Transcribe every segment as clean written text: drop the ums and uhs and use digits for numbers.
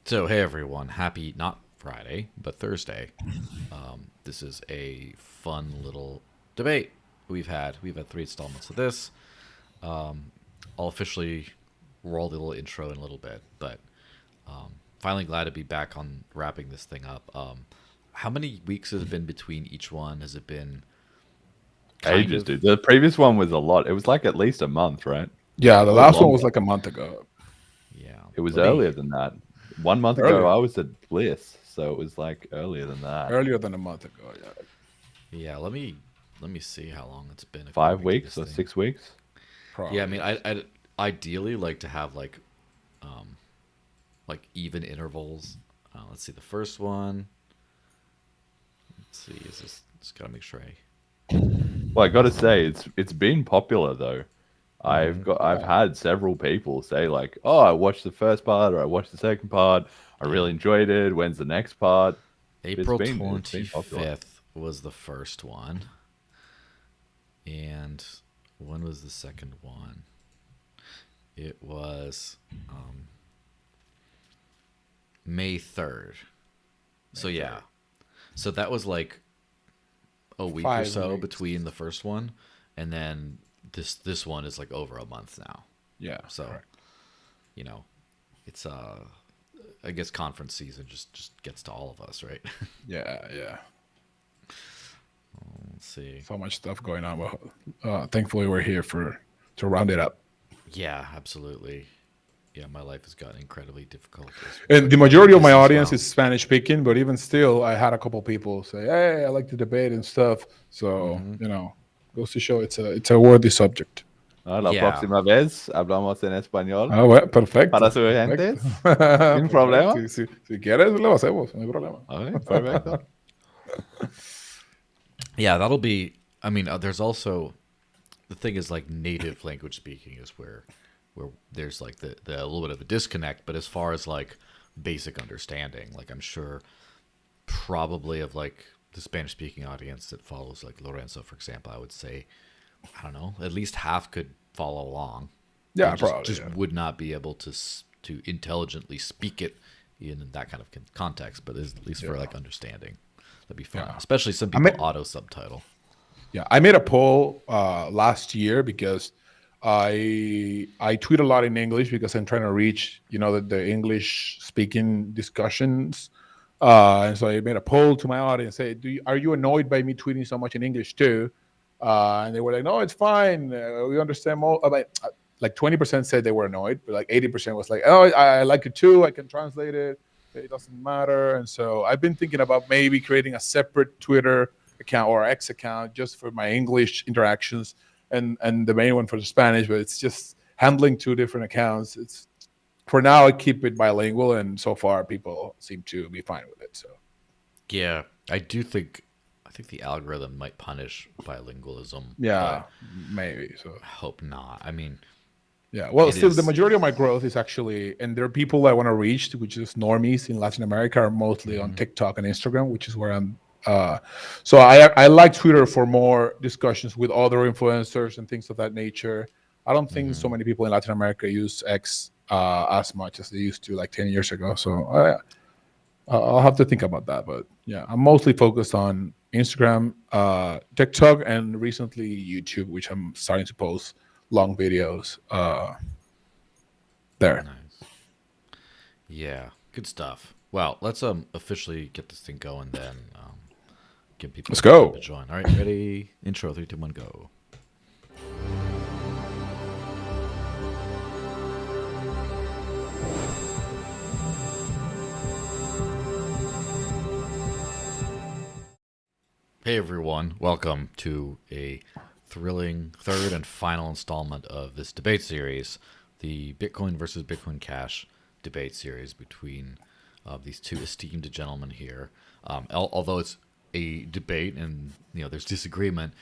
So, hey everyone, happy not Friday, but Thursday. This is a fun little debate we've had. We've had three installments of this. I'll officially roll the little intro in a little bit, but finally glad to be back on wrapping this thing up. How many weeks has it been between each one? Has it been Ages, dude. The previous one was a lot. It was like at least a month, right? Yeah, the Or last one longer. was like a month ago. Yeah, It was let me- earlier than that. 1 month ago, Earlier. I was at Bliss, so it was like earlier than that. Earlier than a month ago, yeah. Yeah, let me see how long it's been. 5 according to weeks this or thing. 6 weeks. Probably. Yeah, I mean, I'd ideally like to have like even intervals. Let's see the first one. Let's see, is this? Just gotta make sure I. Well, I got to say, it's been popular though. Mm-hmm. I've had several people say like, "Oh, I watched the first part, or I watched the second part. I really enjoyed it. When's the next part?" April It's been popular. 25th was the first one, and when was the second one? It was May 3rd. So yeah, so that was like a week or 5 so weeks. between the first one, and then this one is like over a month now. Yeah. So, correct. you know, it's I guess conference season just gets to all of us, right? Yeah. Let's see. So much stuff going on. But thankfully, we're here to round it up. Yeah, absolutely. Yeah, my life has gotten incredibly difficult. And the majority of my This as audience well. is Spanish speaking, but even still, I had a couple people say, "Hey, I like the debate and stuff." So goes to show it's a worthy subject. Ah, la Yeah. próxima vez hablamos en español Ah, bueno, perfecto. para sus perfecto. gentes. Sin problema. Si quieres, lo hacemos, no hay problema. Okay, perfecto. Yeah, that'll be. I mean, there's also the thing is like native language speaking is where there's like the a little bit of a disconnect. But as far as like basic understanding, like I'm sure probably of like the Spanish speaking audience that follows like Lorenzo, for example, I would say I don't know, at least half could follow along. Yeah, They just, probably. just yeah. would not be able to intelligently speak it in that kind of context, but at least for like understanding, that'd be fun. Yeah. Especially some people mean- auto subtitle. Yeah, I made a poll last year because I tweet a lot in English because I'm trying to reach the English speaking discussions, and so I made a poll to my audience. Say, are you annoyed by me tweeting so much in English too? And they were like, no, it's fine. We understand more. Like 20% said they were annoyed, but like 80% was like, oh, I like it too. I can translate it. It doesn't matter. And so I've been thinking about maybe creating a separate Twitter account or X account just for my English interactions and the main one for the Spanish, but it's just handling two different accounts. It's for now I keep it bilingual, and so far people seem to be fine with it. So Yeah, I think the algorithm might punish bilingualism. yeah, but maybe. So I hope not. I mean, yeah, well, It still is. the majority of my growth is actually, and there are people I want to reach, which is normies in Latin America, are mostly on TikTok and Instagram, which is where I'm. So I like Twitter for more discussions with other influencers and things of that nature. I don't think so many people in Latin America use X as much as they used to like 10 years ago. So I'll have to think about that. But yeah, I'm mostly focused on Instagram, TikTok, and recently YouTube, which I'm starting to post long videos there. nice. Yeah, good stuff. Well, let's officially get this thing going then. Give people Let's go. a join. All right, ready? Intro 3, 2, 1, go. Hey everyone, welcome to a thrilling third and final installment of this debate series, the Bitcoin versus Bitcoin Cash debate series between these two esteemed gentlemen here. Although it's a debate and there's disagreement,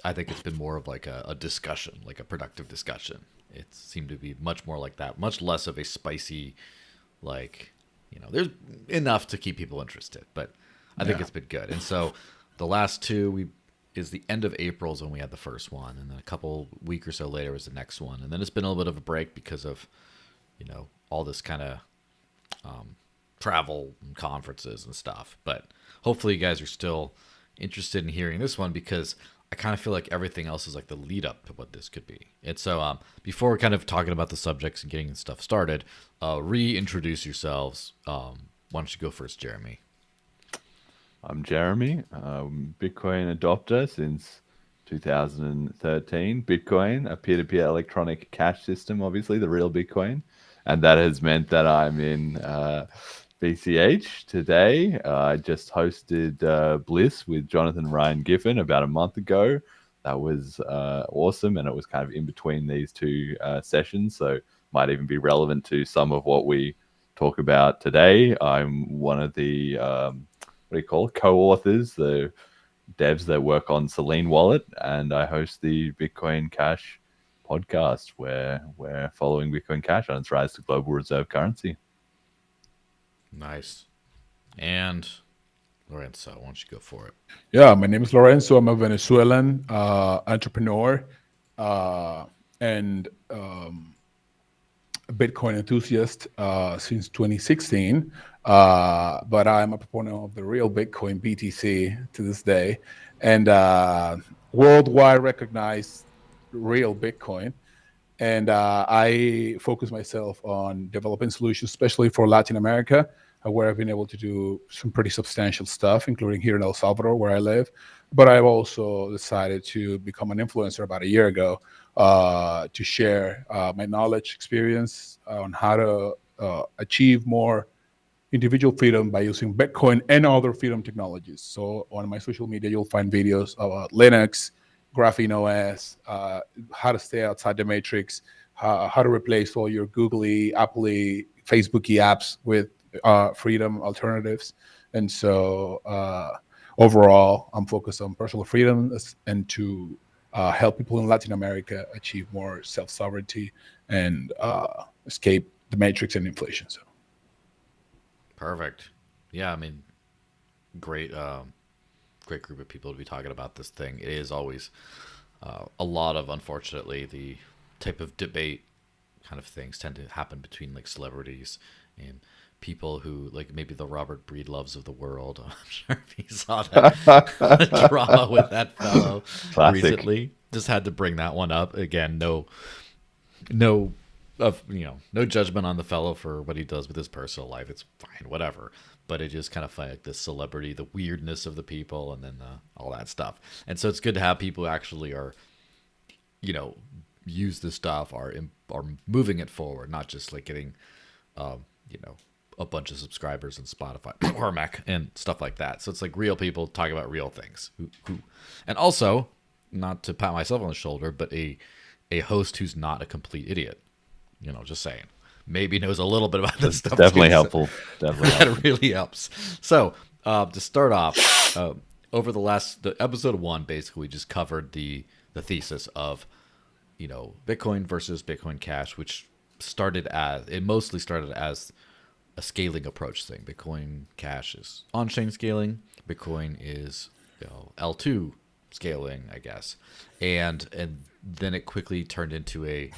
I think it's been more of like a discussion, like a productive discussion. It seemed to be much more like that, much less of a spicy, like there's enough to keep people interested, but I think it's been good. And so the last two is the end of April is when we had the first one, and then a couple week or so later was the next one, and then it's been a little bit of a break because of all this kind of travel and conferences and stuff. But hopefully you guys are still interested in hearing this one, because I kind of feel like everything else is like the lead up to what this could be. And so before we're kind of talking about the subjects and getting stuff started, reintroduce yourselves. Why don't you go first, Jeremy? I'm Jeremy, Bitcoin adopter since 2013. Bitcoin, a peer-to-peer electronic cash system, obviously the real Bitcoin, and that has meant that I'm in BCH today. I just hosted Bliss with Jonathan Ryan Giffen about a month ago. That was awesome, and it was kind of in between these two sessions, so might even be relevant to some of what we talk about today. I'm one of the what do you call it? Co-authors, the devs that work on Selene Wallet, and I host the Bitcoin Cash podcast, where we're following Bitcoin Cash on its rise to global reserve currency. Nice. And Lorenzo, why don't you go for it? Yeah, my name is Lorenzo. I'm a Venezuelan entrepreneur and a Bitcoin enthusiast since 2016. But I'm a proponent of the real Bitcoin, BTC, to this day, and worldwide recognized real Bitcoin. And I focus myself on developing solutions, especially for Latin America, where I've been able to do some pretty substantial stuff, including here in El Salvador, where I live. But I've also decided to become an influencer about a year ago to share my knowledge, experience on how to achieve more individual freedom by using Bitcoin and other freedom technologies. So on my social media, you'll find videos about Linux, Graphene OS, how to stay outside the matrix, how to replace all your googly, appley, Facebooky apps with freedom alternatives. And so overall, I'm focused on personal freedom and to help people in Latin America achieve more self-sovereignty and escape the matrix and inflation. So. Perfect. Yeah, I mean, great great group of people to be talking about this thing. It is always a lot of, unfortunately, the type of debate kind of things tend to happen between like celebrities and people who, like, maybe the Robert Breedloves of the world. I'm sure if you saw that drama with that fellow recently. Just had to bring that one up again. No judgment on the fellow for what he does with his personal life. It's fine, whatever. But it just kind of like the celebrity, the weirdness of the people, and then all that stuff. And so it's good to have people who actually are, use this stuff, are moving it forward, not just like getting, a bunch of subscribers on Spotify or Mac and stuff like that. So it's like real people talking about real things. And also, not to pat myself on the shoulder, but a host who's not a complete idiot. Just saying. Maybe knows a little bit about this stuff. Definitely helpful. Definitely helpful. That really helps. So to start off, over the episode 1, basically, we just covered the thesis of, Bitcoin versus Bitcoin Cash, which mostly started as a scaling approach thing. Bitcoin Cash is on-chain scaling. Bitcoin is L2 scaling, I guess, and then it quickly turned into a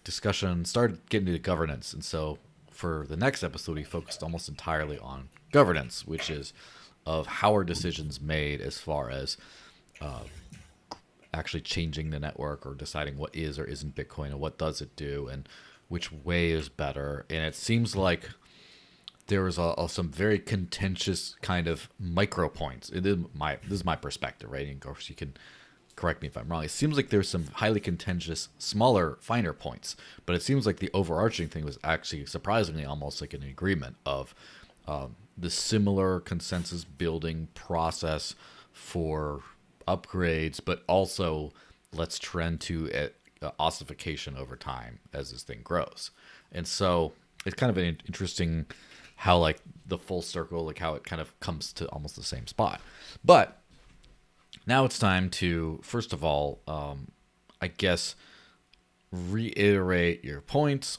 discussion, started getting into governance. And so for the next episode, we focused almost entirely on governance, which is of how are decisions made as far as actually changing the network or deciding what is or isn't Bitcoin and what does it do and which way is better. And it seems like there was some very contentious kind of micro points. This is my perspective, right? And of course, you can correct me if I'm wrong. It seems like there's some highly contentious, smaller, finer points, but it seems like the overarching thing was actually surprisingly almost like an agreement of the similar consensus building process for upgrades, but also let's trend to ossification over time as this thing grows. And so it's kind of an interesting how like the full circle, like how it kind of comes to almost the same spot. But now it's time to, first of all, I guess, reiterate your points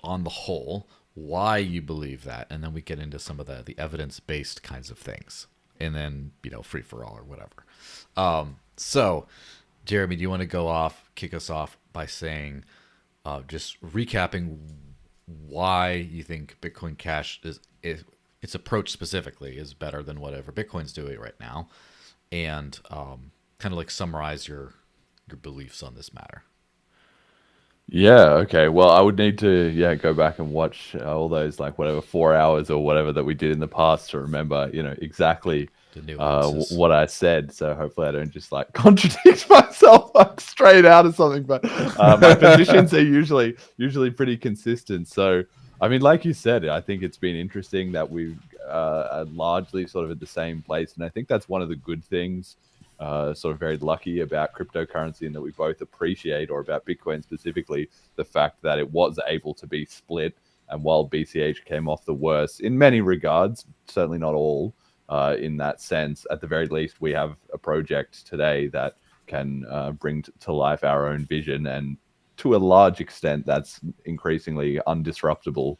on the whole, why you believe that, and then we get into some of the evidence-based kinds of things, and then, free for all or whatever. So, Jeremy, do you want to kick us off by saying, just recapping why you think Bitcoin Cash is its approach specifically is better than whatever Bitcoin's doing right now, and kind of like summarize your beliefs on this matter. Yeah, okay. Well, I would need to go back and watch all those like whatever 4 hours or whatever that we did in the past to remember, exactly The nuances. what I said. So hopefully I don't just like contradict myself like straight out of something. But my positions are usually pretty consistent. So I mean, like you said, I think it's been interesting that we've are largely sort of at the same place, and I think that's one of the good things. Sort of very lucky about cryptocurrency, and that we both appreciate, or about Bitcoin specifically, the fact that it was able to be split. And while BCH came off the worst in many regards, certainly not all, in that sense, at the very least, we have a project today that can bring to life our own vision. And to a large extent, that's increasingly undisruptible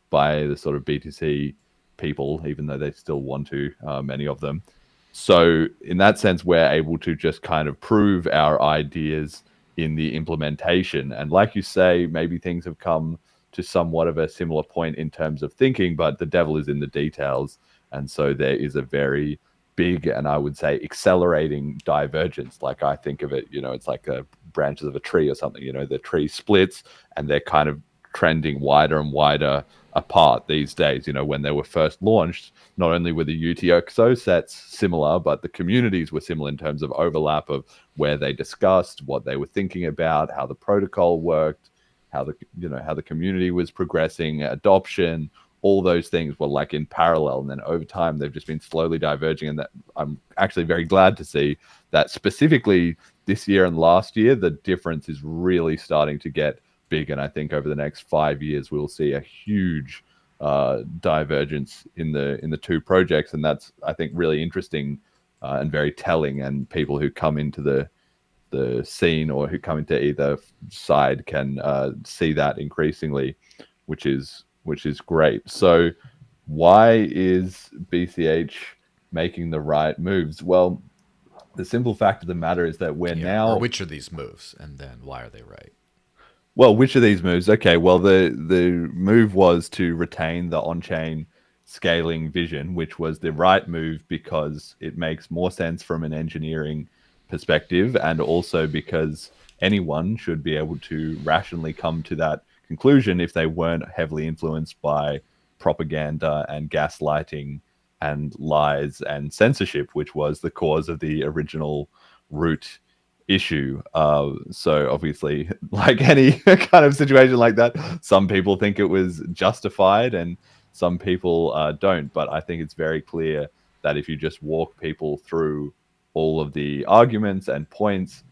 by the sort of BTC people, even though they still want to, many of them. So in that sense, we're able to just kind of prove our ideas in the implementation. And like you say, maybe things have come to somewhat of a similar point in terms of thinking, but the devil is in the details. And so there is a very big, and I would say accelerating divergence. Like I think of it, it's like branches of a tree or something, the tree splits and they're kind of trending wider and wider apart these days. When they were first launched, not only were the UTXO sets similar, but the communities were similar in terms of overlap of where they discussed what they were thinking about, how the protocol worked, how the community was progressing, adoption, all those things were like in parallel. And then over time, they've just been slowly diverging. And that I'm actually very glad to see that specifically this year and last year, the difference is really starting to get big. And I think over the next 5 years, we'll see a huge divergence in the two projects. And that's, I think, really interesting and very telling. And people who come into the scene or who come into either side can see that increasingly, which is great. So why is BCH making the right moves? Well, the simple fact of the matter is that we're now... Or which are these moves, and then why are they right? Well, which of these moves? Okay, well, the move was to retain the on-chain scaling vision, which was the right move because it makes more sense from an engineering perspective, and also because anyone should be able to rationally come to that conclusion if they weren't heavily influenced by propaganda and gaslighting and lies and censorship, which was the cause of the original root issue. So obviously, like any kind of situation like that, some people think it was justified and some people don't. But I think it's very clear that if you just walk people through all of the arguments and points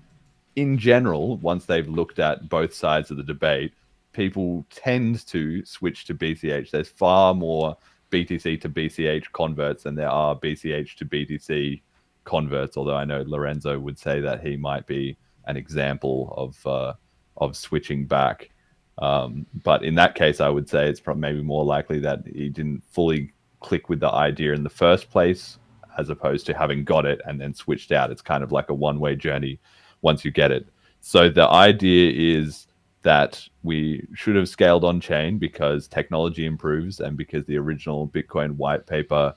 in general, once they've looked at both sides of the debate, people tend to switch to BCH. There's far more BTC to BCH converts than there are BCH to BTC converts, although I know Lorenzo would say that he might be an example of switching back. But in that case, I would say it's maybe more likely that he didn't fully click with the idea in the first place, as opposed to having got it and then switched out. It's kind of like a one-way journey once you get it. So the idea is that we should have scaled on-chain because technology improves and because the original Bitcoin white paper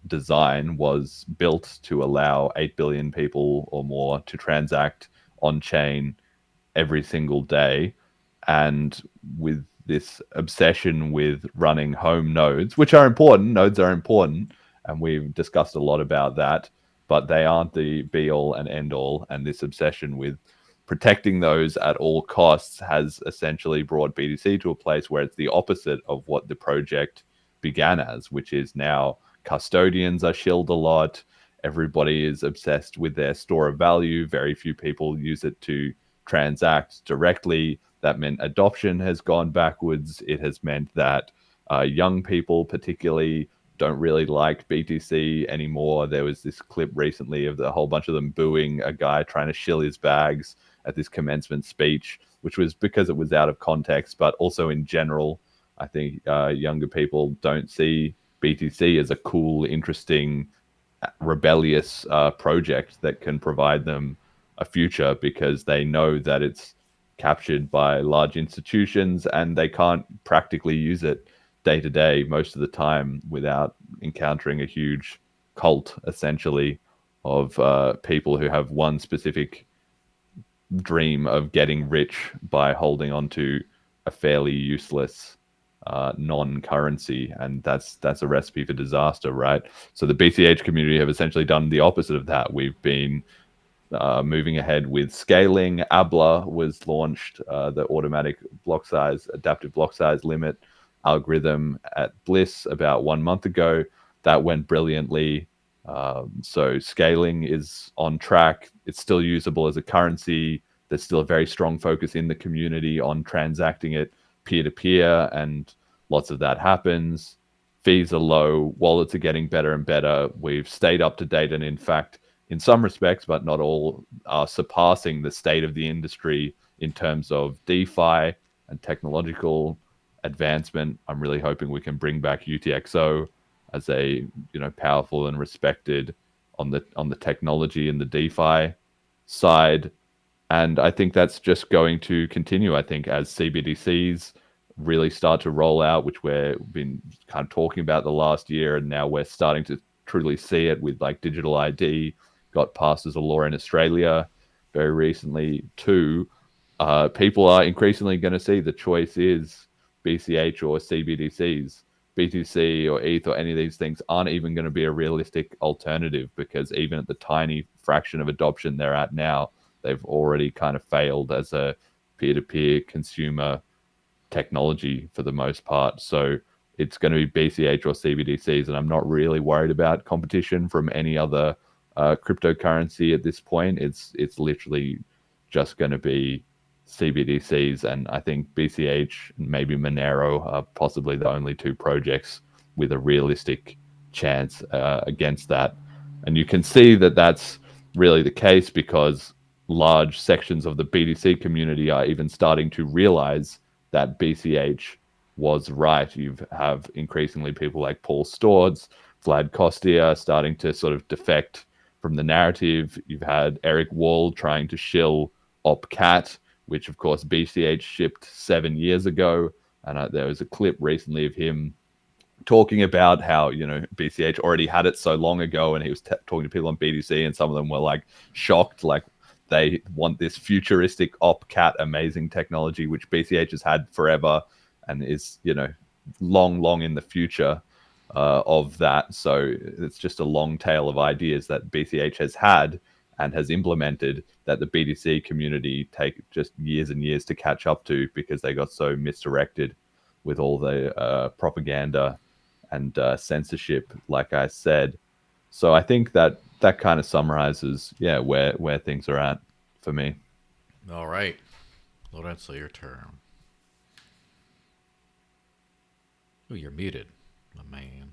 design was built to allow 8 billion people or more to transact on-chain every single day. And with this obsession with running home nodes, which are important, nodes are important, and we've discussed a lot about that, but they aren't the be-all and end-all. And this obsession with protecting those at all costs has essentially brought BTC to a place where it's the opposite of what the project began as, which is now custodians are shilled a lot. Everybody is obsessed with their store of value. Very few people use it to transact directly. That meant adoption has gone backwards. It has meant that young people particularly don't really like BTC anymore. There was this clip recently of a whole bunch of them booing a guy trying to shill his bags at this commencement speech, which was because it was out of context, but also in general, I think younger people don't see BTC as a cool, interesting, rebellious project that can provide them a future, because they know that it's captured by large institutions and they can't practically use it day to day most of the time without encountering a huge cult, essentially, of people who have one specific dream of getting rich by holding on to a fairly useless non-currency, and that's a recipe for disaster, right? So the BCH community have essentially done the opposite of that. We've been moving ahead with scaling. ABLA was launched, the automatic block size, adaptive block size limit algorithm at Bliss about 1 month ago. That went brilliantly. So scaling is on track. It's still usable as a currency. There's still a very strong focus in the community on transacting it peer-to-peer, and lots of that happens. Fees are low. Wallets are getting better and better. We've stayed up to date, and in fact, in some respects, but not all, are surpassing the state of the industry in terms of DeFi and technological advancement. I'm really hoping we can bring back UTXO as a powerful and respected on the technology and the DeFi side. And I think that's just going to continue. I think as CBDCs really start to roll out, which we've been kind of talking about the last year, and now we're starting to truly see it with like digital ID, got passed as a law in Australia very recently too. People are increasingly going to see the choice is BCH or CBDCs. BTC or ETH or any of these things aren't even going to be a realistic alternative, because even at the tiny fraction of adoption they're at now, they've already kind of failed as a peer-to-peer consumer technology for the most part. So it's going to be BCH or CBDCs, and I'm not really worried about competition from any other cryptocurrency at this point. It's literally just going to be CBDCs, and I think BCH and maybe Monero are possibly the only two projects with a realistic chance against that. And you can see that that's really the case, because large sections of the BTC community are even starting to realize that BCH was right. You have increasingly people like Paul Stords, Vlad Kostia starting to sort of defect from the narrative. You've had Eric Wall trying to shill OpCat, which of course BCH shipped 7 years ago. And there was a clip recently of him talking about how, BCH already had it so long ago, and he was talking to people on BTC, and some of them were like shocked, like they want this futuristic OpCat amazing technology, which BCH has had forever and is, long in the future of that. So it's just a long tail of ideas that BCH has had and has implemented that the BTC community take just years and years to catch up to, because they got so misdirected with all the propaganda and censorship, like I said. So I think that kind of summarizes, where things are at for me. All right. Lorenzo, your turn. Oh, you're muted, my man.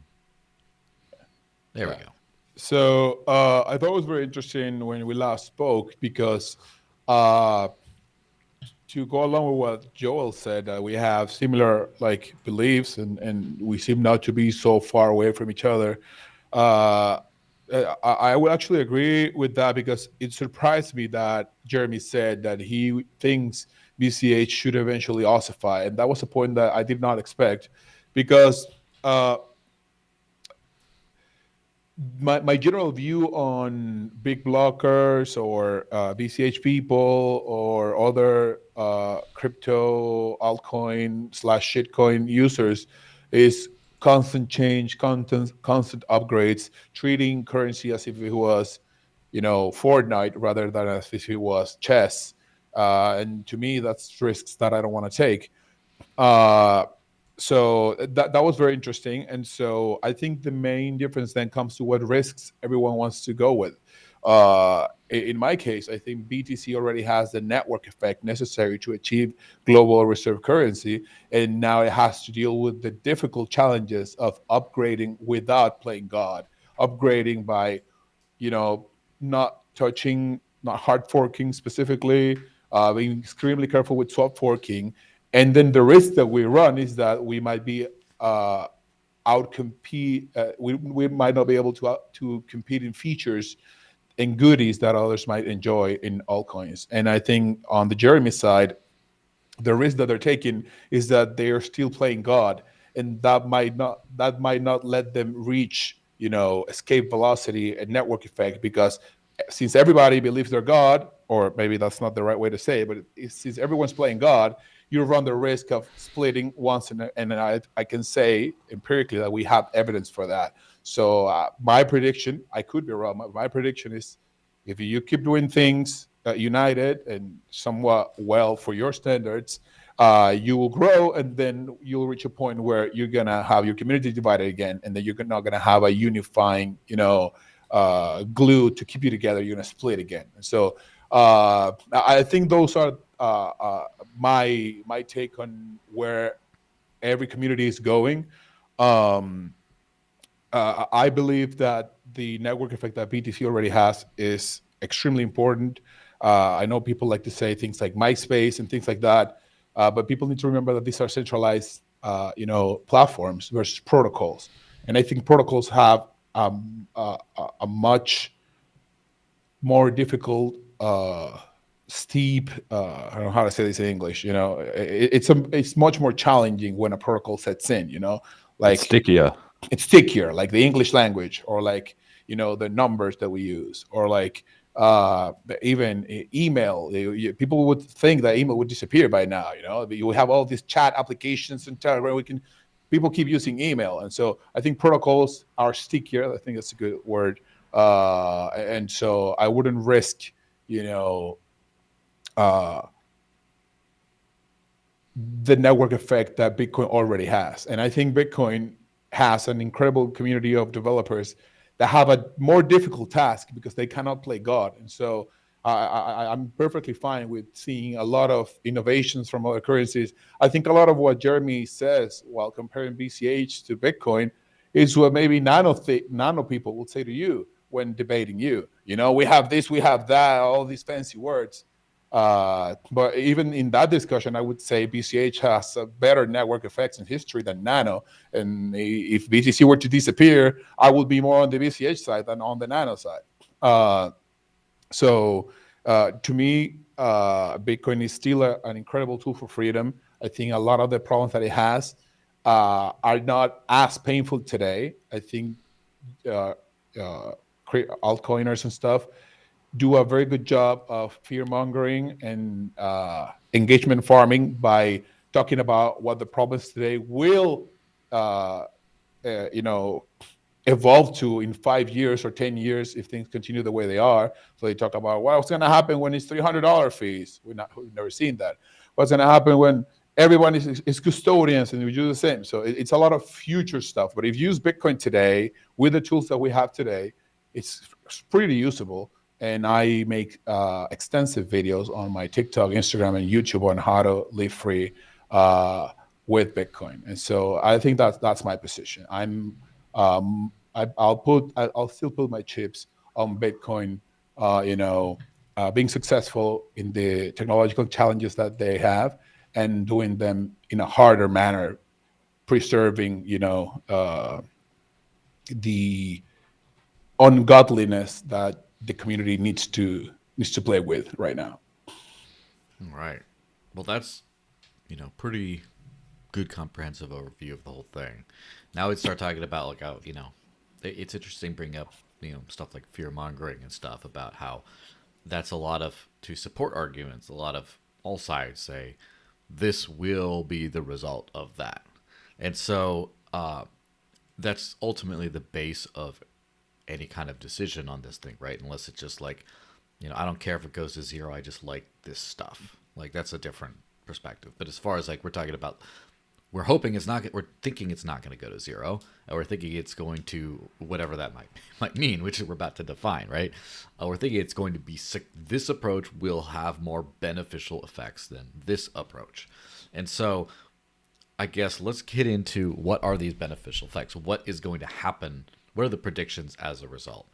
There we go. So I thought it was very interesting when we last spoke, because to go along with what Joel said, we have similar beliefs, and we seem not to be so far away from each other. I would actually agree with that, because it surprised me that Jeremy said that he thinks BCH should eventually ossify, and that was a point that I did not expect, because my general view on big blockers or BCH people or other crypto altcoin / shitcoin users is constant change, constant upgrades, treating currency as if it was, Fortnite rather than as if it was chess. And to me, that's risks that I don't want to take. So that was very interesting. And so I think the main difference then comes to what risks everyone wants to go with. In my case, I think BTC already has the network effect necessary to achieve global reserve currency. And now it has to deal with the difficult challenges of upgrading without playing God, upgrading by, not hard forking specifically, being extremely careful with swap forking. And then the risk that we run is that we might be outcompete. We might not be able to compete in features and goodies that others might enjoy in altcoins. And I think on the Jeremy side, the risk that they're taking is that they are still playing God, and that might not let them reach, escape velocity and network effect, because since everybody believes they're God, or maybe that's not the right way to say it, but since everyone's playing God, you run the risk of splitting once. And I can say empirically that we have evidence for that. So my prediction, I could be wrong. My prediction is, if you keep doing things united and somewhat well for your standards, you will grow, and then you'll reach a point where you're gonna have your community divided again, and then you're not gonna have a unifying, glue to keep you together. You're gonna split again. So I think those are my take on where every community is going. Um, I believe that the network effect that BTC already has is extremely important. I know people like to say things like MySpace and things like that, but people need to remember that these are centralized, platforms versus protocols. And I think protocols have a much more difficult, steep. I don't know how to say this in English. It's much more challenging when a protocol sets in. It's Like stickier. it's stickier, like the English language, or like the numbers that we use, or like even email. People would think that email would disappear by now. You have all these chat applications and Telegram. People keep using email, and so I think protocols are stickier. I think that's a good word. And so I wouldn't risk, uh, the network effect that Bitcoin already has. And I think Bitcoin has an incredible community of developers that have a more difficult task because they cannot play God. And so I'm perfectly fine with seeing a lot of innovations from other currencies. I think a lot of what Jeremy says while comparing BCH to Bitcoin is what maybe nano people will say to you when debating you. We have this, we have that, all these fancy words. But even in that discussion, I would say BCH has a better network effects in history than Nano. And if BTC were to disappear, I would be more on the BCH side than on the Nano side. So to me, Bitcoin is still an incredible tool for freedom. I think a lot of the problems that it has are not as painful today. I think altcoiners and stuff do a very good job of fear mongering and engagement farming by talking about what the problems today will, uh, you know, evolve to in 5 years or 10 years if things continue the way they are. So they talk about what's going to happen when it's $300 fees. We've never seen that. What's going to happen when everyone is custodians and we do the same. So it's a lot of future stuff. But if you use Bitcoin today with the tools that we have today, it's pretty usable. And I make extensive videos on my TikTok, Instagram, and YouTube on how to live free with Bitcoin. And so I think that's my position. I'll still put my chips on Bitcoin. Being successful in the technological challenges that they have and doing them in a harder manner, preserving the ungodliness that the community needs to play with right now. Right. Well, that's pretty good comprehensive overview of the whole thing. Now we start talking about like how it's interesting bringing up stuff like fear mongering and stuff about how that's a lot of to support arguments. A lot of all sides say this will be the result of that, and so that's ultimately the base of any kind of decision on this thing, right? Unless it's just like, I don't care if it goes to zero. I just like this stuff. Like that's a different perspective. But as far as like we're talking about, we're thinking it's not going to go to zero, and we're thinking it's going to whatever that might mean, which we're about to define, right? We're thinking it's going to be this approach will have more beneficial effects than this approach, and so I guess let's get into what are these beneficial effects. What is going to happen? What are the predictions as a result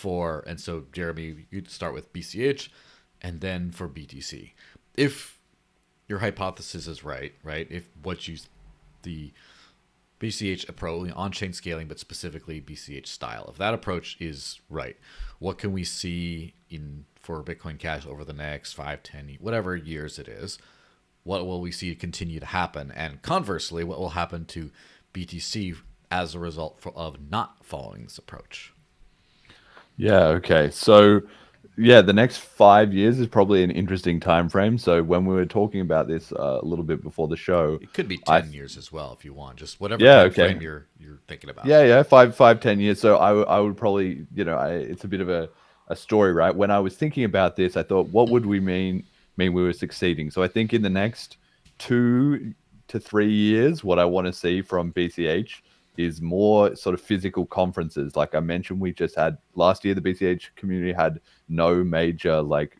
and so Jeremy, you start with BCH and then for BTC. If your hypothesis is right, if the BCH approach, on-chain scaling, but specifically BCH style, if that approach is right, what can we see for Bitcoin Cash over the next 5, 10, whatever years it is? What will we see continue to happen? And conversely, what will happen to BTC as a result of not following this approach. Yeah, okay. So yeah, the next 5 years is probably an interesting time frame. So when we were talking about this a little bit before the show, It could be I 10 years as well if you want, just whatever yeah, time okay. frame you're thinking about. Yeah, 5, 10 years. So I would probably, it's a bit of a story, right? When I was thinking about this, I thought, what would we mean we were succeeding? So I think in the next 2 to 3 years, what I want to see from BCH is more sort of physical conferences. Like I mentioned, we just had last year, the BCH community had no major, like,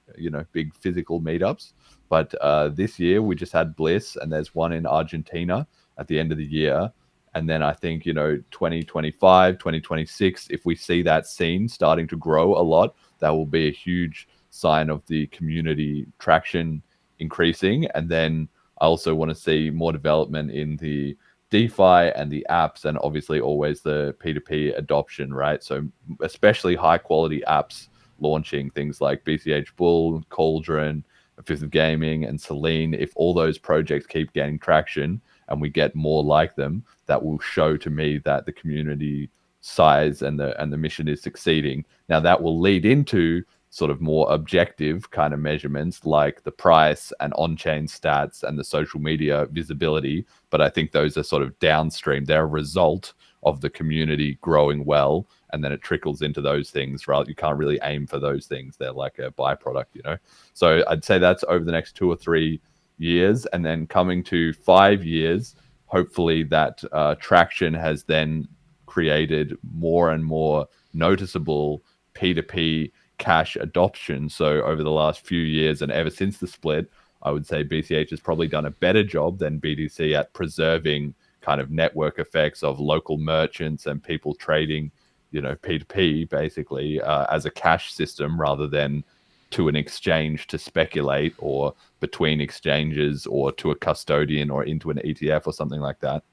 big physical meetups. But this year we just had Bliss, and there's one in Argentina at the end of the year. And then I think, 2025, 2026, if we see that scene starting to grow a lot, that will be a huge sign of the community traction increasing. And then I also want to see more development in the DeFi and the apps, and obviously always the P2P adoption, right? So especially high quality apps launching, things like BCH Bull, Cauldron, Fifth of Gaming, and Selene. If all those projects keep gaining traction and we get more like them, that will show to me that the community size and the mission is succeeding. Now that will lead into sort of more objective kind of measurements like the price and on-chain stats and the social media visibility. But I think those are sort of downstream. They're a result of the community growing well, and then it trickles into those things, right? You can't really aim for those things. They're like a byproduct. So I'd say that's over the next 2 or 3 years. And then coming to 5 years, hopefully that traction has then created more and more noticeable P2P cash adoption. So over the last few years and ever since the split, I would say BCH has probably done a better job than BTC at preserving kind of network effects of local merchants and people trading, P2P basically as a cash system rather than to an exchange to speculate, or between exchanges, or to a custodian, or into an ETF or something like that.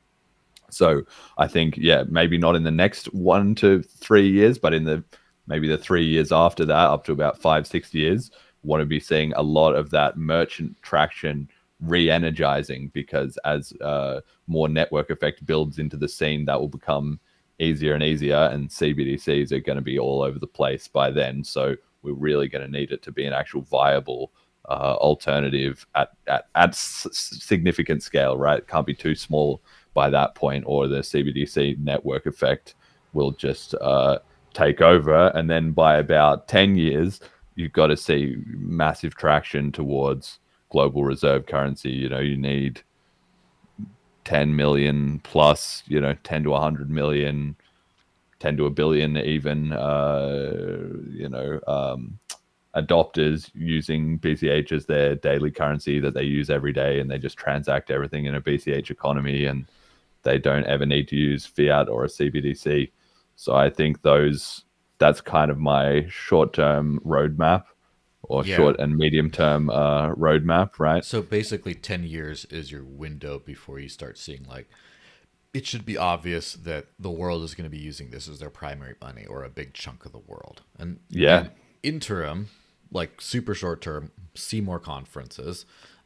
So I think, maybe not in the next 1 to 3 years, but in maybe the 3 years after that, up to about 5, 6 years, want to be seeing a lot of that merchant traction re-energizing, because as more network effect builds into the scene, that will become easier and easier, and CBDCs are going to be all over the place by then. So we're really going to need it to be an actual viable alternative at significant scale, right? It can't be too small by that point, or the CBDC network effect will just take over. And then by about 10 years, you've got to see massive traction towards global reserve currency. You need 10 million plus, 10 to 100 million, 10 to a billion even, adopters using BCH as their daily currency that they use every day, and they just transact everything in a BCH economy, and they don't ever need to use fiat or a CBDC. So I think that's kind of my short-term roadmap, or short and medium-term roadmap, right? So basically 10 years is your window before you start seeing, like, it should be obvious that the world is going to be using this as their primary money, or a big chunk of the world. And interim, like super short term, see more conferences.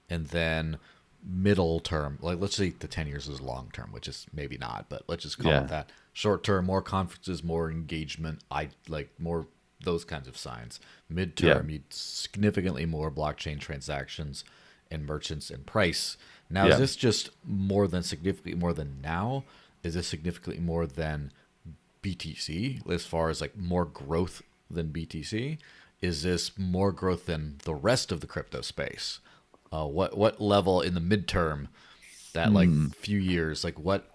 And then middle term, like let's say the 10 years is long term, which is maybe not, but let's just call it that. Short term, more conferences, more engagement. I like more those kinds of signs. Midterm, you significantly more blockchain transactions and merchants and price. Now, is this just significantly more than now? Is this significantly more than BTC as far as like more growth than BTC? Is this more growth than the rest of the crypto space? What level in the midterm, that like few years, like what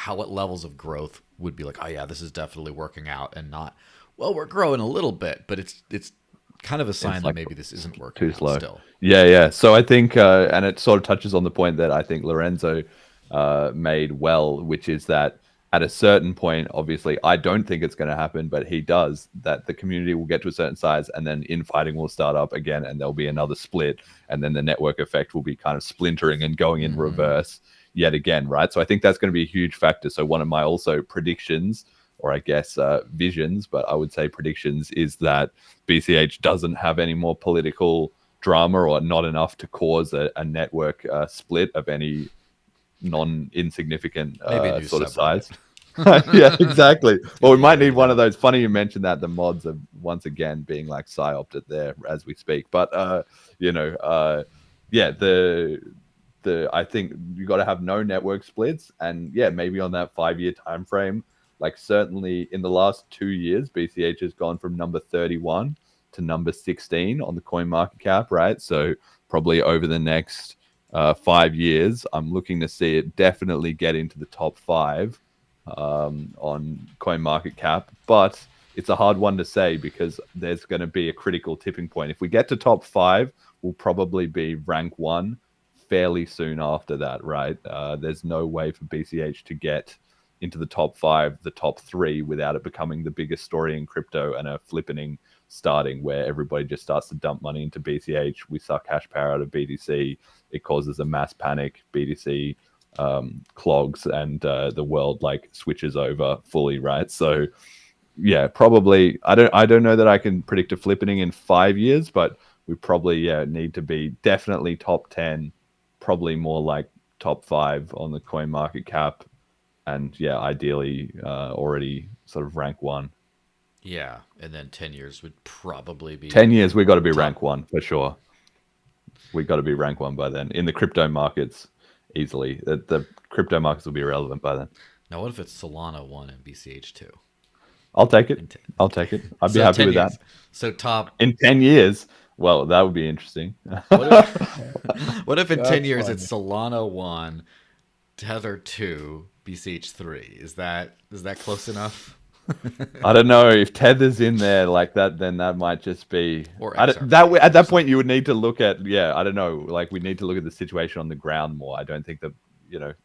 levels of growth would be like, oh yeah, this is definitely working out, and not, well, we're growing a little bit, but it's kind of a sign that maybe this isn't working too slow still. Yeah. So I think and it sort of touches on the point that I think Lorenzo made well, which is that at a certain point, obviously I don't think it's going to happen, but he does, that the community will get to a certain size, and then infighting will start up again, and there'll be another split, and then the network effect will be kind of splintering and going in reverse yet again, right? So I think that's going to be a huge factor. So one of my also predictions, or I guess visions, but I would say predictions, is that BCH doesn't have any more political drama, or not enough to cause a network split of any non-insignificant Maybe a new sort of subreddit. size. Yeah, exactly. Well, we Yeah, might need maybe one of that. those. Funny you mentioned that the mods are once again being like psyoped there as we speak. But yeah, the I think you got to have no network splits, and yeah, maybe on that 5-year time frame. Like certainly in the last 2 years, BCH has gone from number 31 to number 16 on the coin market cap, right? So probably over the next 5 years, I'm looking to see it definitely get into the top five on coin market cap. But it's a hard one to say because there's going to be a critical tipping point. If we get to top five, we'll probably be rank one fairly soon after that, right? There's no way for BCH to get into the top five, the top three, without it becoming the biggest story in crypto and a flippening starting where everybody just starts to dump money into BCH. We suck cash power out of BTC. It causes a mass panic. BTC clogs and the world like switches over fully, right? So yeah, probably I don't know that I can predict a flippening in 5 years, but we probably need to be definitely top 10, probably more like top 5 on the coin market cap, and yeah, ideally already sort of rank 1. Yeah, and then 10 years would probably be 10 years we got to be top. rank 1 for sure. We got to be rank 1 by then in the crypto markets easily. The crypto markets will be irrelevant by then. Now, what if it's Solana 1 and BCH 2? I'll take it. I'll take it. I'd be So happy 10 with years. that. So top. In 10 years, well, that would be interesting. What if in 10 That's years funny. it's Solana 1, Tether 2, BCH 3? Is that close enough? I don't know if Tether's in there like that, then that might just be. Or I don't, XRP that or at that something. point you would need to look at I don't know, like we need to look at the situation on the ground more. I don't think that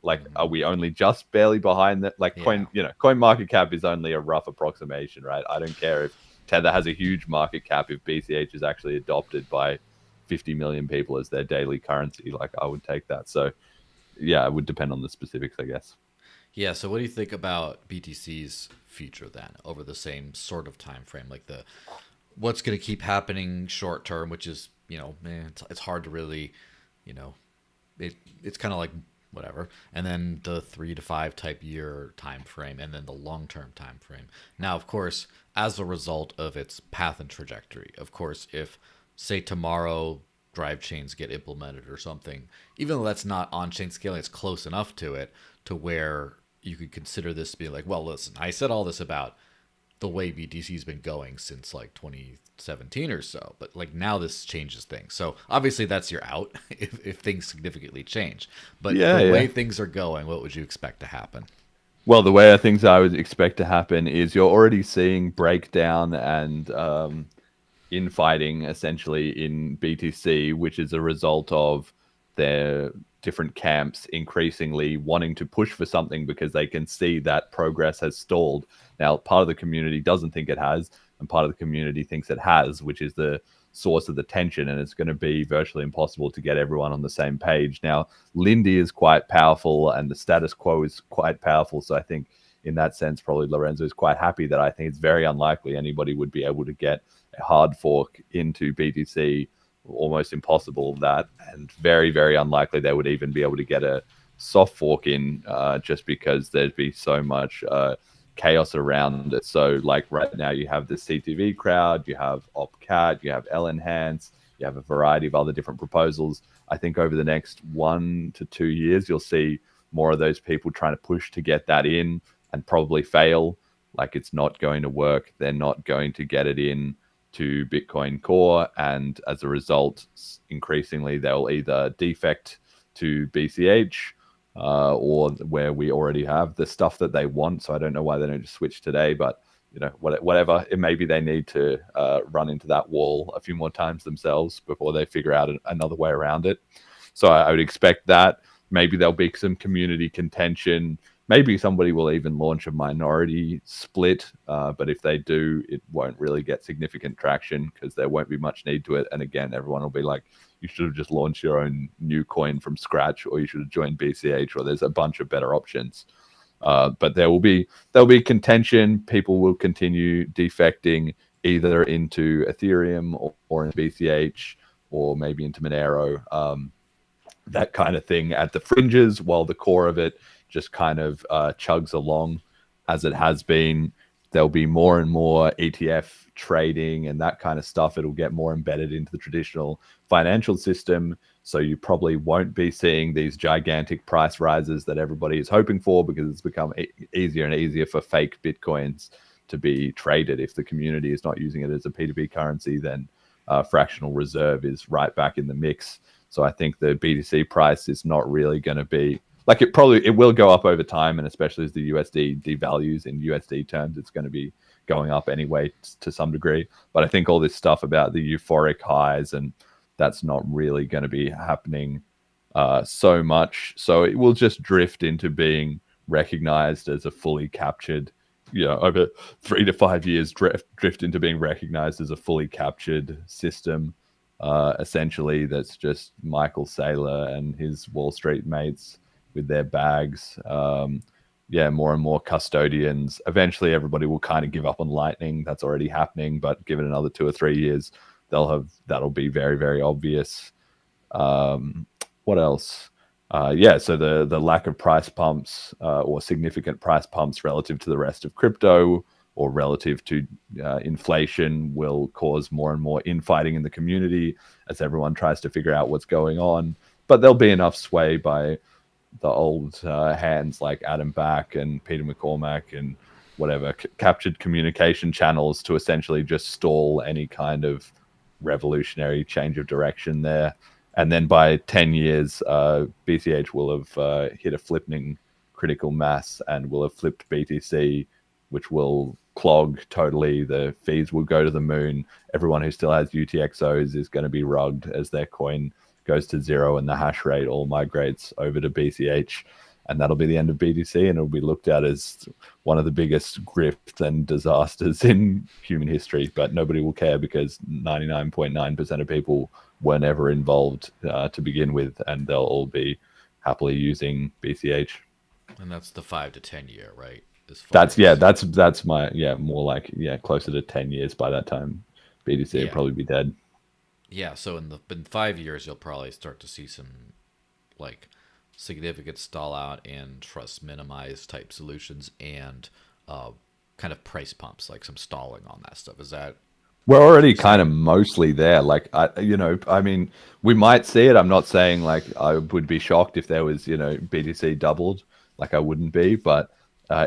like are we only just barely behind that? Like Yeah. coin market cap is only a rough approximation, right? I don't care if Tether has a huge market cap if BCH is actually adopted by 50 million people as their daily currency. Like I would take that. So yeah, it would depend on the specifics, I guess. Yeah, so what do you think about BTC's future then over the same sort of time frame? Like what's going to keep happening short term, which is, it's hard to really, it's kind of like whatever. And then the 3 to 5 type year time frame, and then the long-term time frame. Now, of course, as a result of its path and trajectory, of course, if say tomorrow drive chains get implemented or something, even though that's not on-chain scaling, it's close enough to it to where you could consider this to be like, well, listen, I said all this about the way BTC's been going since like 2017 or so, but like now this changes things. So obviously that's your out if things significantly change. But the way things are going, what would you expect to happen? Well, the way things I would expect to happen is you're already seeing breakdown and infighting essentially in BTC, which is a result of their different camps increasingly wanting to push for something because they can see that progress has stalled. Now, part of the community doesn't think it has, and part of the community thinks it has, which is the source of the tension, and it's going to be virtually impossible to get everyone on the same page. Now, Lindy is quite powerful, and the status quo is quite powerful, so I think in that sense, probably Lorenzo is quite happy that I think it's very unlikely anybody would be able to get a hard fork into BTC, almost impossible that, and very, very unlikely they would even be able to get a soft fork in just because there'd be so much chaos around it. So like right now you have the CTV crowd, you have OpCat, you have LEnhance, you have a variety of other different proposals. I think over the next 1 to 2 years, you'll see more of those people trying to push to get that in and probably fail. Like it's not going to work. They're not going to get it in to Bitcoin Core, and as a result, increasingly they'll either defect to BCH or where we already have the stuff that they want. So I don't know why they don't just switch today, but whatever, maybe they need to run into that wall a few more times themselves before they figure out another way around it. So I would expect that. Maybe there'll be some community contention. Maybe somebody will even launch a minority split, but if they do, it won't really get significant traction because there won't be much need to it. And again, everyone will be like, you should have just launched your own new coin from scratch, or you should have joined BCH, or there's a bunch of better options. But there'll be contention. People will continue defecting either into Ethereum or into BCH or maybe into Monero. that kind of thing at the fringes, while the core of it just kind of chugs along as it has been. There'll be more and more ETF trading and that kind of stuff. It'll get more embedded into the traditional financial system. So you probably won't be seeing these gigantic price rises that everybody is hoping for, because it's become easier and easier for fake Bitcoins to be traded. If the community is not using it as a P2P currency, then fractional reserve is right back in the mix. So I think the BTC price is not really going to be like, it will go up over time, and especially as the USD devalues in USD terms, it's going to be going up anyway to some degree. But I think all this stuff about the euphoric highs, and that's not really going to be happening so much. So it will just drift into being recognized as a fully captured, over 3 to 5 years, drift into being recognized as a fully captured system. Essentially, that's just Michael Saylor and his Wall Street mates with their bags. More and more custodians. Eventually, everybody will kind of give up on Lightning. That's already happening, but give it another 2 or 3 years, that'll be very, very obvious. What else? So the lack of price pumps or significant price pumps relative to the rest of crypto or relative to inflation will cause more and more infighting in the community as everyone tries to figure out what's going on. But there'll be enough sway by the old hands like Adam Back and Peter McCormack and whatever captured communication channels to essentially just stall any kind of revolutionary change of direction there. And then by 10 years, BCH will have hit a flipping critical mass and will have flipped BTC, which will clog totally. The fees will go to the moon. Everyone who still has UTXOs is going to be rugged as their coin goes to zero and the hash rate all migrates over to BCH. And that'll be the end of BTC, and it'll be looked at as one of the biggest grifts and disasters in human history. But nobody will care, because 99.9% of people were never involved to begin with, and they'll all be happily using BCH. And that's the 5 to 10 year, right? That's my more like closer to 10 years. By that time, BTC will probably be dead. Yeah, so in 5 years, you'll probably start to see some like significant stall out and trust minimize type solutions, and kind of price pumps, like some stalling on that stuff. Is that? We're already kind of mostly there. Like, I mean, we might see it. I'm not saying like I would be shocked if there was, BTC doubled. Like, I wouldn't be. But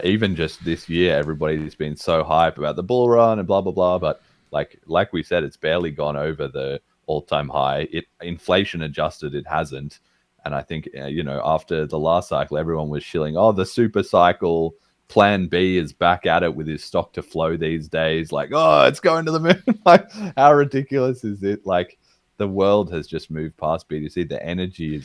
even just this year, everybody's been so hype about the bull run and blah, blah, blah. But like we said, it's barely gone over the all-time high. Inflation adjusted, it hasn't. And I think, after the last cycle, everyone was shilling, the super cycle. Plan B is back at it with his stock to flow these days. Like, it's going to the moon. Like, how ridiculous is it? Like, the world has just moved past BTC. The energy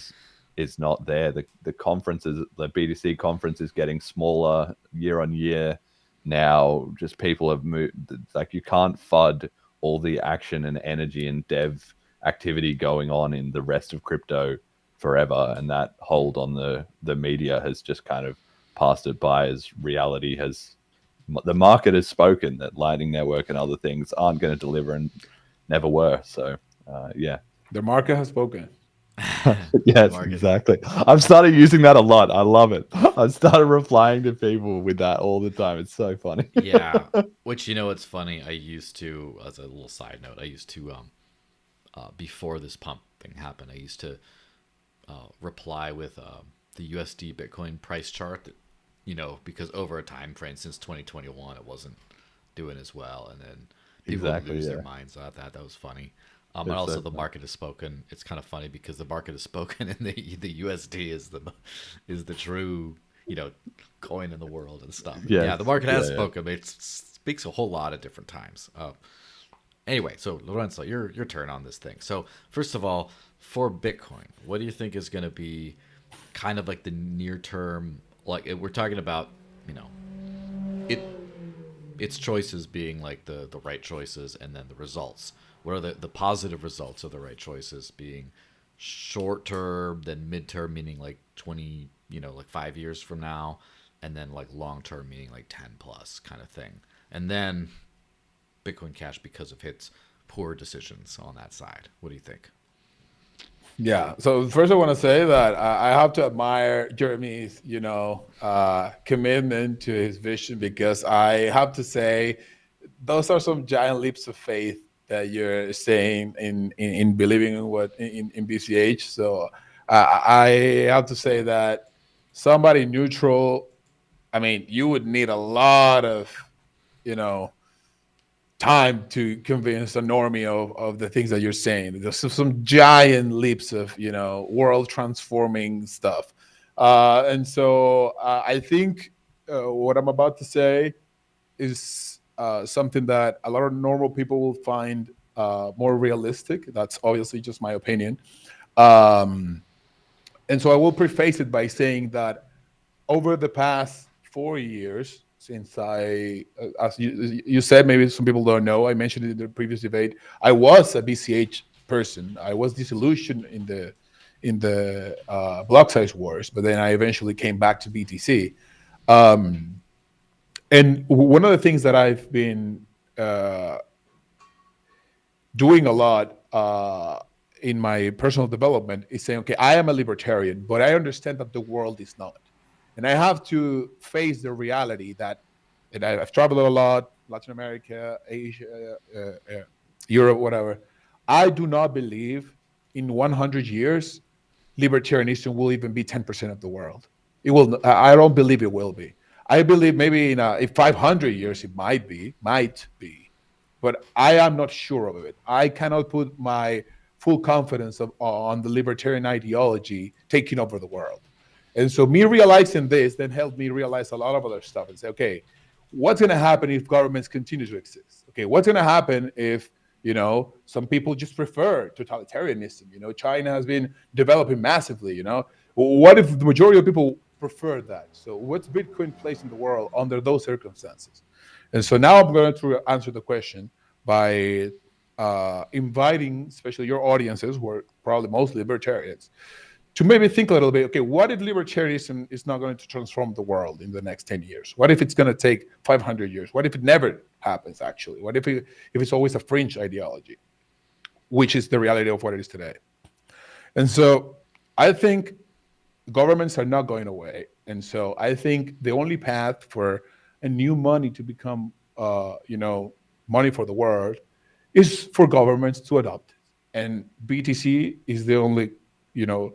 is not there. The conferences, the BTC conference is getting smaller year on year now. Just people have moved. Like, you can't FUD all the action and energy and dev activity going on in the rest of crypto forever. And that hold on the media has just kind of passed it by, as reality has. The market has spoken that Lightning Network and other things aren't going to deliver and never were. So, The market has spoken. Yes, exactly. I've started using that a lot. I love it. I've started replying to people with that all the time. It's so funny. Yeah. Which, it's funny. I used to, as a little side note, before this pump thing happened, I used to reply with the USD Bitcoin price chart that, because over a time frame since 2021, it wasn't doing as well. And then people would lose their minds at that. That was funny. And also the market has spoken. It's kind of funny because the market has spoken, and the USD is the true, coin in the world and stuff. Yes. Yeah, the market has spoken, but it speaks a whole lot at different times. Anyway, so Lorenzo, your turn on this thing. So first of all, for Bitcoin, what do you think is going to be kind of like the near term? Like, we're talking about, its choices being like the right choices, and then the results. What are the positive results of the right choices being short term, then mid term, meaning like 20, like 5 years from now, and then like long term, meaning like 10 plus kind of thing. And then Bitcoin Cash because of its poor decisions on that side. What do you think? Yeah. So first, I want to say that I have to admire Jeremy's, commitment to his vision, because I have to say those are some giant leaps of faith that you're saying in believing in what in BCH. So I have to say that somebody neutral. I mean, you would need a lot of, you know, time to convince a normie of the things that you're saying. There's some giant leaps of, world transforming stuff. And so I think what I'm about to say is something that a lot of normal people will find more realistic. That's obviously just my opinion. Um, and so I will preface it by saying that over the past 4 years, since as you said, maybe some people don't know, I mentioned it in the previous debate, I was a BCH person. I was disillusioned in the block size wars, but then I eventually came back to BTC. Um, and one of the things that I've been uh, doing a lot in my personal development is saying, okay, I am a libertarian, but I understand that the world is not. And I have to face the reality that, and I've traveled a lot, Latin America, Asia, Europe, whatever. I do not believe in 100 years libertarianism will even be 10% of the world. It will. I don't believe it will be. I believe maybe in 500 years it might be, but I am not sure of it. I cannot put my full confidence on the libertarian ideology taking over the world. And so me realizing this then helped me realize a lot of other stuff and say, okay, what's going to happen if governments continue to exist? Okay, what's going to happen if some people just prefer totalitarianism? China has been developing massively. What if the majority of people prefer that? So what's Bitcoin place in the world under those circumstances? And so now I'm going to answer the question by inviting, especially your audiences, who are probably mostly libertarians, to maybe think a little bit, okay, what if libertarianism is not going to transform the world in the next 10 years? What if it's going to take 500 years? What if it never happens, actually? What if it's always a fringe ideology, which is the reality of what it is today? And so I think governments are not going away. And so I think the only path for a new money to become, money for the world is for governments to adopt it. And BTC is the only, you know,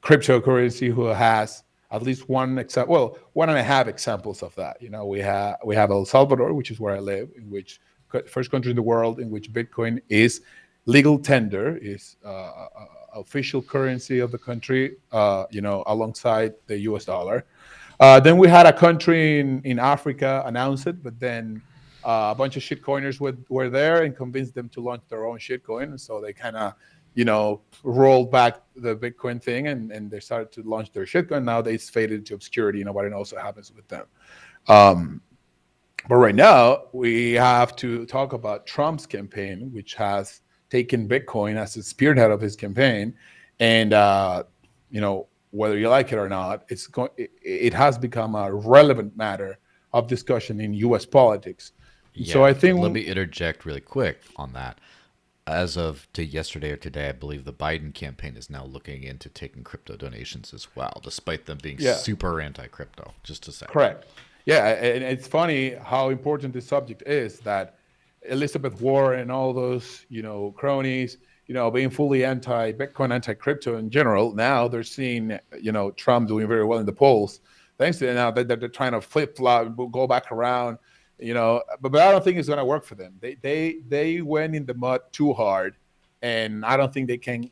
cryptocurrency who has at least one example, well, one and a half examples of that. We have El Salvador, which is where I live, in which first country in the world in which Bitcoin is legal tender, is official currency of the country, alongside the US dollar. Then we had a country in Africa announce it, but then a bunch of shitcoiners were there and convinced them to launch their own shitcoin. And so they kind of, rolled back the Bitcoin thing, and they started to launch their shitcoin. Now they faded into obscurity. Nobody knows what happens with them. But right now, we have to talk about Trump's campaign, which has taken Bitcoin as the spearhead of his campaign. And, whether you like it or not, it has become a relevant matter of discussion in U.S. politics. Yeah, So I think, let me interject really quick on that. As of to yesterday or today, I believe the Biden campaign is now looking into taking crypto donations as well, despite them being yeah, super anti-crypto. Just to say. correct. Yeah, and it's funny how important this subject is, that Elizabeth Warren and all those, cronies, being fully anti-Bitcoin, anti-crypto in general. Now they're seeing, Trump doing very well in the polls. Thanks to now that they're trying to flip-flop, go back around, but I don't think it's going to work for them. They went in the mud too hard, and I don't think they can,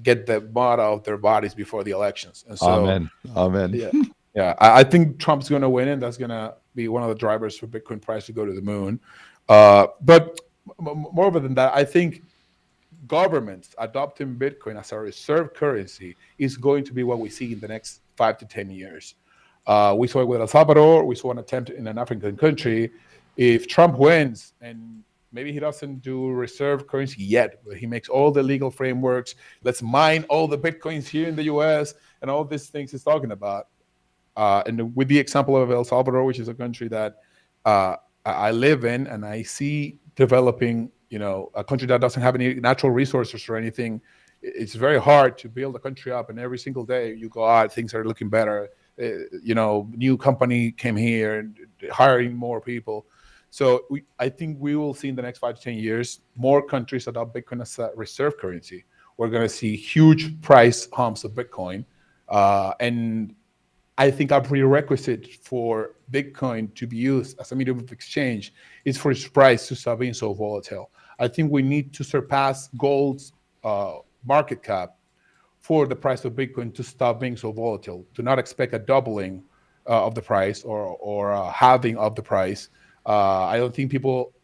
get the mud out of their bodies before the elections. And so, Amen. Amen. yeah, yeah, I think Trump's going to win, and that's going to be one of the drivers for Bitcoin price to go to the moon. But moreover than that, I think governments adopting Bitcoin as a reserve currency is going to be what we see in the next 5 to 10 years. We saw it with El Salvador. We saw an attempt in an African country. If Trump wins, and maybe he doesn't do reserve currency yet, but he makes all the legal frameworks, let's mine all the Bitcoins here in the US and all these things he's talking about. And with the example of El Salvador, which is a country that I live in, and I see developing, a country that doesn't have any natural resources or anything, it's very hard to build a country up, and every single day you go out, things are looking better. New company came here and hiring more people. So I think we will see in the next 5 to 10 years more countries adopt Bitcoin as a reserve currency. We're going to see huge price humps of Bitcoin, and I think a prerequisite for Bitcoin to be used as a medium of exchange is for its price to stop being so volatile. I think we need to surpass gold's market cap for the price of Bitcoin to stop being so volatile. Do not expect a doubling of the price or a halving of the price. I don't think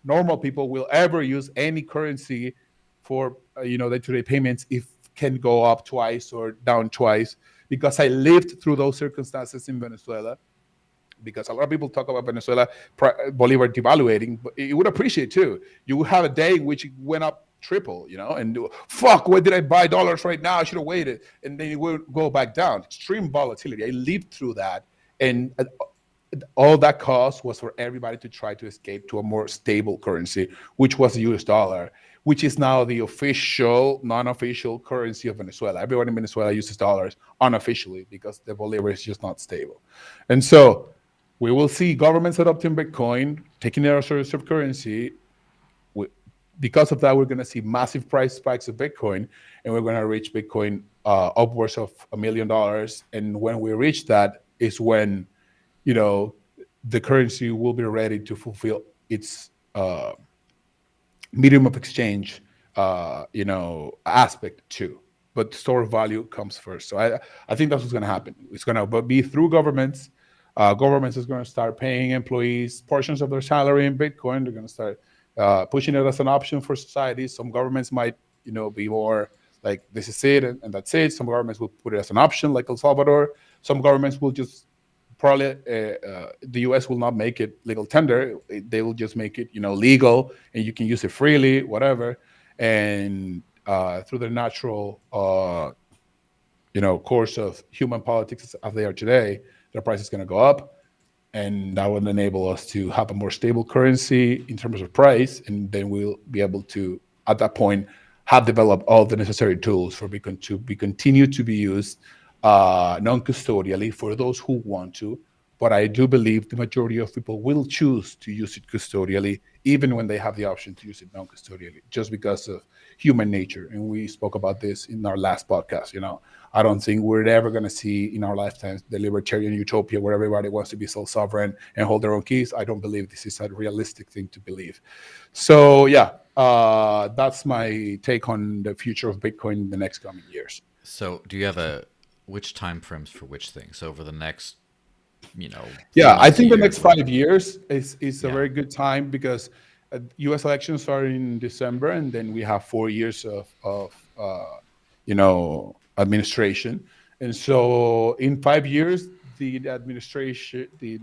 normal people, will ever use any currency for day-to-day payments if can go up twice or down twice, because I lived through those circumstances in Venezuela. Because a lot of people talk about Venezuela Bolivar devaluating, but you would appreciate too. You would have a day in which it went up triple, and fuck, why did I buy dollars right now? I should have waited, and then it would go back down. Extreme volatility. I lived through that, and all that cost was for everybody to try to escape to a more stable currency, which was the US dollar, which is now the official, non-official currency of Venezuela. Everyone in Venezuela uses dollars unofficially because the Bolivar is just not stable. And so we will see governments adopting Bitcoin, taking it as a reserve currency. Because of that, we're going to see massive price spikes of Bitcoin, and we're going to reach Bitcoin upwards of $1 million. And when we reach that is when, the currency will be ready to fulfill its medium of exchange, aspect too. But store of value comes first. So I think that's what's going to happen. It's going to be through governments. Governments is going to start paying employees portions of their salary in Bitcoin. They're going to start pushing it as an option for society. Some governments might, be more like, this is it and that's it. Some governments will put it as an option, like El Salvador. Some governments will just probably, the US will not make it legal tender. They will just make it, legal, and you can use it freely, whatever. And through the natural, course of human politics as they are today, the price is going to go up. And that will enable us to have a more stable currency in terms of price. And then we'll be able to, at that point, have developed all the necessary tools for Bitcoin to continue to be used non-custodially for those who want to. But I do believe the majority of people will choose to use it custodially, even when they have the option to use it non-custodially, just because of human nature. And we spoke about this in our last podcast. I don't think we're ever going to see in our lifetimes the libertarian utopia where everybody wants to be self-sovereign and hold their own keys. I don't believe this is a realistic thing to believe. So yeah, that's my take on the future of Bitcoin in the next coming years. So do you have which time frames for which thing? So over the next, yeah, I think the next 5 years is a very good time, because U.S. elections are in December, and then we have 4 years of administration. And so in 5 years, the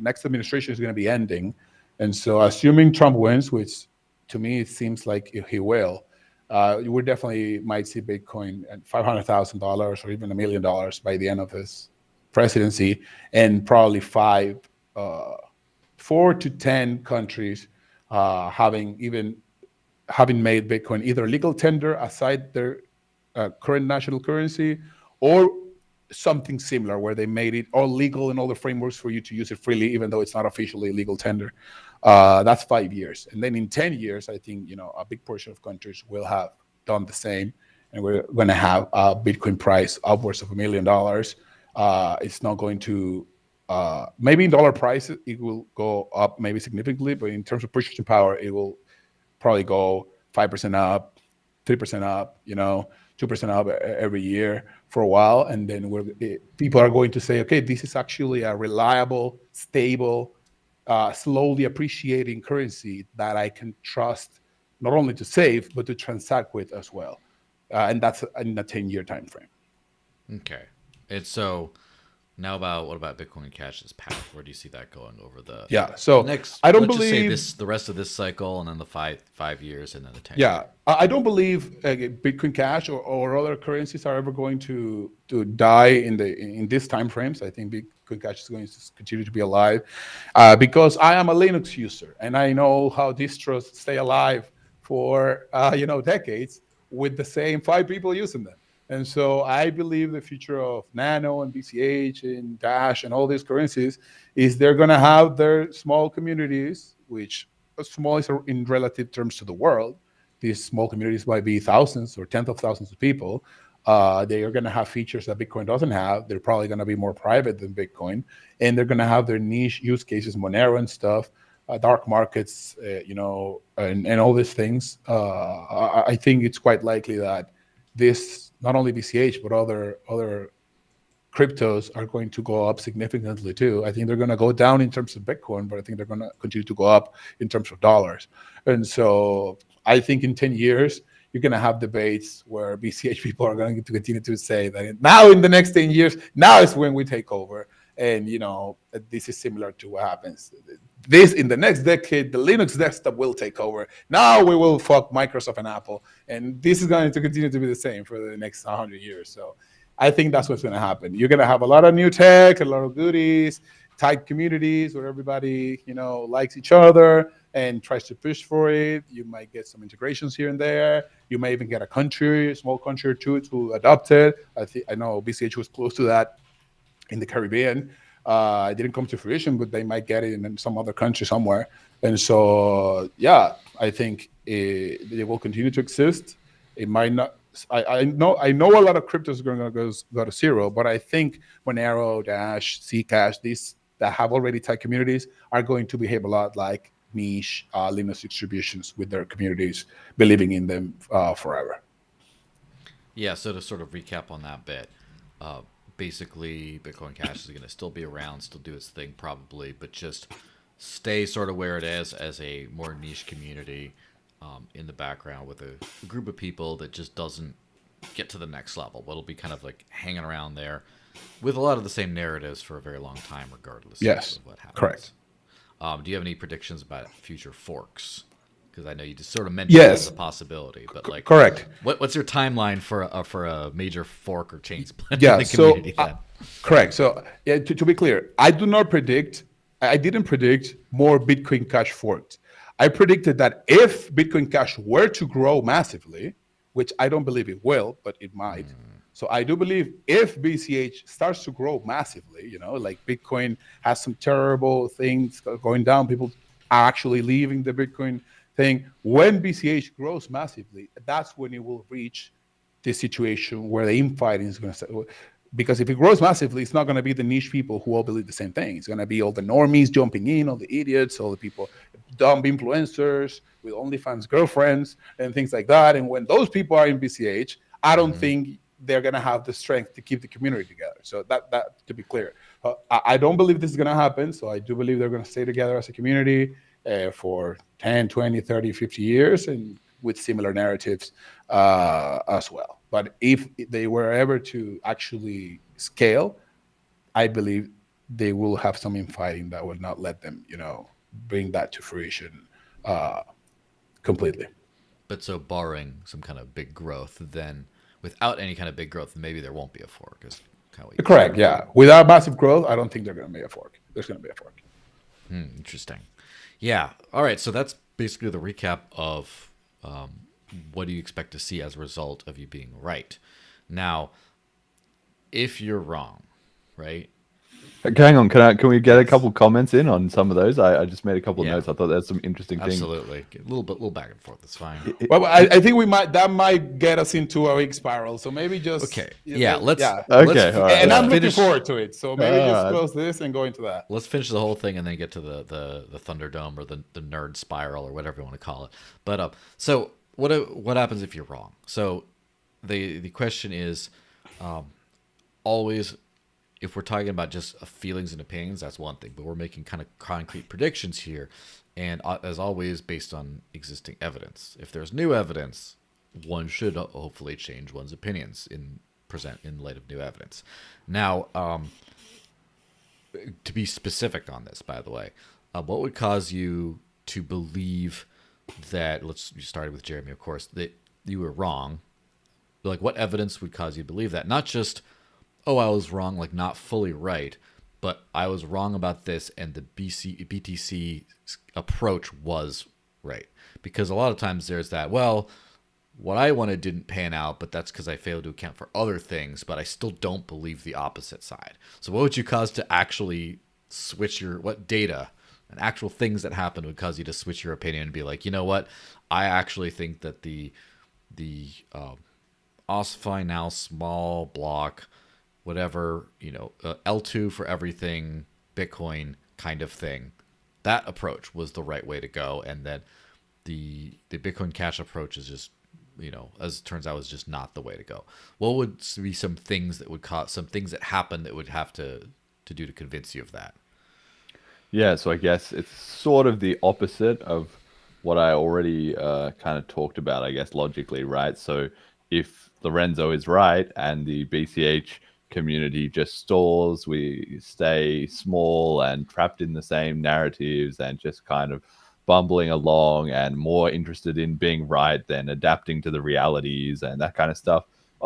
next administration is going to be ending. And so assuming Trump wins, which to me it seems like he will, we definitely might see Bitcoin at $500,000 or even $1 million by the end of his presidency, and probably 4 to 10 countries having made Bitcoin either legal tender aside their current national currency, or something similar where they made it all legal and all the frameworks for you to use it freely, even though it's not officially legal tender. That's 5 years. And then in 10 years, I think, a big portion of countries will have done the same. And we're going to have a Bitcoin price upwards of $1 million. It's not going to, maybe in dollar price, it will go up maybe significantly, but in terms of purchasing power, it will probably go 5% up, 3% up, 2% up every year for a while. And then people are going to say, okay, this is actually a reliable, stable, slowly appreciating currency that I can trust not only to save, but to transact with as well. And that's in a 10-year time frame. Okay. And so now what about Bitcoin Cash's path? Where do you see that going over the next? I don't let's believe just say the rest of this cycle, and then the five years, and then the 10. Yeah, I don't believe Bitcoin Cash or other currencies are ever going to die in these time frames. I think Bitcoin Cash is going to continue to be alive because I am a Linux user, and I know how distros stay alive for decades with the same 5 people using them. And so I believe the future of Nano and BCH and Dash and all these currencies is they're going to have their small communities, which small is in relative terms to the world. These small communities might be thousands or tens of thousands of people. They are going to have features that Bitcoin doesn't have. They're probably going to be more private than Bitcoin, and they're going to have their niche use cases, Monero and stuff, dark markets, and all these things. I think it's quite likely that this not only BCH but other cryptos are going to go up significantly too. I think they're going to go down in terms of Bitcoin, but I think they're going to continue to go up in terms of dollars. And so I think in 10 years, you're going to have debates where BCH people are going to continue to say that now in the next 10 years, now is when we take over. And, this is similar to what happens. This in the next decade, the Linux desktop will take over. Now we will fuck Microsoft and Apple. And this is going to continue to be the same for the next 100 years. So I think that's what's going to happen. You're going to have a lot of new tech, a lot of goodies, tight communities where everybody, likes each other and tries to push for it. You might get some integrations here and there. You may even get a small country or two to adopt it. I know BCH was close to that in the Caribbean. It didn't come to fruition, but they might get it in some other country somewhere. And so, yeah, I think they will continue to exist. It might not. I know a lot of cryptos are going to go to zero, but I think Monero, Dash, Zcash, these that have already tight communities are going to behave a lot like niche Linux distributions with their communities believing in them forever. Yeah, so to sort of recap on that bit, basically Bitcoin Cash is going to still be around, still do its thing probably, but just stay sort of where it is as a more niche community in the background with a group of people that just doesn't get to the next level. But it'll be kind of like hanging around there with a lot of the same narratives for a very long time, regardless Yes, of what happens. correct. Do you have any predictions about future forks? Because I know you just sort of mentioned it as a possibility, but like, correct. What's your timeline for a major fork or change plan Yeah, in the community? Correct. So yeah, to be clear, I didn't predict more Bitcoin Cash forks. I predicted that if Bitcoin Cash were to grow massively, which I don't believe it will, but it might. So I do believe if BCH starts to grow massively, like Bitcoin has some terrible things going down, people are actually leaving the Bitcoin thing. When BCH grows massively, that's when it will reach this situation where the infighting is going to start. Because if it grows massively, it's not going to be the niche people who all believe the same thing. It's going to be all the normies jumping in, all the idiots, all the people, dumb influencers with OnlyFans girlfriends and things like that. And when those people are in BCH, I don't think they're going to have the strength to keep the community together. So that to be clear, I don't believe this is going to happen. So I do believe they're going to stay together as a community for 10, 20, 30, 50 years and with similar narratives as well. But if they were ever to actually scale, I believe they will have some infighting that will not let them, bring that to fruition completely. But so barring some kind of big growth, then without any kind of big growth, maybe there won't be a fork. Is kind of what correct? said. Yeah. Without massive growth, I don't think they're going to be a fork. There's going to be a fork. Interesting. Yeah. All right. So that's basically the recap of what do you expect to see as a result of you being right. Now, if you're wrong, right? Hang on, can we get a couple comments in on some of those? I just made a couple of notes. I thought there's some interesting things. Absolutely, a little back and forth. That's fine. Well, I think that might get us into a big spiral. So maybe just okay. Let's right, and I'm looking forward to it. So maybe just close this and go into that. Let's finish the whole thing and then get to the Thunderdome or the nerd spiral or whatever you want to call it. But so what happens if you're wrong? So the question is always. If we're talking about just feelings and opinions, that's one thing. But we're making kind of concrete predictions here. And as always, based on existing evidence. If there's new evidence, one should hopefully change one's opinions in light of new evidence. Now, to be specific on this, by the way, what would cause you to believe that, you started with Jeremy, of course, that you were wrong? Like, what evidence would cause you to believe that? Not just, oh, I was wrong, like not fully right, but I was wrong about this and the BTC approach was right. Because a lot of times there's that, well, what I wanted didn't pan out, but that's because I failed to account for other things, but I still don't believe the opposite side. So what would you cause to actually switch what data and actual things that happened would cause you to switch your opinion and be like, you know what? I actually think that the ossify now small block, whatever, L2 for everything, Bitcoin kind of thing. That approach was the right way to go. And then the Bitcoin Cash approach is just, as it turns out, is just not the way to go. What would be some things that happen that would have to do to convince you of that? Yeah, so I guess it's sort of the opposite of what I already kind of talked about, I guess, logically, right? So if Lorenzo is right and the BCH community just stalls, we stay small and trapped in the same narratives and just kind of bumbling along and more interested in being right than adapting to the realities and that kind of stuff.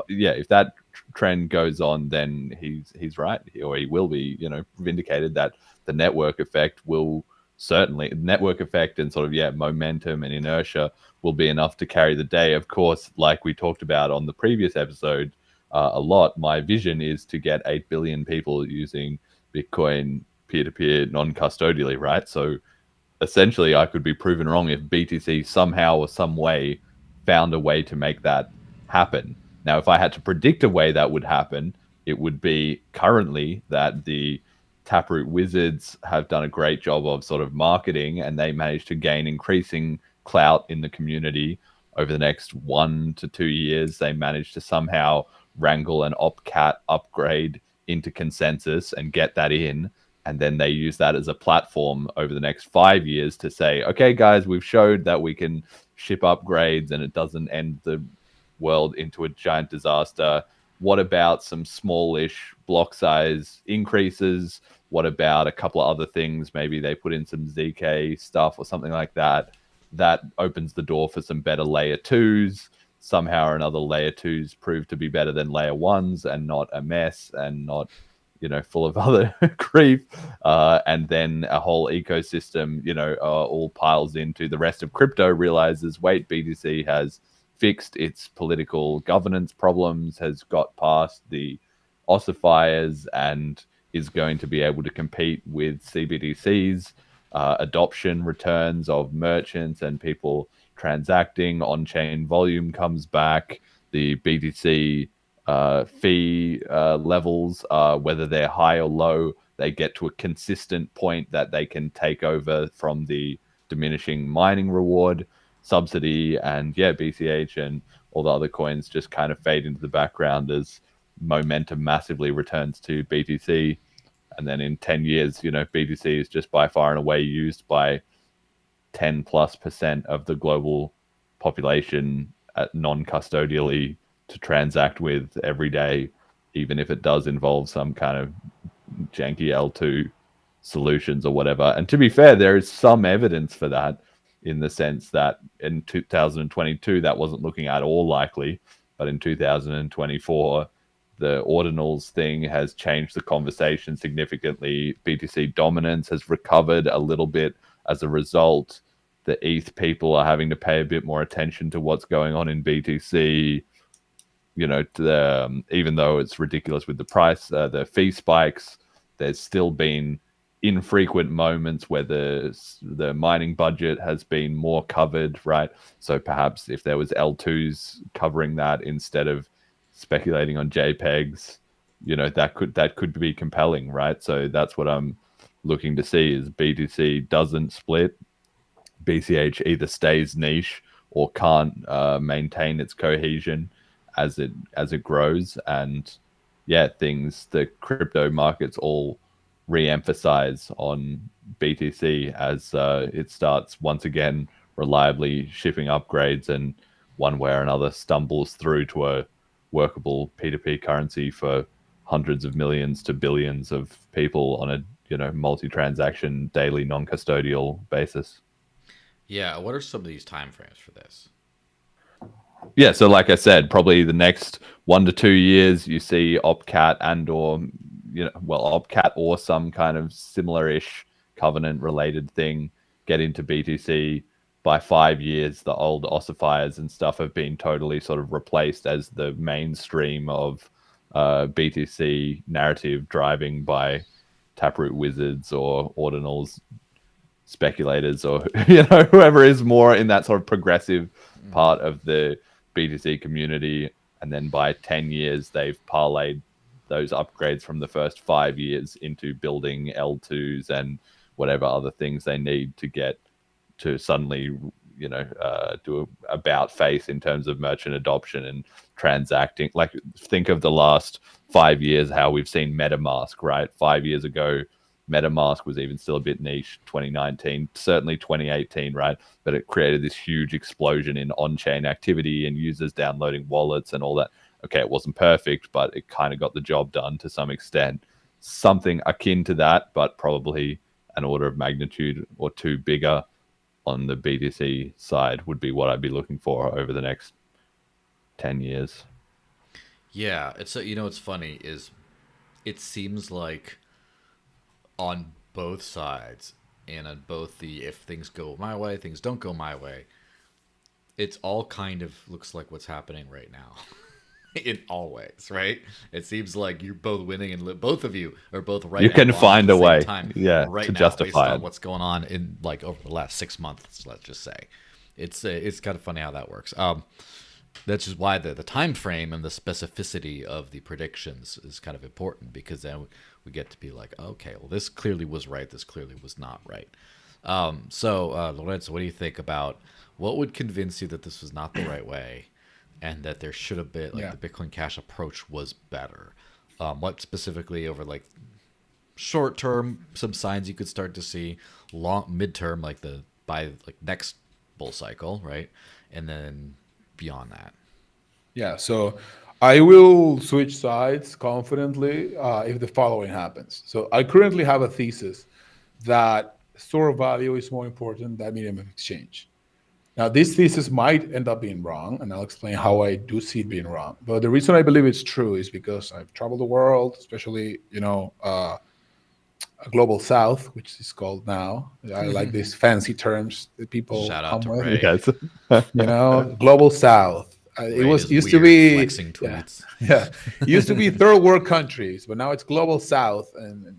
Yeah, if that trend goes on, then he's right, or he will be, vindicated that the network effect and sort of momentum and inertia will be enough to carry the day. Of course, like we talked about on the previous episode, a lot, my vision is to get 8 billion people using Bitcoin peer-to-peer non-custodially, right? So essentially I could be proven wrong if BTC somehow or some way found a way to make that happen. Now, if I had to predict a way that would happen, it would be currently that the Taproot wizards have done a great job of sort of marketing, and they managed to gain increasing clout in the community over the next 1 to 2 years. They managed to somehow wrangle an opcat upgrade into consensus and get that in. And then they use that as a platform over the next 5 years to say, okay, guys, we've showed that we can ship upgrades and it doesn't end the world into a giant disaster. What about some smallish block size increases? What about a couple of other things? Maybe they put in some ZK stuff or something like that. That opens the door for some better layer twos. Somehow or another, layer twos prove to be better than layer ones and not a mess and not, full of other grief. And then a whole ecosystem, all piles into the rest of crypto, realizes, wait, BTC has fixed its political governance problems, has got past the ossifiers, and is going to be able to compete with CBDCs. Adoption returns of merchants and people transacting, on-chain volume comes back. The BTC fee levels, whether they're high or low, they get to a consistent point that they can take over from the diminishing mining reward subsidy, and BCH and all the other coins just kind of fade into the background as momentum massively returns to BTC. And then in 10 years, BTC is just by far and away used by 10+% of the global population non-custodially to transact with every day, even if it does involve some kind of janky L2 solutions or whatever. And to be fair, there is some evidence for that, in the sense that in 2022, that wasn't looking at all likely. But in 2024, the ordinals thing has changed the conversation significantly. BTC dominance has recovered a little bit as a result. The ETH people are having to pay a bit more attention to what's going on in BTC. Even though it's ridiculous with the price, the fee spikes, there's still been infrequent moments where the mining budget has been more covered, right? So perhaps if there was L2s covering that instead of speculating on JPEGs, that could be compelling, right? So that's what I'm looking to see, is BTC doesn't split. BCH either stays niche or can't maintain its cohesion as it grows, and the crypto markets all re-emphasize on BTC as it starts once again reliably shipping upgrades, and one way or another stumbles through to a workable P2P currency for hundreds of millions to billions of people on a multi-transaction daily non-custodial basis. Yeah, what are some of these timeframes for this? Yeah, so like I said, probably the next 1 to 2 years, you see OpCat OpCat or some kind of similar-ish covenant-related thing get into BTC. by 5 years, the old ossifiers and stuff have been totally sort of replaced as the mainstream of BTC narrative driving by taproot wizards or ordinals speculators or whoever is more in that sort of progressive part of the BTC community. And then by 10 years, they've parlayed those upgrades from the first 5 years into building L2s and whatever other things they need to get to suddenly, do about face in terms of merchant adoption and transacting. Like, think of the last 5 years, how we've seen MetaMask, right? 5 years ago, MetaMask was even still a bit niche. 2019, certainly 2018, right? But it created this huge explosion in on-chain activity and users downloading wallets and all that. Okay, it wasn't perfect, but it kind of got the job done to some extent. Something akin to that, but probably an order of magnitude or two bigger on the BTC side would be what I'd be looking for over the next 10 years. Yeah, it's what's funny is it seems like on both sides and on both the if things go my way, things don't go my way, it's all kind of looks like what's happening right now. In all ways, right? It seems like you're both winning and both of you are both right. You can find a way, right to now, justify based on it. what's going on in like over the last 6 months. Let's just say, it's kind of funny how that works. That's just why the time frame and the specificity of the predictions is kind of important, because then we get to be like, okay, well, this clearly was right, this clearly was not right. So Lorenzo, what do you think about what would convince you that this was not the right way? And that there should have been, the Bitcoin Cash approach was better. What specifically over like short term, some signs you could start to see, long midterm, like by next bull cycle, right? And then beyond that. Yeah, so I will switch sides confidently if the following happens. So I currently have a thesis that store of value is more important than medium of exchange. Now, this thesis might end up being wrong, and I'll explain how I do see it being wrong. But the reason I believe it's true is because I've traveled the world, especially, a global south, which is called now. I like these fancy terms that people Shout come out to with. Ray. Yes. Global south. It used to be flexing tweets. It used to be third world countries, but now it's global south and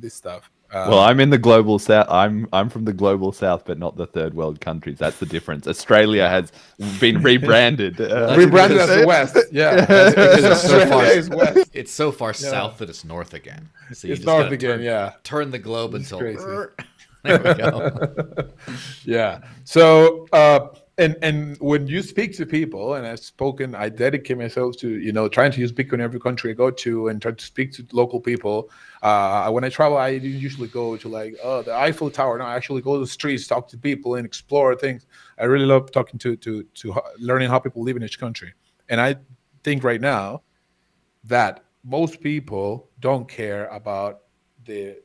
this stuff. Well, I'm in the global south. I'm from the global south, but not the third world countries. That's the difference. Australia has been rebranded. Rebranded as the West. Yeah, because it's so far. Australia is West. It's so far south that it's north again. So you It's just north gotta again. turn the globe It's until. crazy. There we go. Yeah. So and when you speak to people, and I dedicate myself to trying to use Bitcoin in every country I go to and try to speak to local people. When I travel, I usually go to the Eiffel Tower. No, I actually go to the streets, talk to people, and explore things. I really love talking to learning how people live in each country. And I think right now that most people don't care about the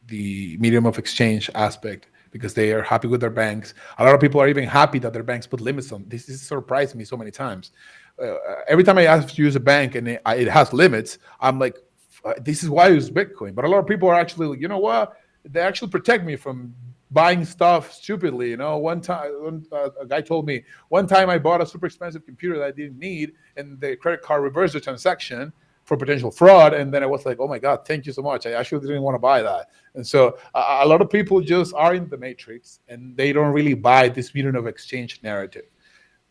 medium of exchange aspect because they are happy with their banks. A lot of people are even happy that their banks put limits on. This has surprised me so many times. Every time I ask to use a bank and it has limits, I'm like, this is why I use Bitcoin. But a lot of people are actually like, you know what? They actually protect me from buying stuff stupidly. One time a guy told me, one time I bought a super expensive computer that I didn't need, and the credit card reversed the transaction for potential fraud. And then I was like, oh my God, thank you so much. I actually didn't want to buy that. And so a lot of people just are in the matrix and they don't really buy this medium of exchange narrative.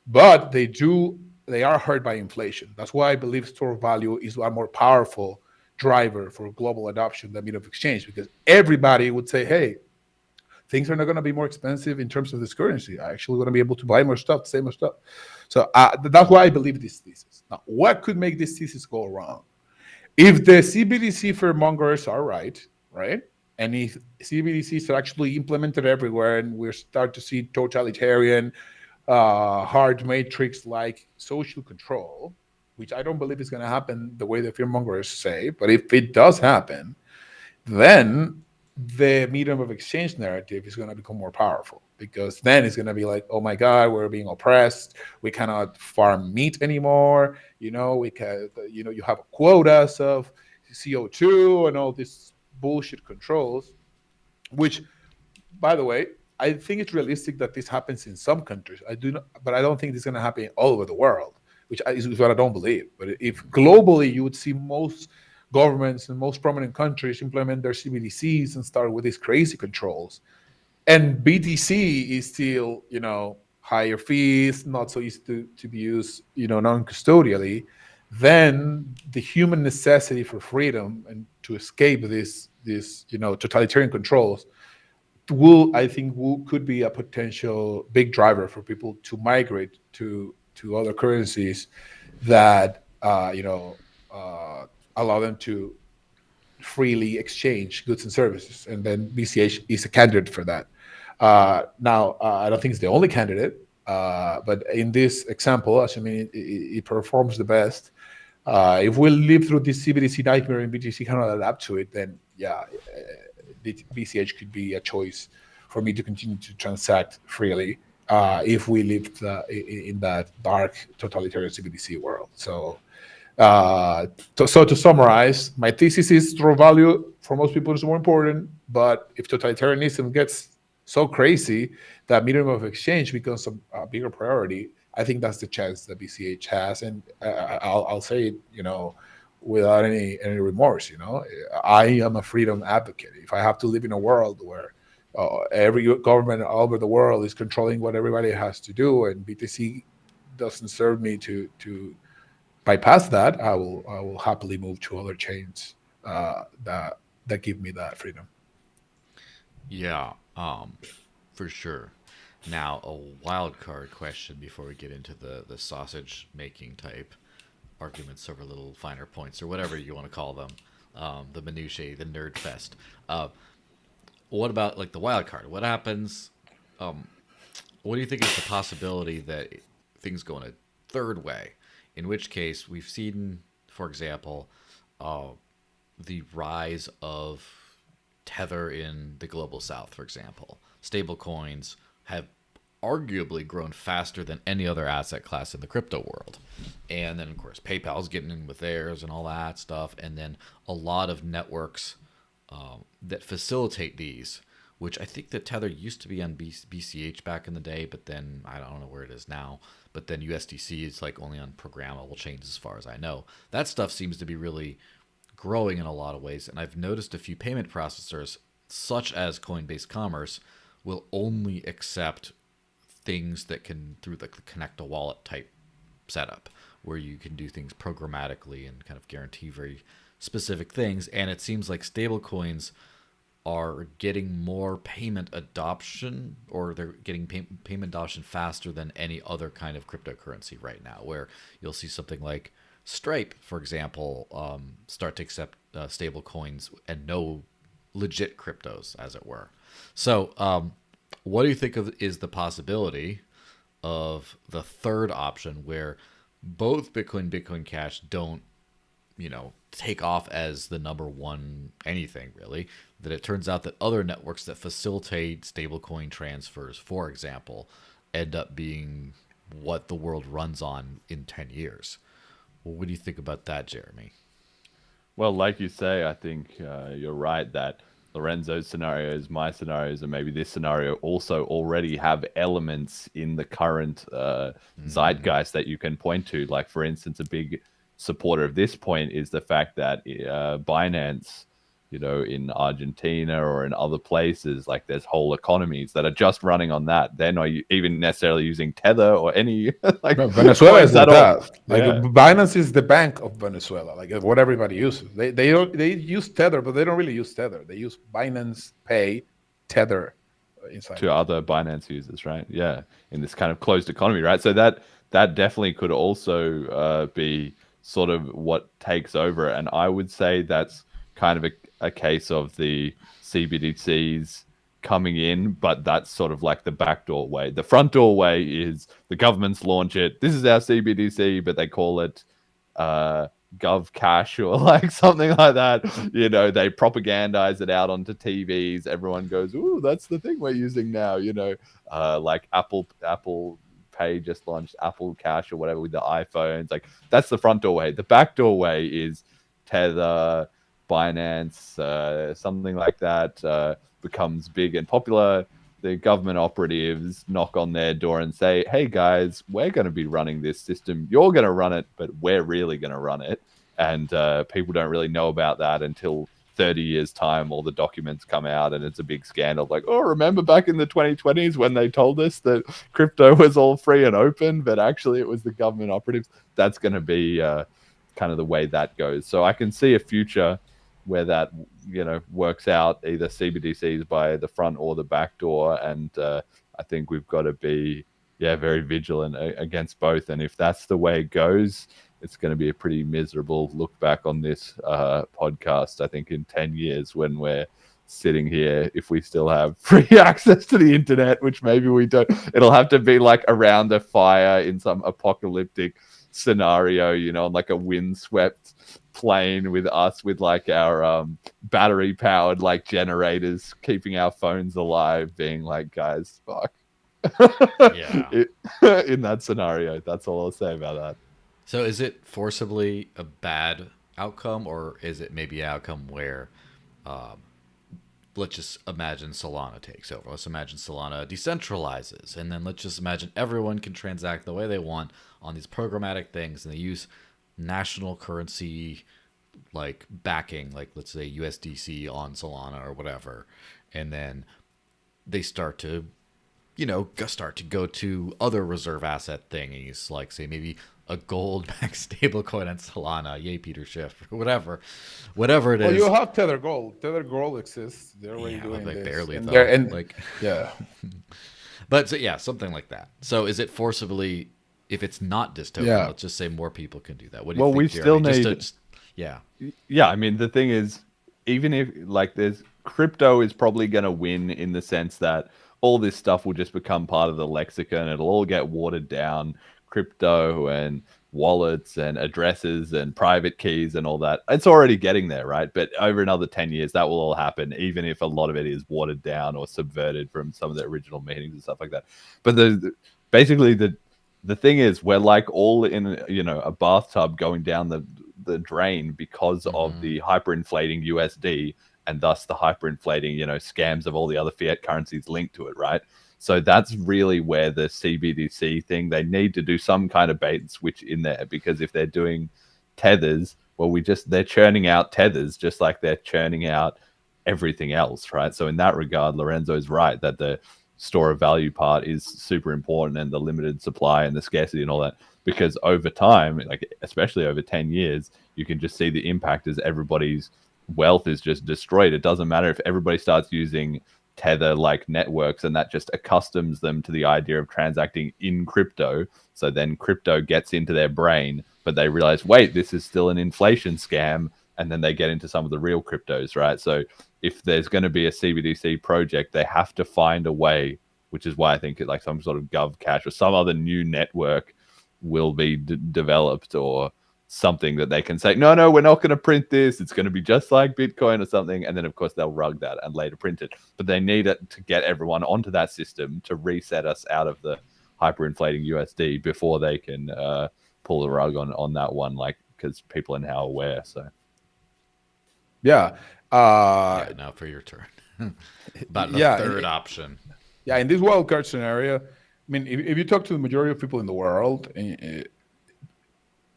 But they are hurt by inflation. That's why I believe store of value is a more powerful driver for global adoption than medium of exchange, because everybody would say, hey, things are not going to be more expensive in terms of this currency. I actually going to be able to buy more stuff, save more stuff. So that's why I believe this thesis. Now, what could make this thesis go wrong? If the CBDC fearmongers are right, and if CBDCs are actually implemented everywhere and we start to see totalitarian, hard matrix-like social control, which I don't believe is going to happen the way the fearmongers say, but if it does happen, then the medium of exchange narrative is going to become more powerful, because then it's going to be like, oh my God, we're being oppressed. We cannot farm meat anymore. You have quotas of CO2 and all these bullshit controls, which, by the way, I think it's realistic that this happens in some countries. I do not, but I don't think this is going to happen all over the world, which is what I don't believe. But if globally, you would see most governments and most prominent countries implement their CBDCs and start with these crazy controls, and BTC is still, higher fees, not so easy to be used, non-custodially, then the human necessity for freedom and to escape this totalitarian controls could be a potential big driver for people to migrate to other currencies that allow them to freely exchange goods and services, and then BCH is a candidate for that. Now, I don't think it's the only candidate, but in this example, assuming it performs the best, if we live through this CBDC nightmare and BTC cannot adapt to it, then yeah, BCH could be a choice for me to continue to transact freely if we lived in that dark totalitarian CBDC world. So, to summarize, my thesis is store value for most people is more important, but if totalitarianism gets so crazy that medium of exchange becomes a bigger priority, I think that's the chance that BCH has, and I'll say it, without any remorse. I am a freedom advocate. If I have to live in a world where every government all over the world is controlling what everybody has to do, and BTC doesn't serve me to bypass that, I will happily move to other chains that give me that freedom. Yeah, for sure. Now, a wild card question before we get into the sausage making type arguments over little finer points or whatever you want to call them, the minutiae, the nerd fest. What about like the wild card? What happens? What do you think is the possibility that things go in a third way? In which case, we've seen, for example, the rise of Tether in the global south, for example. Stable coins have arguably grown faster than any other asset class in the crypto world. And then, of course, PayPal's getting in with theirs and all that stuff. And then a lot of networks that facilitate these, which I think that Tether used to be on BCH back in the day, but then I don't know where it is now. But then USDC is like only on programmable chains as far as I know. That stuff seems to be really growing in a lot of ways. And I've noticed a few payment processors, such as Coinbase Commerce, will only accept things that can, through the connect a wallet type setup, where you can do things programmatically and kind of guarantee very specific things. And it seems like stablecoins are getting more payment adoption, or they're getting payment adoption faster than any other kind of cryptocurrency right now, where you'll see something like Stripe, for example, start to accept stable coins and no legit cryptos, as it were. So what do you think is the possibility of the third option, where both Bitcoin Cash don't take off as the number one anything really, that it turns out that other networks that facilitate stablecoin transfers, for example, end up being what the world runs on in 10 years? Well, what do you think about that, Jeremy? Well, like you say, I think you're right that Lorenzo's scenarios, my scenarios, and maybe this scenario also already have elements in the current zeitgeist that you can point to. Like, for instance, a big supporter of this point is the fact that Binance, in Argentina or in other places, like there's whole economies that are just running on that. They're not even necessarily using Tether or any like Venezuela is like that. Like yeah. Binance is the bank of Venezuela, like what everybody uses. They use Tether, but they don't really use Tether. They use Binance Pay Tether inside to other Binance users, right? Yeah, in this kind of closed economy, right? So that definitely could also be sort of what takes over, and I would say that's kind of a case of the CBDCs coming in, but that's sort of like the backdoor way. The front door way is the governments launch it. This is our CBDC, but they call it Gov Cash or like something like that. They propagandize it out onto TVs. Everyone goes, "Ooh, that's the thing we're using now." Like Apple Pay just launched Apple Cash or whatever with the iPhones. Like that's the front door way. The back door way is Tether, Binance, something like that becomes big and popular. the government operatives knock on their door and say, hey guys, we're going to be running this system. You're going to run it, but we're really going to run it. And people don't really know about that until 30 years time, all the documents come out and it's a big scandal. Like, oh, remember back in the 2020s when they told us that crypto was all free and open, but actually it was the government operatives. That's going to be kind of the way that goes. So I can see a future where that, you know, works out, either CBDCs by the front or the back door. And I think we've got to be, very vigilant against both. And if that's the way it goes, it's going to be a pretty miserable look back on this podcast, I think, in 10 years when we're sitting here, if we still have free access to the internet, which maybe we don't. It'll have to be like around a fire in some apocalyptic scenario, you know, like a windswept plane with us with like our battery powered like generators keeping our phones alive, being like, guys, fuck. Yeah. In that scenario, that's all I'll say about that. So is it forcibly a bad outcome, or is it maybe an outcome where, let's just imagine Solana takes over. Let's imagine Solana decentralizes, and then let's just imagine everyone can transact the way they want on these programmatic things, and they use national currency like backing, like let's say USDC on Solana or whatever, and then they start to, go to other reserve asset thingies, like say maybe a gold-backed stablecoin on Solana. Yay, Peter Schiff, or whatever it is. Well, you have Tether Gold. Tether Gold exists. They're already doing like this. barely and though. yeah. But so, something like that. So is it forcibly, if it's not dystopian, let's just say more people can do that. What do you think, we Jeremy? still need. Yeah. I mean, the thing is, even if like there's crypto is probably going to win in the sense that all this stuff will just become part of the lexicon. It'll all get watered down. Crypto and wallets and addresses and private keys and all that. It's already getting there, right? But over another 10 years, that will all happen, even if a lot of it is watered down or subverted from some of the original meanings and stuff like that. But basically the thing is, we're like all in, a bathtub going down the drain because of the hyperinflating USD, and thus the hyperinflating, scams of all the other fiat currencies linked to it, right? So that's really where the CBDC thing, they need to do some kind of bait and switch in there, because if they're doing tethers, well, they're churning out tethers just like they're churning out everything else, right? So in that regard, Lorenzo is right that the store of value part is super important, and the limited supply and the scarcity and all that, because over time, like especially over 10 years, you can just see the impact as everybody's wealth is just destroyed. It doesn't matter if everybody starts using Tether like networks, and that just accustoms them to the idea of transacting in crypto. So then crypto gets into their brain, but they realize, wait, this is still an inflation scam. And then they get into some of the real cryptos, right? So if there's going to be a CBDC project, they have to find a way, which is why I think like some sort of Gov Cash or some other new network will be developed, or something that they can say, no, we're not going to print this. It's going to be just like Bitcoin or something. And then, of course, they'll rug that and later print it. But they need it to get everyone onto that system to reset us out of the hyperinflating USD before they can pull the rug on that one, like, because people are now aware. So, yeah. Now for your turn. About the third option. Yeah, in this wildcard scenario, I mean, if you talk to the majority of people in the world,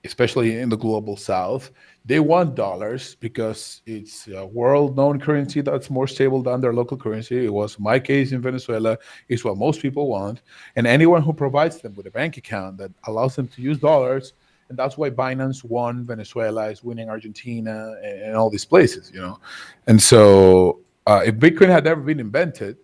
especially in the global south, they want dollars because it's a world-known currency that's more stable than their local currency. It was my case in Venezuela. It's what most people want. And anyone who provides them with a bank account that allows them to use dollars, and that's why Binance won Venezuela, is winning Argentina, and all these places, And so if Bitcoin had never been invented,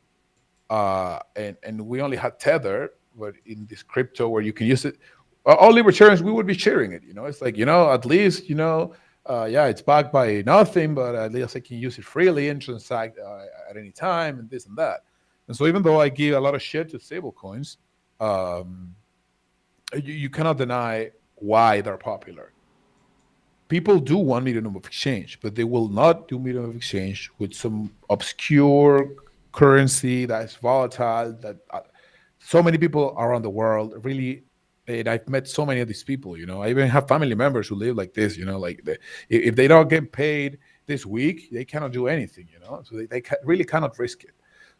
and we only had Tether, but in this crypto where you can use it, all libertarians, we would be sharing it. It's like, at least, it's backed by nothing, but at least I can use it freely and transact at any time and this and that. And so even though I give a lot of shit to stablecoins, you cannot deny why they're popular. People do want medium of exchange, but they will not do medium of exchange with some obscure currency that's volatile, that so many people around the world really. And I've met so many of these people, I even have family members who live like this, if they don't get paid this week, they cannot do anything, so they really cannot risk it.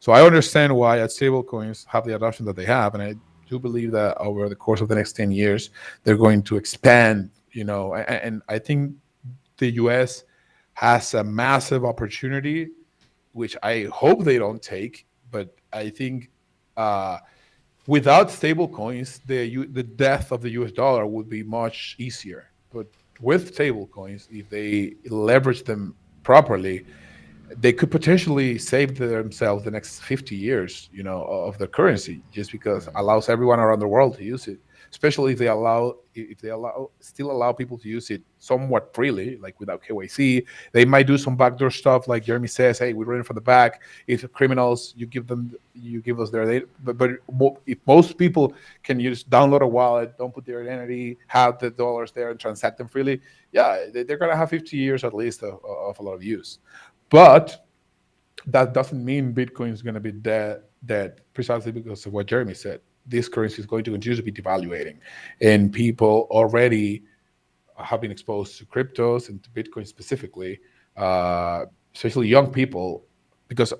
So I understand why stable coins have the adoption that they have, and I do believe that over the course of the next 10 years, they're going to expand. And I think the U.S. has a massive opportunity, which I hope they don't take. But I think uh, without stable coins, the death of the US dollar would be much easier. But with stable coins, if they leverage them properly, they could potentially save themselves the next 50 years, of the currency, just because allows everyone around the world to use it. Especially if they still allow people to use it somewhat freely, like without KYC. They might do some backdoor stuff, like Jeremy says, "Hey, we're running from the back. If criminals, you give us their data." But if most people can use download a wallet, don't put their identity, have the dollars there, and transact them freely, yeah, they're gonna have 50 years at least of a lot of use. But that doesn't mean Bitcoin is going to be dead precisely because of what Jeremy said. This currency is going to continue to be devaluating, and people already have been exposed to cryptos and to Bitcoin specifically, especially young people, because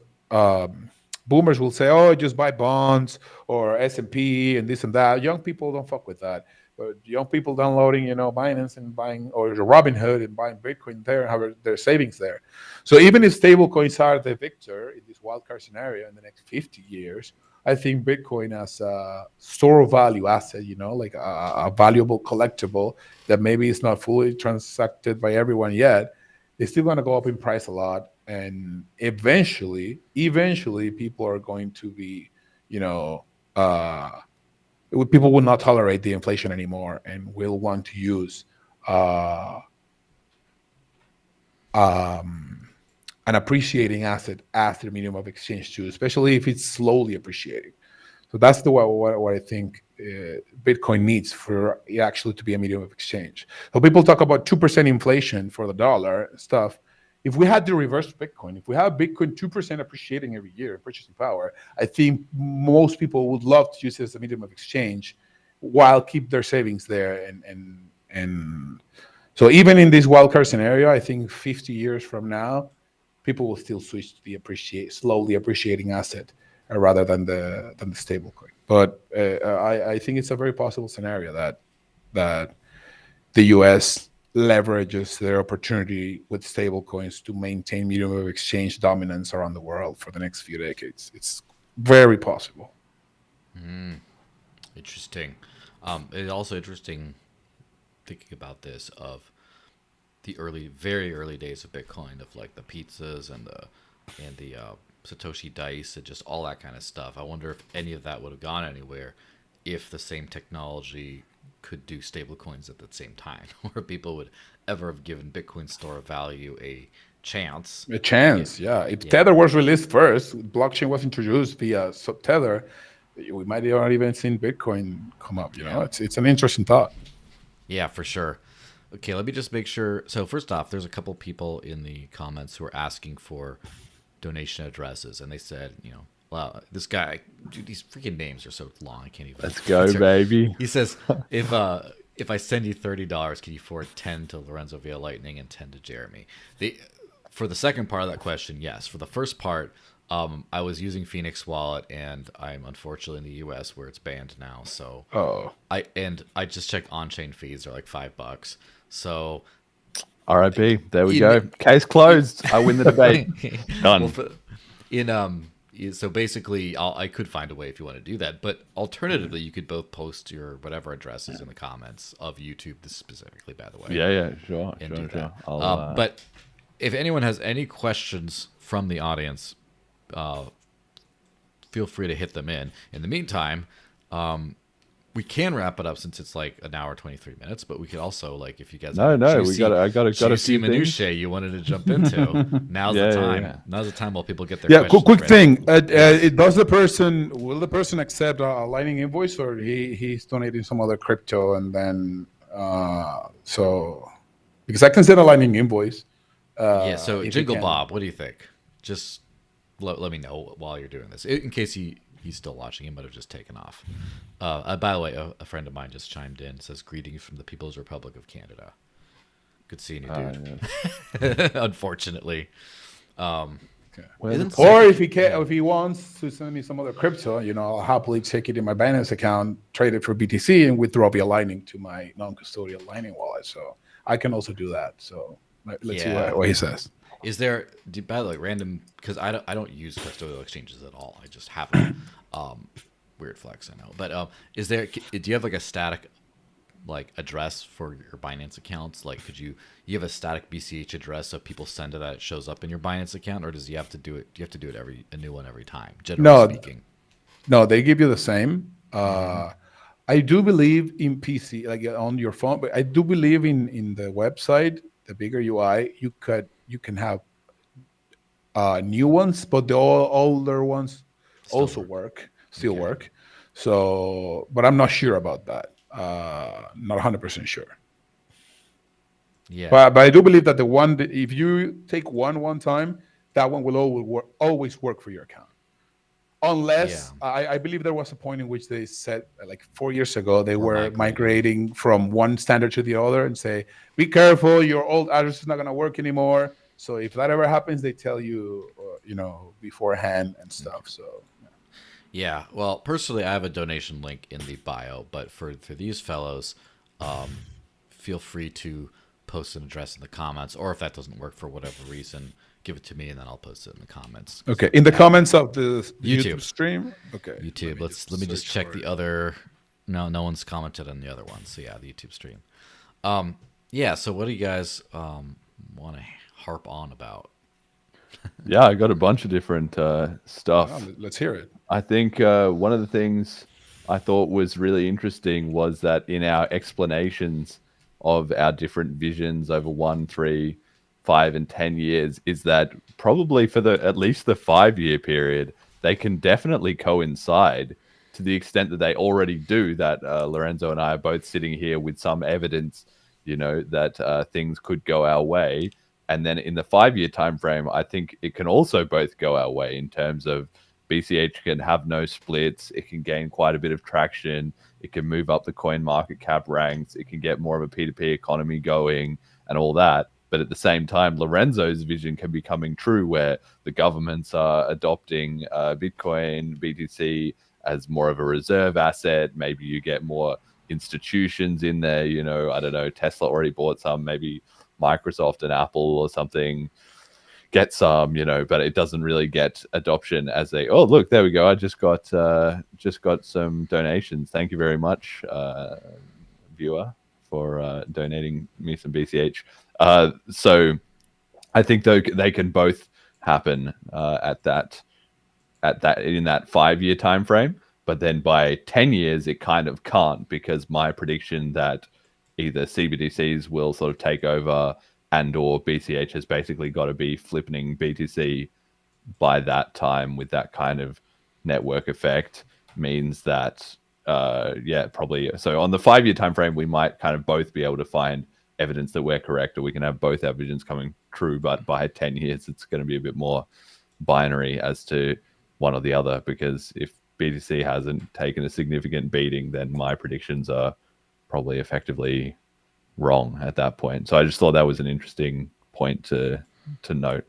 boomers will say, "Oh, just buy bonds or S&P and this and that." Young people don't fuck with that. But young people downloading, Binance and buying, or Robinhood and buying Bitcoin there and have their savings there. So even if stable coins are the victor in this wildcard scenario in the next 50 years, I think Bitcoin as a store of value asset, like a valuable collectible that maybe is not fully transacted by everyone yet, it's still going to go up in price a lot. And eventually people are going to be, people will not tolerate the inflation anymore and will want to use uh, an appreciating asset as their medium of exchange too, especially if it's slowly appreciating. So that's what I think Bitcoin needs for it actually to be a medium of exchange. So people talk about 2% inflation for the dollar and stuff. If we had the reverse Bitcoin, if we have Bitcoin 2% appreciating every year in purchasing power, I think most people would love to use it as a medium of exchange while keep their savings there. And so even in this wildcard scenario, I think 50 years from now, people will still switch to the slowly appreciating asset rather than the stable coin. But I think it's a very possible scenario that the U.S. leverages their opportunity with stable coins to maintain medium of exchange dominance around the world for the next few decades. It's very possible. Interesting. It's also interesting thinking about this of the very early days of Bitcoin, of like the pizzas and the Satoshi dice and just all that kind of stuff. I wonder if any of that would have gone anywhere if the same technology could do stable coins at the same time, where people would ever have given Bitcoin store of value a chance. A chance, yeah. If Tether was released first, blockchain was introduced via Tether, we might have even seen Bitcoin come up. It's an interesting thought. Yeah, for sure. Okay, let me just make sure. So first off, there's a couple people in the comments who are asking for donation addresses, and they said, wow, this guy, dude, these freaking names are so long, I can't even. Let's go, baby. He says, if I send you $30, can you forward 10 to Lorenzo via Lightning and 10 to Jeremy? For the second part of that question, yes. For the first part, I was using Phoenix Wallet, and I'm unfortunately in the U.S. where it's banned now. So I just checked on-chain fees are like $5. So R.I.P. There we go. Case closed. I win the debate. Done. So basically, I could find a way if you want to do that. But alternatively, you could both post your whatever addresses in the comments of YouTube, this specifically, by the way. Yeah, sure. But if anyone has any questions from the audience, feel free to hit them in. In the meantime, we can wrap it up since it's like an hour 23 minutes. But we could also, like, if you guys I got a few minutiae you wanted to jump into. Now's the time. Yeah. Now's the time while people get their questions. Quick ready. thing. Will the person accept a Lightning invoice, or he's donating some other crypto, and then because I can send a Lightning invoice. So Jingle Bob, what do you think? Just let me know while you're doing this, in case he's still watching. He might have just taken off. By the way, a friend of mine just chimed in, says greetings from the People's Republic of Canada. Good seeing you, dude. Yes. Unfortunately. Okay. Isn't Or SegWit- if he can, yeah. if he wants to send me some other crypto, I'll happily take it in my Binance account, trade it for BTC, and withdraw via Lightning to my non-custodial Lightning wallet. So I can also do that. So let's see Yeah. what he says. Is there, by the way, random, because I don't use custodial exchanges at all. I just have them. Weird flex, I know. But is there, do you have like a static like address for your Binance accounts? Like, you have a static BCH address, so people send to that, it shows up in your Binance account, or does you have to do it? Do you have to do it a new one every time? Generally No, speaking. no, they give you the same. I do believe in PC, like on your phone, but I do believe in the website, the bigger UI, you can have new ones, but the older ones Still also still Okay. work. So, but I'm not sure about that. Not 100% sure. Yeah. But I do believe that if you take one time, that one will always work for your account. Yeah. Unless I believe there was a point in which they said, like 4 years ago, they We're were migrating. migrating from one standard to the other and say, be careful, your old address is not going to work anymore. So if that ever happens, they tell you, beforehand and stuff. So Yeah. Well, personally, I have a donation link in the bio, but for these fellows, feel free to post an address in the comments, or if that doesn't work for whatever reason, give it to me and then I'll post it in the comments. okay, in the comments of the YouTube. YouTube stream. Okay, YouTube. Let me just search check for the it. other. No one's commented on the other one. So yeah, the YouTube stream. Yeah. So what do you guys want to harp on about? Yeah, I got a bunch of different stuff. Let's hear it. I think one of the things I thought was really interesting was that in our explanations of our different visions over 1, 3, 5, and 10 years, is that probably for at least the 5-year period, they can definitely coincide to the extent that they already do. That Lorenzo and I are both sitting here with some evidence, that things could go our way. And then in the 5-year time frame, I think it can also both go our way in terms of BCH can have no splits. It can gain quite a bit of traction. It can move up the coin market cap ranks. It can get more of a P2P economy going and all that. But at the same time, Lorenzo's vision can be coming true where the governments are adopting Bitcoin, BTC as more of a reserve asset. Maybe you get more institutions in there. I don't know, Tesla already bought some, maybe Microsoft and Apple or something get some, but it doesn't really get adoption as look, there we go. I just got some donations. Thank you very much, viewer, for donating me some BCH. So I think though they can both happen at that in that 5-year time frame, but then by 10 years it kind of can't, because my prediction that either CBDCs will sort of take over and or BCH has basically got to be flipping BTC by that time with that kind of network effect means that probably. So on the 5-year time frame, we might kind of both be able to find evidence that we're correct, or we can have both our visions coming true. But by 10 years, it's going to be a bit more binary as to one or the other, because if BTC hasn't taken a significant beating, then my predictions are probably effectively wrong at that point. So I just thought that was an interesting point to note.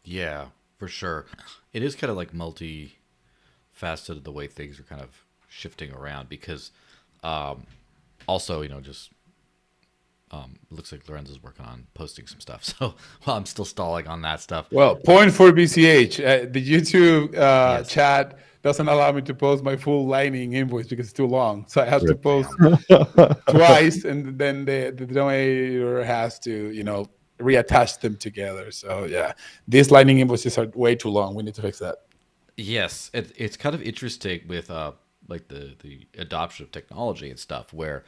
Yeah, for sure. It is kind of like multi-faceted the way things are kind of shifting around, because also, just it looks like Lorenzo's working on posting some stuff. So while I'm still stalling on that stuff. Well, point for BCH. The YouTube Yes. chat doesn't allow me to post my full Lightning invoice because it's too long. So I have to post twice, and then the donator has to, reattach them together. So yeah, these Lightning invoices are way too long. We need to fix that. Yes, it's kind of interesting with like the adoption of technology and stuff, where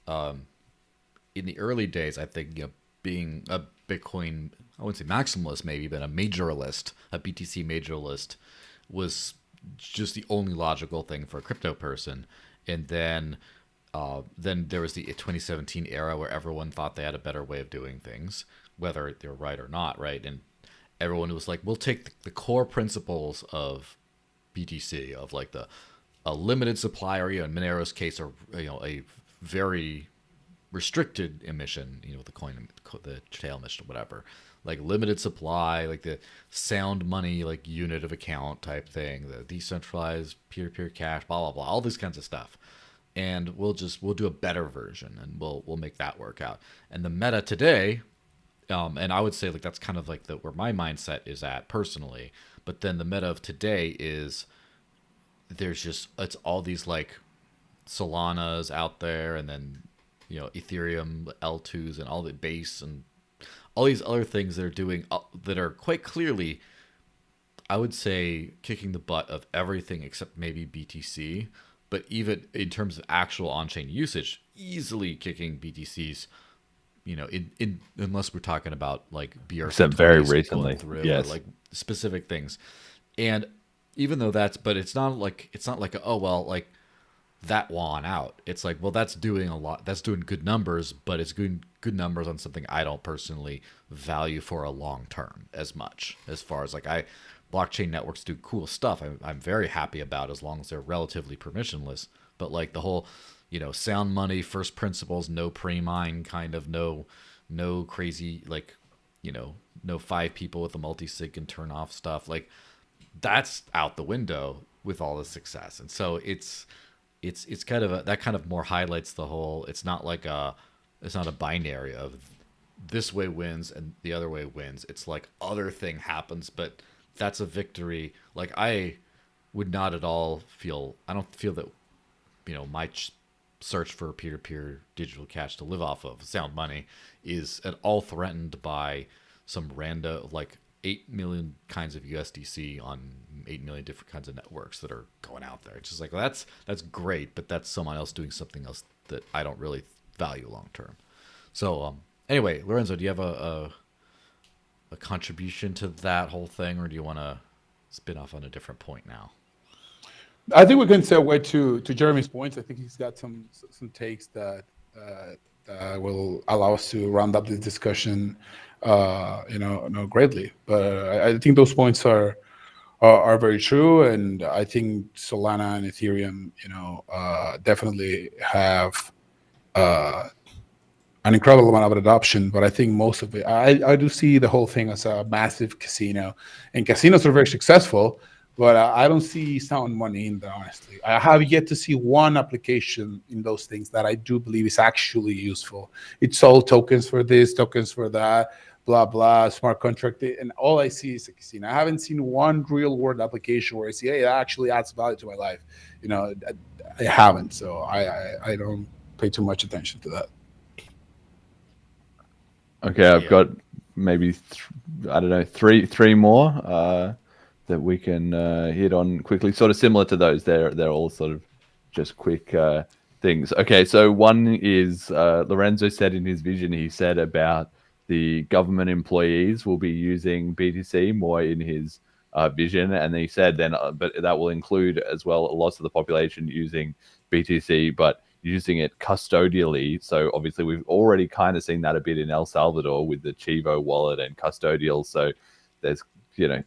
in the early days, I think being a Bitcoin, I wouldn't say maximalist maybe, but a majoralist, a BTC majoralist, was just the only logical thing for a crypto person. And then there was the 2017 era where everyone thought they had a better way of doing things, whether they're right or not, right? And everyone was like, we'll take the core principles of BTC, of like a limited supply area, in Monero's case, or a very restricted emission, the tail emission, whatever. like limited supply, like the sound money, like unit of account type thing, the decentralized peer-to-peer cash, blah blah blah, all this kinds of stuff. And we'll do a better version, and we'll make that work out. And the meta today, and I would say like that's kind of like where my mindset is at personally. But then the meta of today is it's all these like Solanas out there, and then Ethereum L2s and all the base and all these other things that are doing that are quite clearly, I would say, kicking the butt of everything except maybe BTC. But even in terms of actual on-chain usage, easily kicking BTC's, unless we're talking about like BRC, except very recently, yes, or like specific things. And even though but it's not like oh well, like that won out. It's like, well, that's doing a lot. That's doing good numbers, but it's good numbers on something I don't personally value for a long term as much. As far as like blockchain networks do cool stuff. I'm very happy about as long as they're relatively permissionless. But like the whole, sound money, first principles, no pre-mine kind of, no crazy like, no 5 people with a multi-sig can turn off stuff. Like that's out the window with all the success. And so it's kind of that kind of more highlights the whole. It's not a binary of this way wins and the other way wins. It's like other thing happens, but that's a victory. Like I would not at all I don't feel that, my search for peer-to-peer digital cash to live off of, sound money, is at all threatened by some random like 8 million kinds of USDC on 8 million different kinds of networks that are going out there. It's just like, well, that's great, but that's someone else doing something else that I don't really value long term. So anyway, Lorenzo, do you have a contribution to that whole thing, or do you want to spin off on a different point now? I think we can segue to Jeremy's points. I think he's got some takes that will allow us to round up the discussion, greatly. But I think those points are very true, and I think Solana and Ethereum, definitely have an incredible amount of adoption. But I think most of it, I do see the whole thing as a massive casino, and casinos are very successful. But I don't see sound money in there, honestly. I have yet to see one application in those things that I do believe is actually useful. It's all tokens for this, tokens for that, blah, blah, smart contract. And all I see is a casino. I haven't seen one real world application where I see, hey, that actually adds value to my life. I haven't. So I don't pay too much attention to that. Okay, I've got maybe, three more. That we can hit on quickly, sort of similar to those. They're all sort of just quick things. Okay, so one is Lorenzo said in his vision, he said about the government employees will be using BTC more in his vision, and he said but that will include as well lots of the population using BTC, but using it custodially. So obviously we've already kind of seen that a bit in El Salvador with the Chivo wallet and custodial. So there's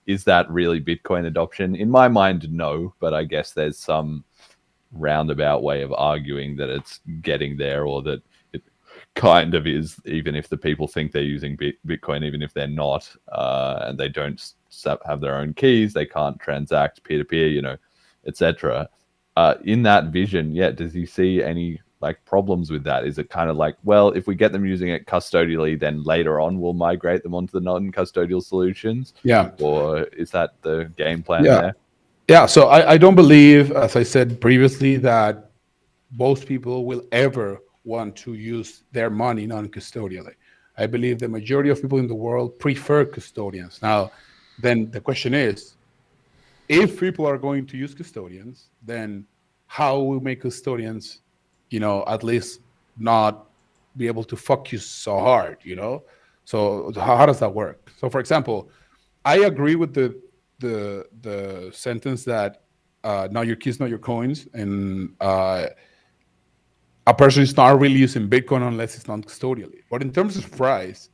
is that really Bitcoin adoption? In my mind, no, but I guess there's some roundabout way of arguing that it's getting there, or that it kind of is, even if the people think they're using Bitcoin, even if they're not, and they don't have their own keys, they can't transact peer-to-peer, etc. In that vision, does he see any problems with that? Is it kind of like, well, if we get them using it custodially, then later on we'll migrate them onto the non-custodial solutions? Yeah. Or is that the game plan there? Yeah. So I don't believe, as I said previously, that most people will ever want to use their money non-custodially. I believe the majority of people in the world prefer custodians. Now, then the question is, if people are going to use custodians, then how will we make custodians at least not be able to fuck you so hard, So how does that work? So, for example, I agree with the sentence that not your keys, not your coins, and a person is not really using Bitcoin unless it's non-custodially. But in terms of price,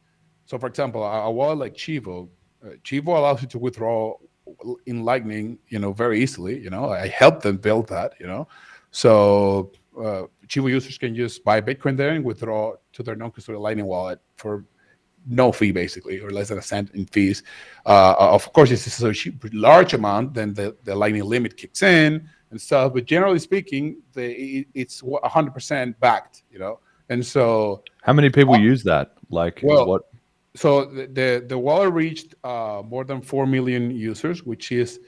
so for example, a wallet like Chivo allows you to withdraw in Lightning, very easily. I helped them build that, So Chivo users can just buy Bitcoin there and withdraw to their non-custodial Lightning wallet for no fee basically, or less than a cent in fees. Of course, if it's a large amount, then the lightning limit kicks in and stuff. But generally speaking, it's 100% backed, And so, How many people use that? Like well, what? so the wallet reached more than 4 million users, which is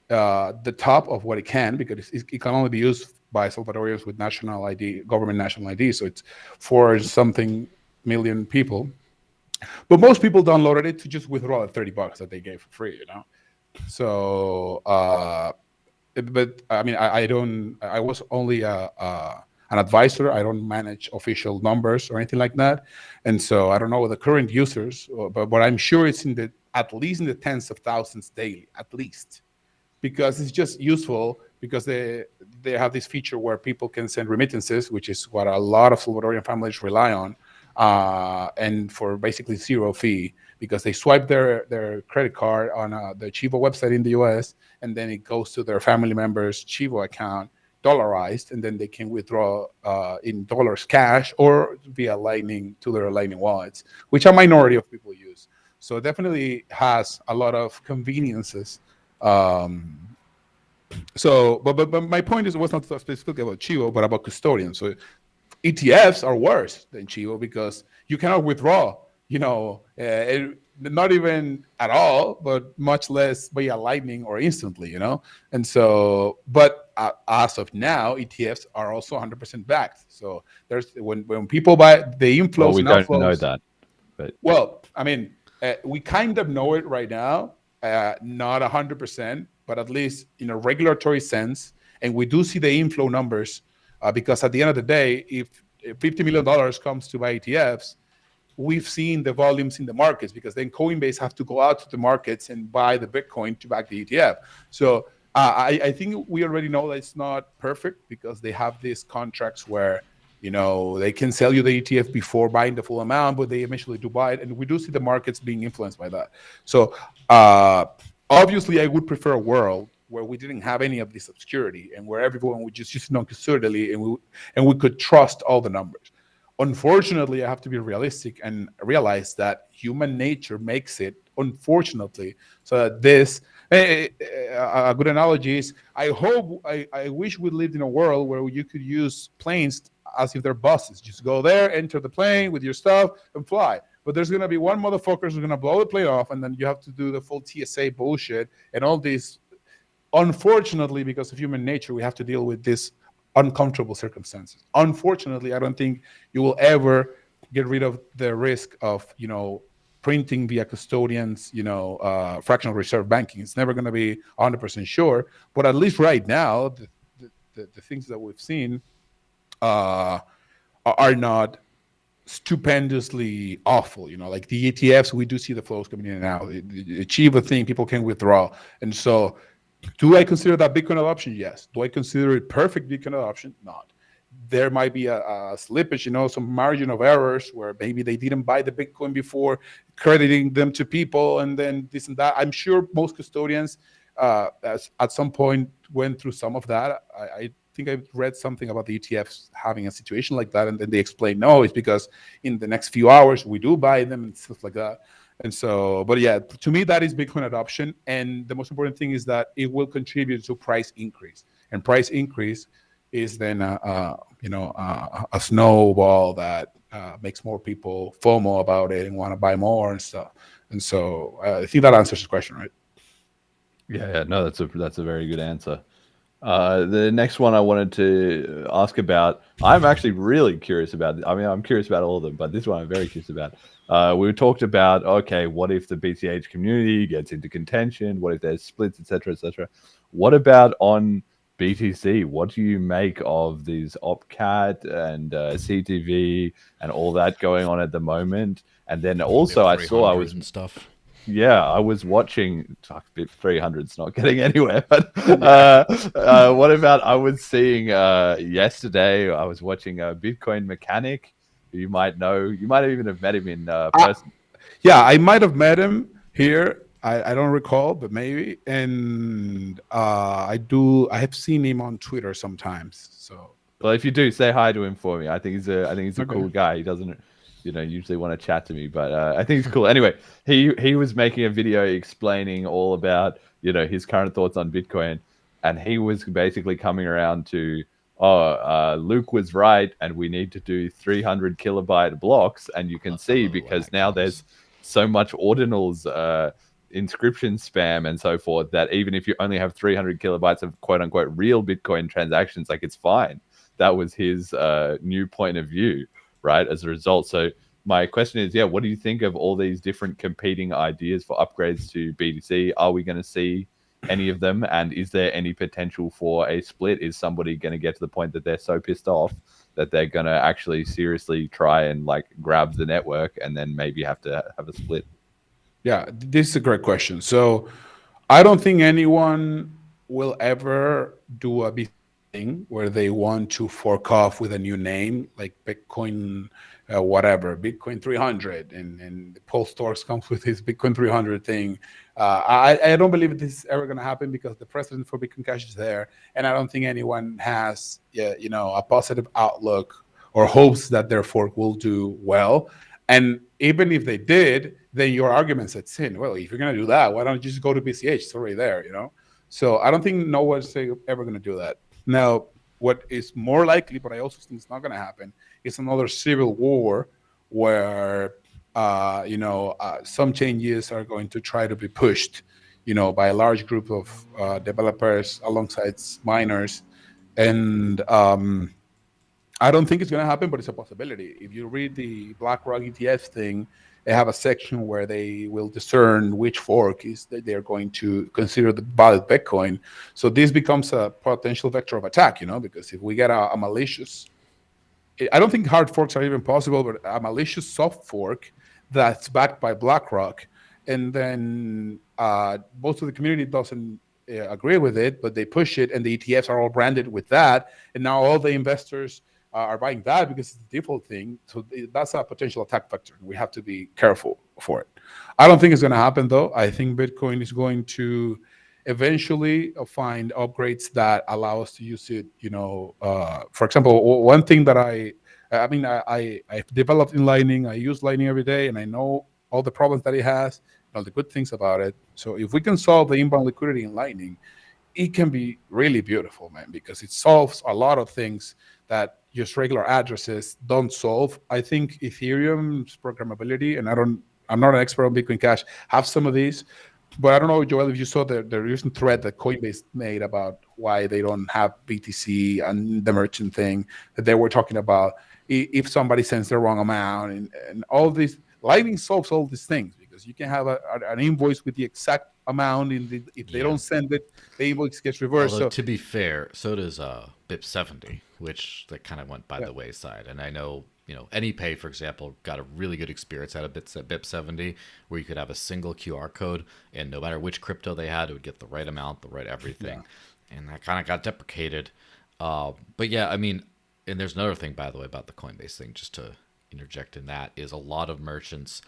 the top of what it can, because it can only be used by Salvadorians with national ID, government national ID. So it's for something million people. But most people downloaded it to just withdraw the $30 that they gave for free, So, but I mean, I don't. I was only an advisor. I don't manage official numbers or anything like that, and so I don't know the current users, but I'm sure it's at least in the tens of thousands daily, at least, because it's just useful, because they have this feature where people can send remittances, which is what a lot of Salvadorian families rely on, and for basically zero fee, because they swipe their credit card on the Chivo website in the US, and then it goes to their family member's Chivo account, dollarized, and then they can withdraw in dollars cash or via Lightning to their Lightning wallets, which a minority of people use. So it definitely has a lot of conveniences. So, but my point was not specifically about Chivo, but about custodians. So ETFs are worse than Chivo because you cannot withdraw, not even at all, but much less via Lightning or instantly, And so, but as of now, ETFs are also 100% backed. So there's when people buy the inflows, Well, we and don't outflows, know that. But well, I mean, we kind of know it right now, not 100%, but at least in a regulatory sense. And we do see the inflow numbers because at the end of the day, if $50 million comes to buy ETFs, we've seen the volumes in the markets, because then Coinbase have to go out to the markets and buy the Bitcoin to back the ETF. So I think we already know that it's not perfect, because they have these contracts where they can sell you the ETF before buying the full amount, but they eventually do buy it, and we do see the markets being influenced by that. So obviously, I would prefer a world where we didn't have any of this obscurity, and where everyone would just use it non-custodially, and we could trust all the numbers. Unfortunately, I have to be realistic and realize that human nature makes it, unfortunately, so that this. A good analogy is, I wish we lived in a world where you could use planes as if they're buses. Just go there, enter the plane with your stuff, and fly. But there's going to be one motherfucker who's going to blow the plane off, and then you have to do the full TSA bullshit and all these. Unfortunately, because of human nature, we have to deal with this uncomfortable circumstances. Unfortunately, I don't think you will ever get rid of the risk of, printing via custodians, fractional reserve banking. It's never going to be 100% sure, but at least right now, the things that we've seen are not stupendously awful. Like the ETFs, we do see the flows coming in and out. Achieve a thing, people can withdraw. And so, do I consider that Bitcoin adoption? Yes. Do I consider it perfect Bitcoin adoption? Not. There might be a slippage, some margin of errors where maybe they didn't buy the Bitcoin before, crediting them to people, and then this and that. I'm sure most custodians at some point went through some of that. I think I read something about the ETFs having a situation like that, and then they explained, no, it's because in the next few hours we do buy them and stuff like that. And so, but yeah, to me, that is Bitcoin adoption. And the most important thing is that it will contribute to price increase. And price increase is then, a snowball that makes more people FOMO about it and want to buy more and stuff. And so I think that answers the question, right? yeah, no, that's a very good answer. The next one I wanted to ask about, I'm actually really curious about. I mean, I'm curious about all of them, but this one I'm very curious about. We talked about, okay, what if the BCH community gets into contention? What if there's splits, etc., etc.? What about on BTC? What do you make of these OpCat and CTV and all that going on at the moment? And then also, I was and stuff. Yeah, I was watching. 300's not getting anywhere. But what about? I was seeing yesterday. I was watching Bitcoin Mechanic. You might know. You might even have met him in person. Yeah, I might have met him here. I don't recall, but maybe. And I have seen him on Twitter sometimes. So, well, if you do, say hi to him for me. I think he's a Okay. cool guy. He doesn't usually want to chat to me, but I think it's cool. Anyway, he was making a video explaining all about his current thoughts on Bitcoin, and he was basically coming around to, Luke was right, and we need to do 300 kilobyte blocks, and you can see because now there's so much ordinals, inscription spam and so forth, that even if you only have 300 kilobytes of quote unquote real Bitcoin transactions, like, it's fine. That was his new point of view, right, as a result. So my question is, what do you think of all these different competing ideas for upgrades to BTC? Are we going to see any of them? And is there any potential for a split? Is somebody going to get to the point that they're so pissed off that they're going to actually seriously try and like grab the network and then maybe have to have a split? Yeah, this is a great question. So I don't think anyone will ever do a big thing where they want to fork off with a new name like Bitcoin, whatever, Bitcoin 300, and Paul Storks comes with his Bitcoin 300 thing. I don't believe this is ever going to happen because the precedent for Bitcoin Cash is there, and I don't think anyone has, a positive outlook or hopes that their fork will do well. And even if they did, then your argument sets in. Well, if you're going to do that, why don't you just go to BCH? It's already there, So I don't think no one's ever going to do that. Now, what is more likely, but I also think it's not going to happen, is another civil war where, some changes are going to try to be pushed, by a large group of developers alongside miners. And I don't think it's going to happen, but it's a possibility. If you read the BlackRock ETF thing, they have a section where they will discern which fork is that they're going to consider the valid Bitcoin. So this becomes a potential vector of attack, because if we get a malicious, I don't think hard forks are even possible, but a malicious soft fork that's backed by BlackRock, and then most of the community doesn't agree with it, but they push it, and the ETFs are all branded with that, and now all the investors are buying that because it's the default thing. So that's a potential attack vector. We have to be careful for it. I don't think it's going to happen, though. I think Bitcoin is going to eventually find upgrades that allow us to use it. For example, one thing that I developed in Lightning. I use Lightning every day, and I know all the problems that it has, all the good things about it. So if we can solve the inbound liquidity in Lightning, it can be really beautiful, man, because it solves a lot of things that just regular addresses don't solve. I think Ethereum's programmability, and I'm not an expert on Bitcoin Cash, have some of these, but I don't know, Joel, if you saw the recent thread that Coinbase made about why they don't have BTC and the merchant thing, that they were talking about if somebody sends the wrong amount and all these. Lightning solves all these things because you can have an invoice with the exact amount. If they don't send it, the invoice gets reversed. Although, to be fair, so does BIP 70, which that kind of went by the wayside. And I know, AnyPay, for example, got a really good experience out of BIP 70, where you could have a single QR code, and no matter which crypto they had, it would get the right amount, the right everything. Yeah. And that kind of got deprecated. But yeah, I mean, and there's another thing, by the way, about the Coinbase thing, just to interject in that, is a lot of merchants,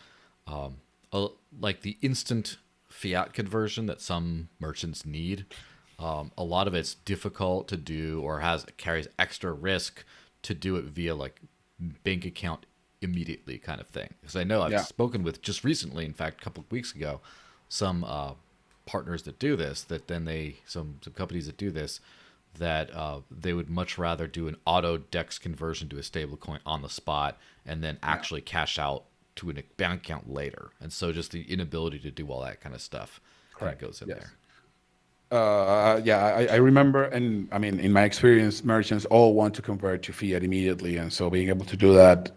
like the instant fiat conversion that some merchants need. A lot of it's difficult to do or carries extra risk to do it via like bank account immediately kind of thing. Because I know I've spoken with just recently, in fact, a couple of weeks ago, some partners that do this, that then some companies that do this, that they would much rather do an auto DEX conversion to a stable coin on the spot and then actually cash out to a bank account later. And so just the inability to do all that kind of stuff kind of goes in there. I remember, and I mean, in my experience, merchants all want to convert to fiat immediately, and so being able to do that,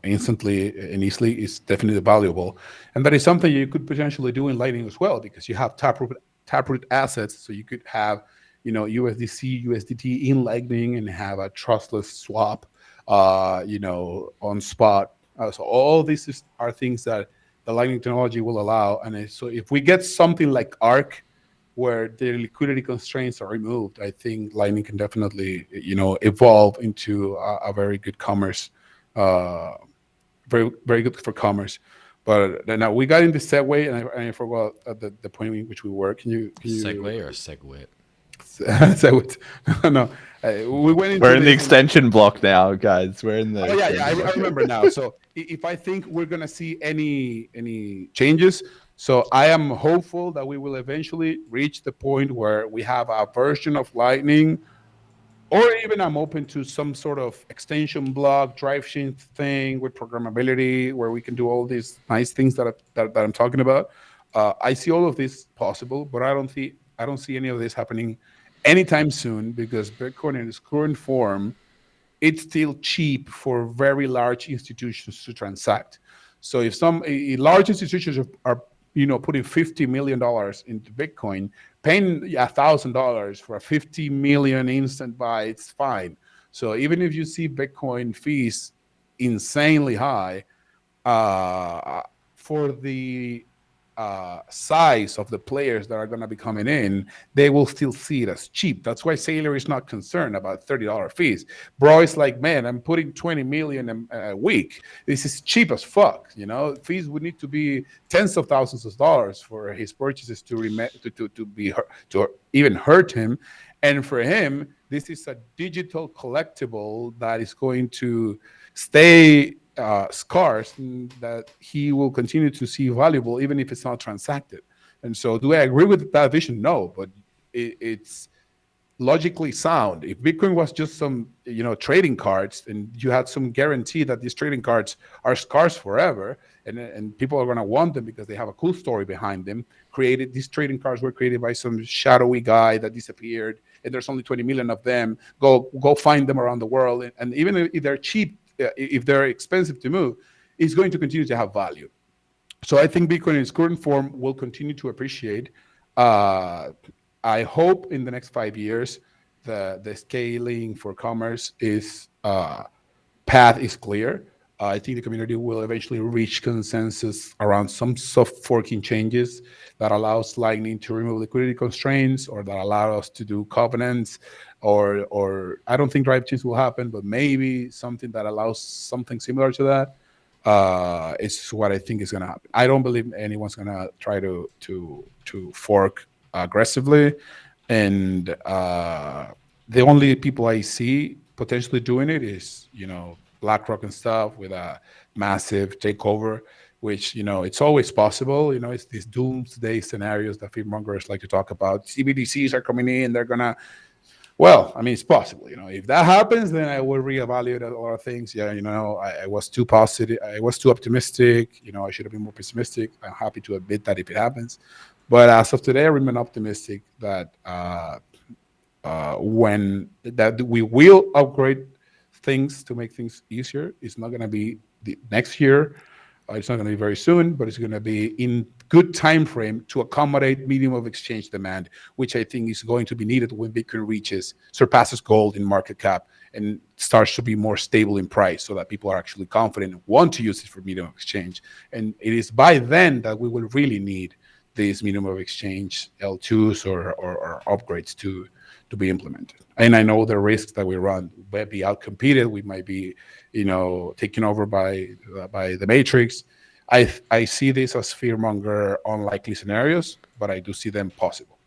instantly and easily is definitely valuable, and that is something you could potentially do in Lightning as well, because you have taproot assets, so you could have, USDC, USDT in Lightning and have a trustless swap, on spot. So all these are things that the Lightning technology will allow, and so if we get something like ARC, where the liquidity constraints are removed, I think Lightning can definitely, evolve into a very good commerce, very, very good for commerce. But now we got into segue, and I forgot the point in which we were. Can you segue or segue? No, we went into. We're in the extension block now, guys. We're in the. I remember now. So if I think we're gonna see any changes. So I am hopeful that we will eventually reach the point where we have a version of Lightning, or even I'm open to some sort of extension block drive chain thing with programmability where we can do all these nice things that I'm talking about. I see all of this possible, but I don't see any of this happening anytime soon because Bitcoin in its current form, it's still cheap for very large institutions to transact. So if some large institutions are putting $50 million into Bitcoin, paying $1,000 for a 50 million instant buy, it's fine. So even if you see Bitcoin fees insanely high, for the size of the players that are going to be coming in, they will still see it as cheap. That's why Sailor is not concerned about $30 fees. Bro is like, man, I'm putting 20 million a week. This is cheap as fuck. Fees would need to be tens of thousands of dollars for his purchases to even hurt him. And for him, this is a digital collectible that is going to stay scarce, and that he will continue to see valuable even if it's not transacted. And so, do I agree with that vision? No, but it's logically sound. If Bitcoin was just some trading cards, and you had some guarantee that these trading cards are scarce forever, and people are going to want them because they have a cool story behind them. These trading cards were created by some shadowy guy that disappeared, and there's only 20 million of them. Go find them around the world, and even if they're cheap, if they're expensive to move, it's going to continue to have value. So I think Bitcoin in its current form will continue to appreciate. I hope in the next 5 years, the scaling for commerce path is clear. I think the community will eventually reach consensus around some soft forking changes that allows Lightning to remove liquidity constraints, or that allow us to do covenants, or I don't think drive chains will happen, but maybe something that allows something similar to that is what I think is going to happen. I don't believe anyone's going to try to fork aggressively, and the only people I see potentially doing it is BlackRock and stuff with a massive takeover, which it's always possible. It's these doomsday scenarios that fearmongers like to talk about. CBDCs are coming in, they're gonna. Well, I mean, it's possible. If that happens, then I will reevaluate a lot of things. Yeah, I was too positive. I was too optimistic. I should have been more pessimistic. I'm happy to admit that if it happens, but as of today, I remain optimistic that we will upgrade things to make things easier. It's not going to be the next year. It's not going to be very soon, but it's going to be in good time frame to accommodate medium of exchange demand, which I think is going to be needed when Bitcoin surpasses gold in market cap, and starts to be more stable in price, so that people are actually confident and want to use it for medium of exchange. And it is by then that we will really need these minimum of exchange L2s or upgrades to be implemented. And I know the risks that we run. We might be outcompeted. We might be, taken over by the matrix. I see this as fearmonger unlikely scenarios, but I do see them possible.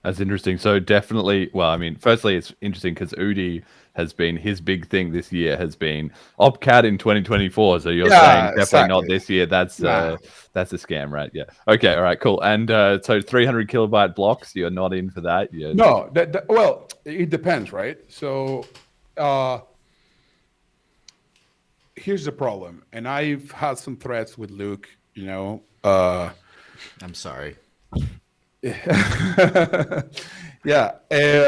That's interesting. So definitely, well, I mean, firstly, it's interesting because Udi has been, his big thing this year has been OpCat in 2024. So you're saying definitely not this year. That's a scam, right? Yeah. Okay. All right. Cool. And so 300 kilobyte blocks, you're not in for that? No. Well, it depends, right? So here's the problem, and I've had some threats with Luke. I'm sorry. Yeah.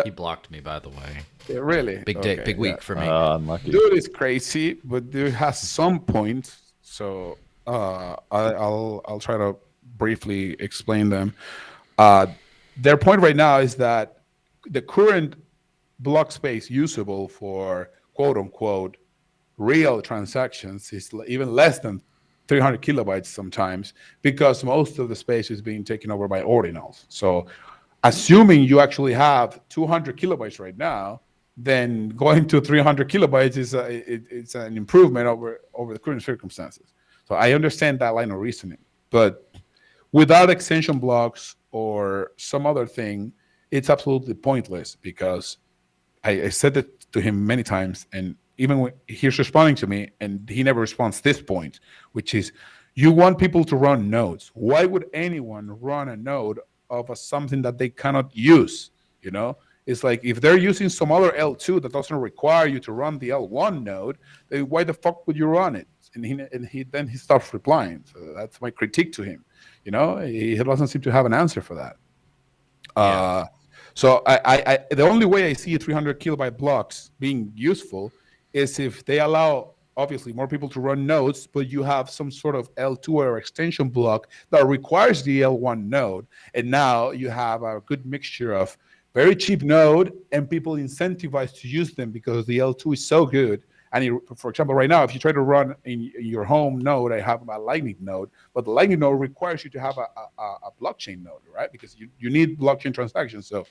He blocked me, by the way. Really? Big day, big week for me. Unlucky. Dude is crazy, but dude has some points. So I'll try to briefly explain them. Their point right now is that the current block space usable for quote unquote real transactions is even less than 300 kilobytes sometimes, because most of the space is being taken over by ordinals. So assuming you actually have 200 kilobytes right now, then going to 300 kilobytes is it's an improvement over the current circumstances. So I understand that line of reasoning, but without extension blocks or some other thing, it's absolutely pointless, because I said it to him many times, and even when he's responding to me, and he never responds this point, which is, you want people to run nodes. Why would anyone run a node of something that they cannot use? You know, it's like if they're using some other L2 that doesn't require you to run the L1 node, then why the fuck would you run it? And he stops replying. So that's my critique to him. You know, he doesn't seem to have an answer for that. So the only way I see 300 kilobyte blocks being useful is if they allow obviously more people to run nodes, but you have some sort of L2 or extension block that requires the L1 node, and now you have a good mixture of very cheap node and people incentivized to use them because the L2 is so good. And for example, right now, if you try to run in your home node, I have a Lightning node, but the Lightning node requires you to have a blockchain node, right? Because you need blockchain transactions. So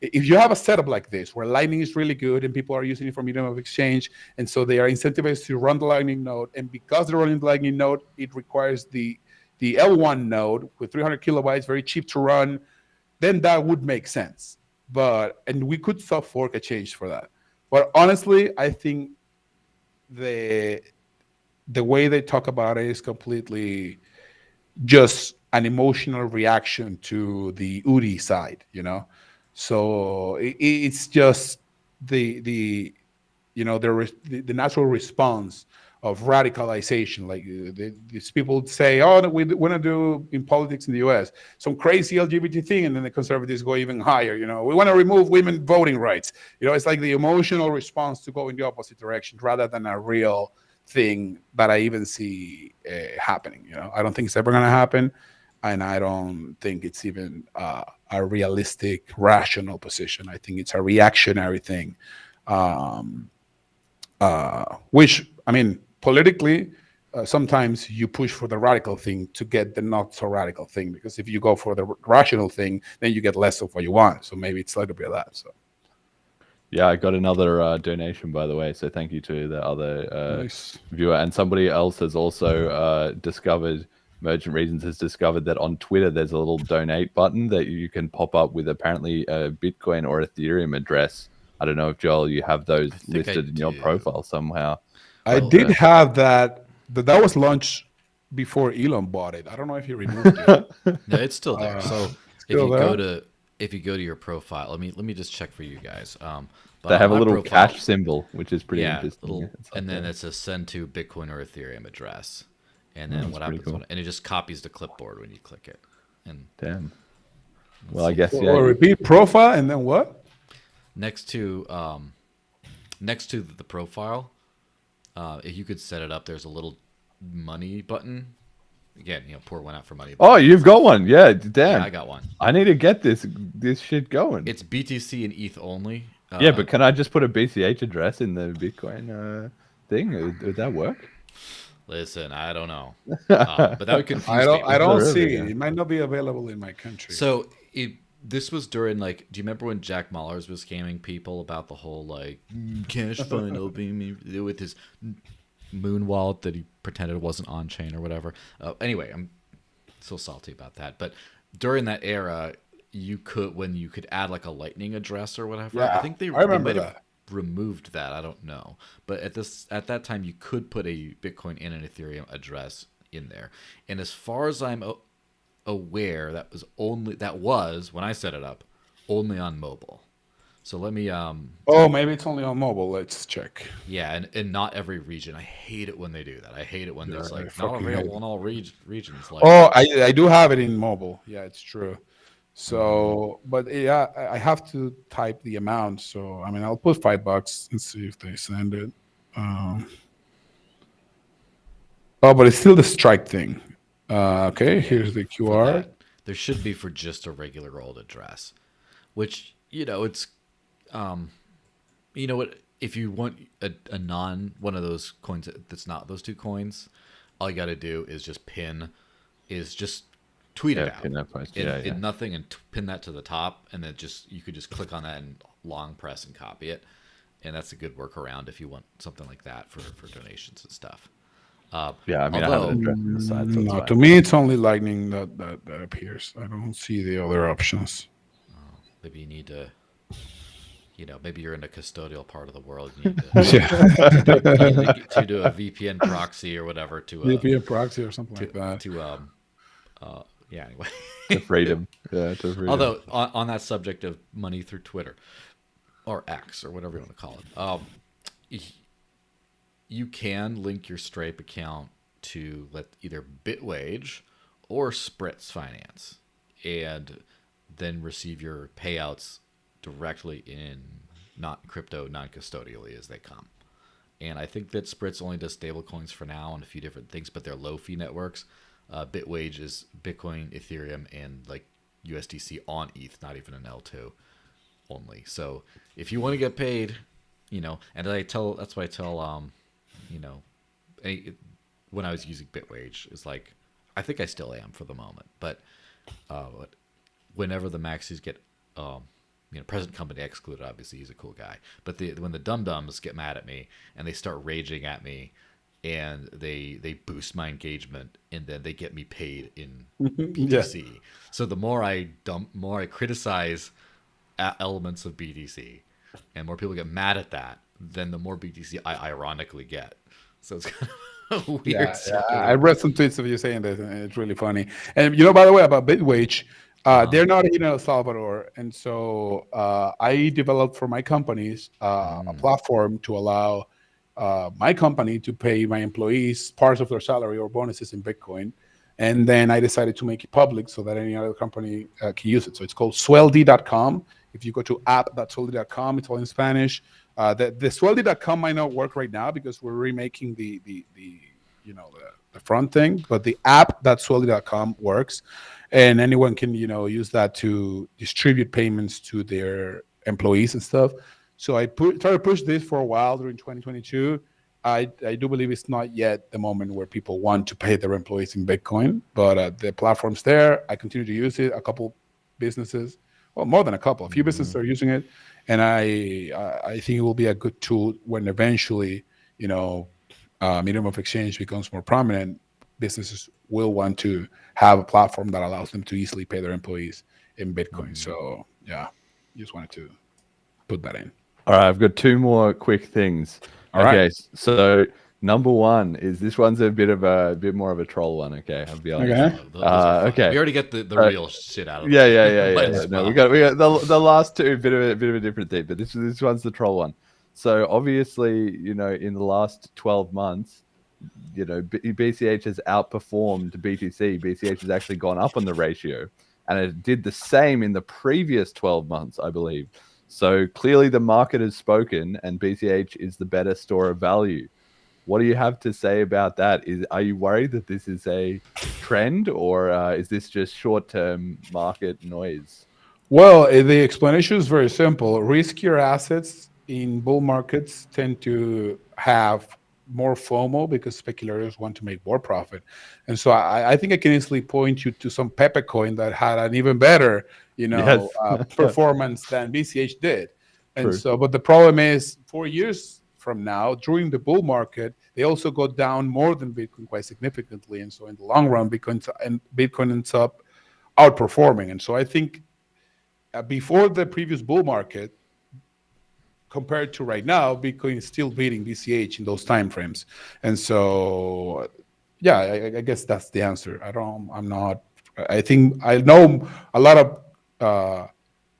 if you have a setup like this, where Lightning is really good and people are using it for medium of exchange, and so they are incentivized to run the Lightning node, and because they're running the Lightning node, it requires the L1 node with 300 kilobytes, very cheap to run, then that would make sense. And we could soft fork a change for that. But honestly, I think the way they talk about it is completely just an emotional reaction to the Udi side, you know. So it's just the natural response of radicalization. Like these people say, oh, we want to do in politics in the US some crazy LGBT thing, and then the conservatives go even higher. You know, we want to remove women voting rights. You know, it's like the emotional response to go in the opposite direction rather than a real thing that I even see happening. You know, I don't think it's ever going to happen, and I don't think it's even a realistic, rational position. I think it's a reactionary thing, which, I mean, politically, sometimes you push for the radical thing to get the not so radical thing, because if you go for the rational thing, then you get less of what you want. So maybe it's a little bit of that. So yeah, I got another donation, by the way. So thank you to the other nice. viewer. And somebody else has also discovered, Merchant Reasons has discovered that on Twitter, there's a little donate button that you can pop up with apparently a Bitcoin or Ethereum address. I don't know if, Joel, you have those listed in your profile somehow. I did have that. That was launched before Elon bought it. I don't know if he removed it. No, it's still there. So if you go to your profile, let me just check for you guys. But they have a little profile, cash symbol, which is pretty interesting. And then it's a send to Bitcoin or Ethereum address. And then what happens and it just copies the clipboard when you click it. And damn. Well, I guess Or repeat profile and then what? Next to the profile, if you could set it up, there's a little money button. Again, pour one out for money. Oh, you've got one. Yeah, damn. Yeah, I got one. I need to get this shit going. It's BTC and ETH only. Yeah, but can I just put a BCH address in the Bitcoin thing? Would that work? Listen, I don't know. But that would confuse people. I don't see it. It might not be available in my country. So this was during, like, do you remember when Jack Mallers was scamming people about the whole, like, cash fund opening with his moon wallet that he pretended wasn't on chain or whatever? Anyway, I'm so salty about that. But during that era, when you could add like a Lightning address or whatever. Yeah, I think they might have removed that. I don't know. But at that time, you could put a Bitcoin and an Ethereum address in there. And as far as I'm aware, that was when I set it up, only on mobile. So let me maybe it's only on mobile. Let's check. Yeah, and not every region. I hate it when they do that. I hate it when there's like not available in all regions. Like, I do have it in mobile. Yeah, it's true. So, but yeah, I have to type the amount. So I mean, I'll put $5 and see if they send it. But it's still the Strike thing. Okay, here's the QR. There should be for just a regular old address, which, it's, what, if you want a one of those coins that's not those two coins, all you got to do is just tweet it out. Pin that post. Nothing, and pin that to the top, and then you could just click on that and long press and copy it. And that's a good workaround if you want something like that for donations and stuff. Yeah, I mean, I have an address on the side. So to me, it's only Lightning that appears. I don't see the other options. Maybe you need to. maybe you're in a custodial part of the world. You need to, Yeah. to do a VPN proxy or whatever VPN proxy or something like that. to yeah. Anyway, To freedom. Yeah, to freedom. although on that subject of money through Twitter or X or whatever you want to call it, you can link your Stripe account to either Bitwage or Spritz Finance, and then receive your payouts directly in not crypto, non-custodially as they come. And I think that Spritz only does stablecoins for now and a few different things, but they're low fee networks. Bitwage is Bitcoin, Ethereum, and like USDC on ETH, not even an L2 only. So if you want to get paid, and that's what I tell, when I was using Bitwage, is like, I think I still am for the moment, but whenever the maxis get, present company excluded, obviously he's a cool guy, but when the dum-dums get mad at me and they start raging at me and they boost my engagement and then they get me paid in BTC. So the more I criticize elements of BTC and more people get mad at that, then the more BTC I ironically get. So it's kind of a weird. Yeah. I read some tweets of you saying this, and it's really funny. And by the way, about Bitwage, they're not in El Salvador, and so I developed for my companies a platform to allow my company to pay my employees parts of their salary or bonuses in Bitcoin. And then I decided to make it public so that any other company can use it. So it's called sweldy.com. If you go to app.sweldy.com, it's all in Spanish. The sweldy.com might not work right now because we're remaking the front thing, but the app.sweldy.com works, and anyone can use that to distribute payments to their employees and stuff. So I tried to push this for a while during 2022. I do believe it's not yet the moment where people want to pay their employees in Bitcoin, but the platform's there. I continue to use it. A couple businesses, well, more than a few businesses are using it, and I think it will be a good tool when eventually, medium of exchange becomes more prominent. Businesses will want to have a platform that allows them to easily pay their employees in Bitcoin. So yeah, just wanted to put that in. All right, I've got two more quick things. All okay, right. So number one is this one's a bit more of a troll one. Okay, I'll be honest. Okay. Okay. We already get the real shit out of it. Yeah. No, we got the last two, bit of a different thing, but this one's the troll one. So obviously, in the last 12 months, BCH has outperformed BTC. BCH has actually gone up on the ratio, and it did the same in the previous 12 months, I believe. So clearly the market has spoken, and BCH is the better store of value. What do you have to say about that? Are you worried that this is a trend, or is this just short-term market noise? Well, the explanation is very simple. Riskier assets in bull markets tend to have more FOMO because speculators want to make more profit. And so I think I can easily point you to some Pepe coin that had an even better, performance than BCH did. And True. so, but the problem is 4 years from now, during the bull market, they also go down more than Bitcoin quite significantly. And so in the long run, Bitcoin ends up outperforming. And so I think before the previous bull market, compared to right now, Bitcoin is still beating BCH in those time frames. And so, yeah, I guess that's the answer. I think I know a lot of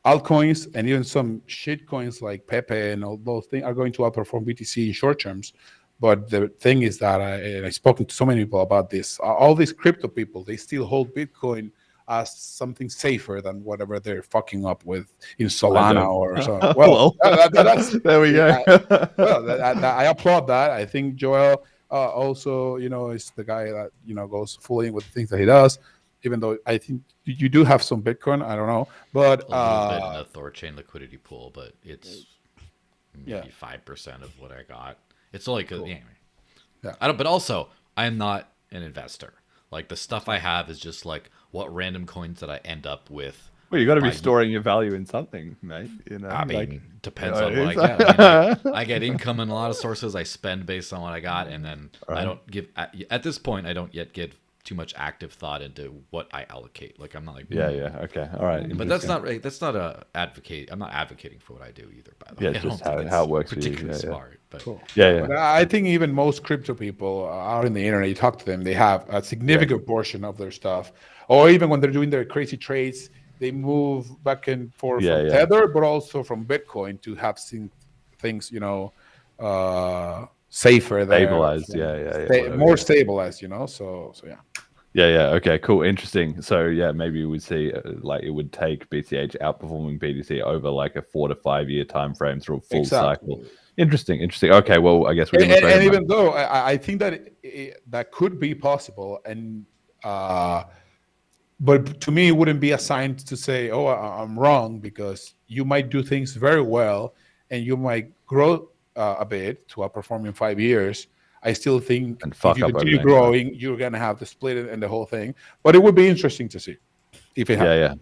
altcoins and even some shit coins like Pepe and all those things are going to outperform BTC in short terms. But the thing is that I've spoken to so many people about this. All these crypto people, they still hold Bitcoin as something safer than whatever they're fucking up with in Solana or so. Well, that's, there we go. I applaud that. I think Joel also, is the guy that goes fully in with the things that he does. Even though I think you do have some Bitcoin, I don't know, but a little bit in the Thorchain liquidity pool, but it's maybe 5% of what I got. It's only because I don't. But also, I'm not an investor. Like the stuff I have is just like what random coins that I end up with. Well, you got to be storing your value in something, mate. I mean, depends on what I get. I get income in a lot of sources. I spend based on what I got, and then I don't give. At this point, I don't yet give too much active thought into what I allocate. Like I'm not like Yeah, yeah. Okay. All right. But that's Interesting. not that's not a advocate. I'm not advocating for what I do either. By the Yeah, way, I it's just don't think how it's it works for you. particularly Yeah, yeah. smart. But Cool. Yeah, But yeah. I think even most crypto people out in the internet, you talk to them, they have a significant portion of their stuff, or even when they're doing their crazy trades, they move back and forth Yeah, from yeah. Tether, but also from Bitcoin to have things, safer there, Stabilized. Yeah, yeah, yeah. Whatever. more Yeah. stabilized, So yeah. Yeah, yeah. Okay, cool. Interesting. So, yeah, maybe we see like it would take BCH outperforming BTC over like a 4 to 5 year time frame through a full cycle. Exactly. Interesting, interesting. Okay, well, I guess we're going to And say even though I think that that could be possible, and but to me, it wouldn't be a sign to say, "Oh, I'm wrong," because you might do things very well, and you might grow a bit to outperform in 5 years. I still think and if fuck you up continue everything. Right? growing, you're gonna have the split and the whole thing. But it would be interesting to see if it Yeah, happens.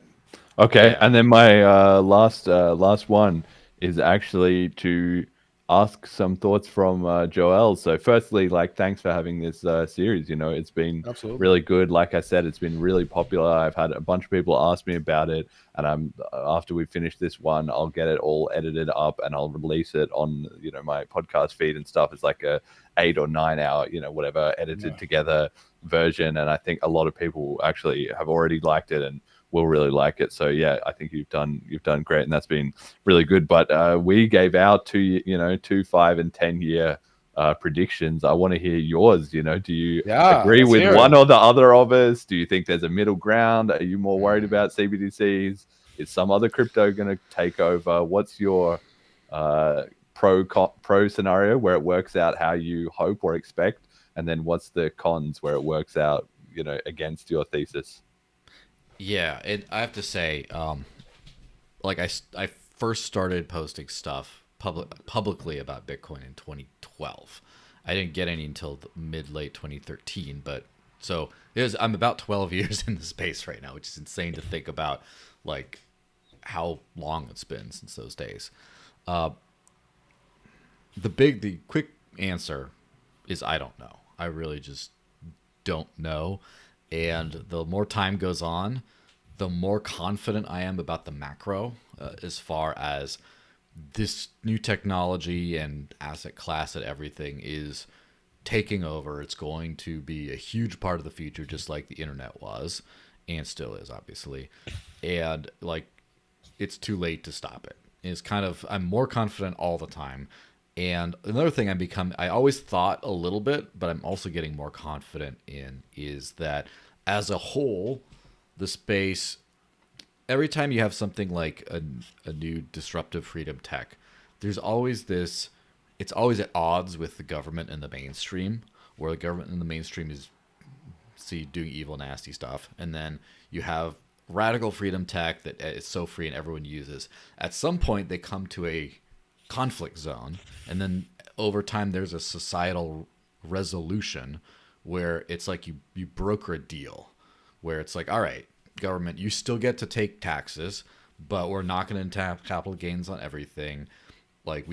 yeah. Okay, yeah, and then my last one is actually to ask some thoughts from Joel. So, firstly, like, thanks for having this series. It's been Absolutely. really good. Like I said, it's been really popular. I've had a bunch of people ask me about it, and after we finish this one, I'll get it all edited up and I'll release it on my podcast feed and stuff. It's like a 8 or 9 hour, whatever, edited Yeah. together version, and I think a lot of people actually have already liked it and will really like it. So yeah, I think you've done great, and that's been really good. But we gave our 2, 5, and 10 year predictions. I want to hear yours. Do you Yeah. agree Let's with hear one it. or the other of us? Do you think there's a middle ground? Are you more worried about CBDCs? Is some other crypto going to take over? What's your pro scenario where it works out how you hope or expect, and then what's the cons where it works out against your thesis? yeah. And I have to say, like I first started posting stuff publicly about Bitcoin in 2012. I didn't get any until mid late 2013, but so I'm about 12 years in the space right now, which is insane to think about, like how long it's been since those days. The quick answer is I don't know. I really just don't know. And the more time goes on, the more confident I am about the macro, as far as this new technology and asset class and everything is taking over. It's going to be a huge part of the future, just like the internet was and still is, obviously. And like, it's too late to stop it. It's kind of, I'm more confident all the time. And another thing I always thought a little bit, but I'm also getting more confident in is that as a whole, the space, every time you have something like a new disruptive freedom tech, there's always this, it's always at odds with the government and the mainstream, where the government and the mainstream is doing evil, nasty stuff. And then you have radical freedom tech that is so free and everyone uses. At some point, they come to a conflict zone, and then over time there's a societal resolution where it's like you broker a deal where it's like, all right, government, you still get to take taxes, but we're not going to tap capital gains on everything. Like,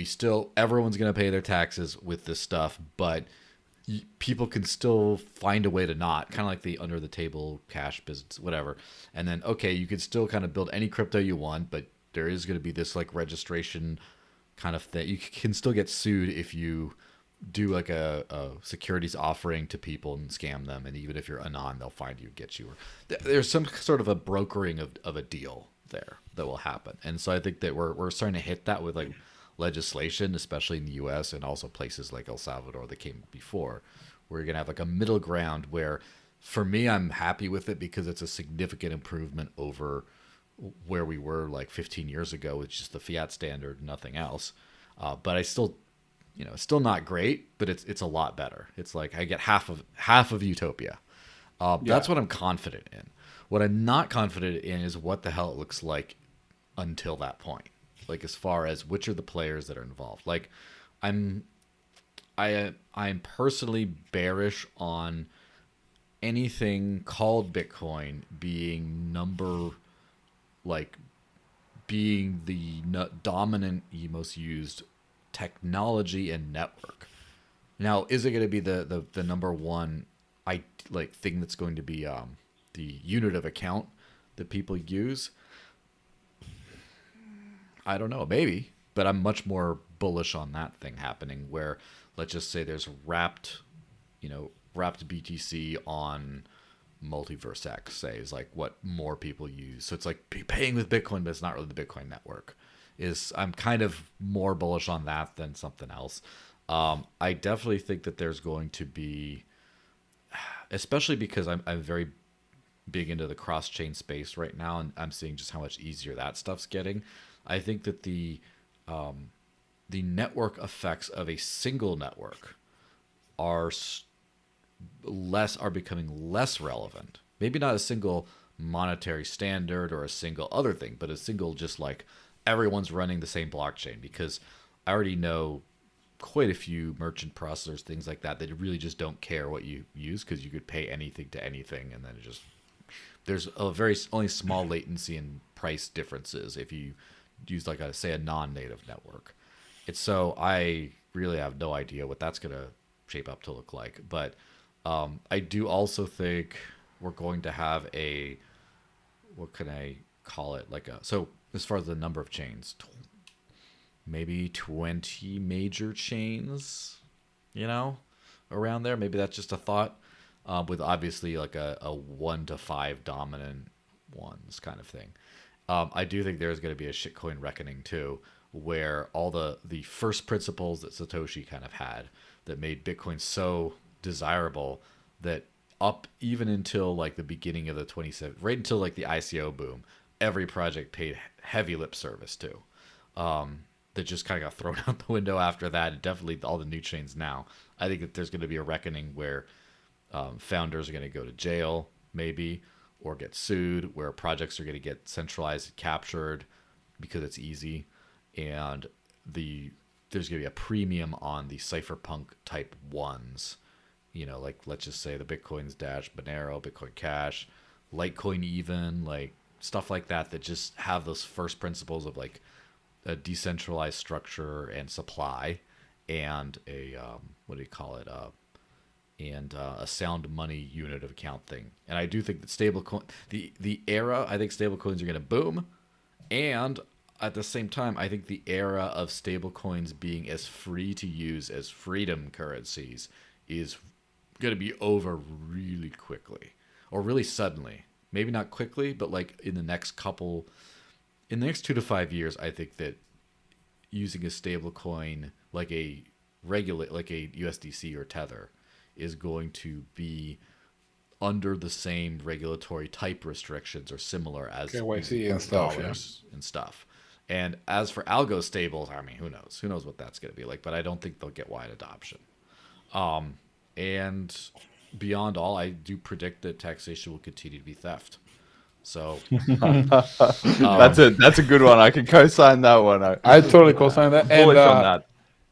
everyone's going to pay their taxes with this stuff, but people can still find a way to not, kind of like the under the table cash business, whatever. And then, okay, you can still kind of build any crypto you want, but there is going to be this like registration kind of thing. You can still get sued if you do like a securities offering to people and scam them, and even if you're anon, they'll find you and get you. There's some sort of a brokering of a deal there that will happen. And so I think that we're starting to hit that with like legislation, especially in the US and also places like El Salvador that came before, where you're gonna have like a middle ground where, for me, I'm happy with it because it's a significant improvement over where we were like 15 years ago with just the fiat standard, nothing else. But I still, it's still not great, but it's a lot better. It's like I get half of utopia. That's what I'm confident in. What I'm not confident in is what the hell it looks like until that point. Like, as far as which are the players that are involved. Like, I'm personally bearish on anything called Bitcoin being being the dominant, most used technology and network. Now, is it going to be the number one thing that's going to be the unit of account that people use. I don't know, maybe, but I'm much more bullish on that thing happening where, let's just say there's wrapped BTC on Multiverse X, say, is like what more people use. So it's like paying with Bitcoin, but it's not really the Bitcoin network. I'm kind of more bullish on that than something else. I definitely think that there's going to be, especially because I'm very big into the cross-chain space right now, and I'm seeing just how much easier that stuff's getting. I think that the network effects of a single network are becoming less relevant. Maybe not a single monetary standard or a single other thing, but a single just like everyone's running the same blockchain, because I already know quite a few merchant processors, things like that really just don't care what you use, because you could pay anything to anything, and then there's only small latency and price differences if you use like a non-native network. So I really have no idea what that's gonna shape up to look like, but I do also think we're going to have what can I call it, so as far as the number of chains, maybe 20 major chains, around there. Maybe that's just a thought, with obviously like a 1 to 5 dominant ones kind of thing. I do think there's going to be a shitcoin reckoning too, where all the first principles that Satoshi kind of had that made Bitcoin so desirable, that up even until like the beginning of the 27, right until like the ICO boom, every project paid heavy lip service to. That just kind of got thrown out the window after that. And definitely all the new chains now. I think that there's going to be a reckoning where founders are going to go to jail, maybe, or get sued, where projects are going to get centralized and captured because it's easy, and there's going to be a premium on the cypherpunk type ones, like let's just say the Bitcoins Dash, Monero, Bitcoin Cash, Litecoin, even like stuff like that just have those first principles of like a decentralized structure and supply, and a a sound money unit of account thing. And I do think that stablecoin, I think stablecoins are going to boom, and at the same time, I think the era of stablecoins being as free to use as freedom currencies is going to be over really quickly, or really suddenly. Maybe not quickly, but like in the next 2 to 5 years, I think that using a stablecoin like a USDC or Tether is going to be under the same regulatory type restrictions or similar as KYC and stuff, and stuff. And as for algo stables, I mean, who knows? Who knows what that's going to be like? But I don't think they'll get wide adoption. And beyond all, I do predict that taxation will continue to be theft. So that's a good one. I can co-sign that one. I totally co-sign that. And bullish on that.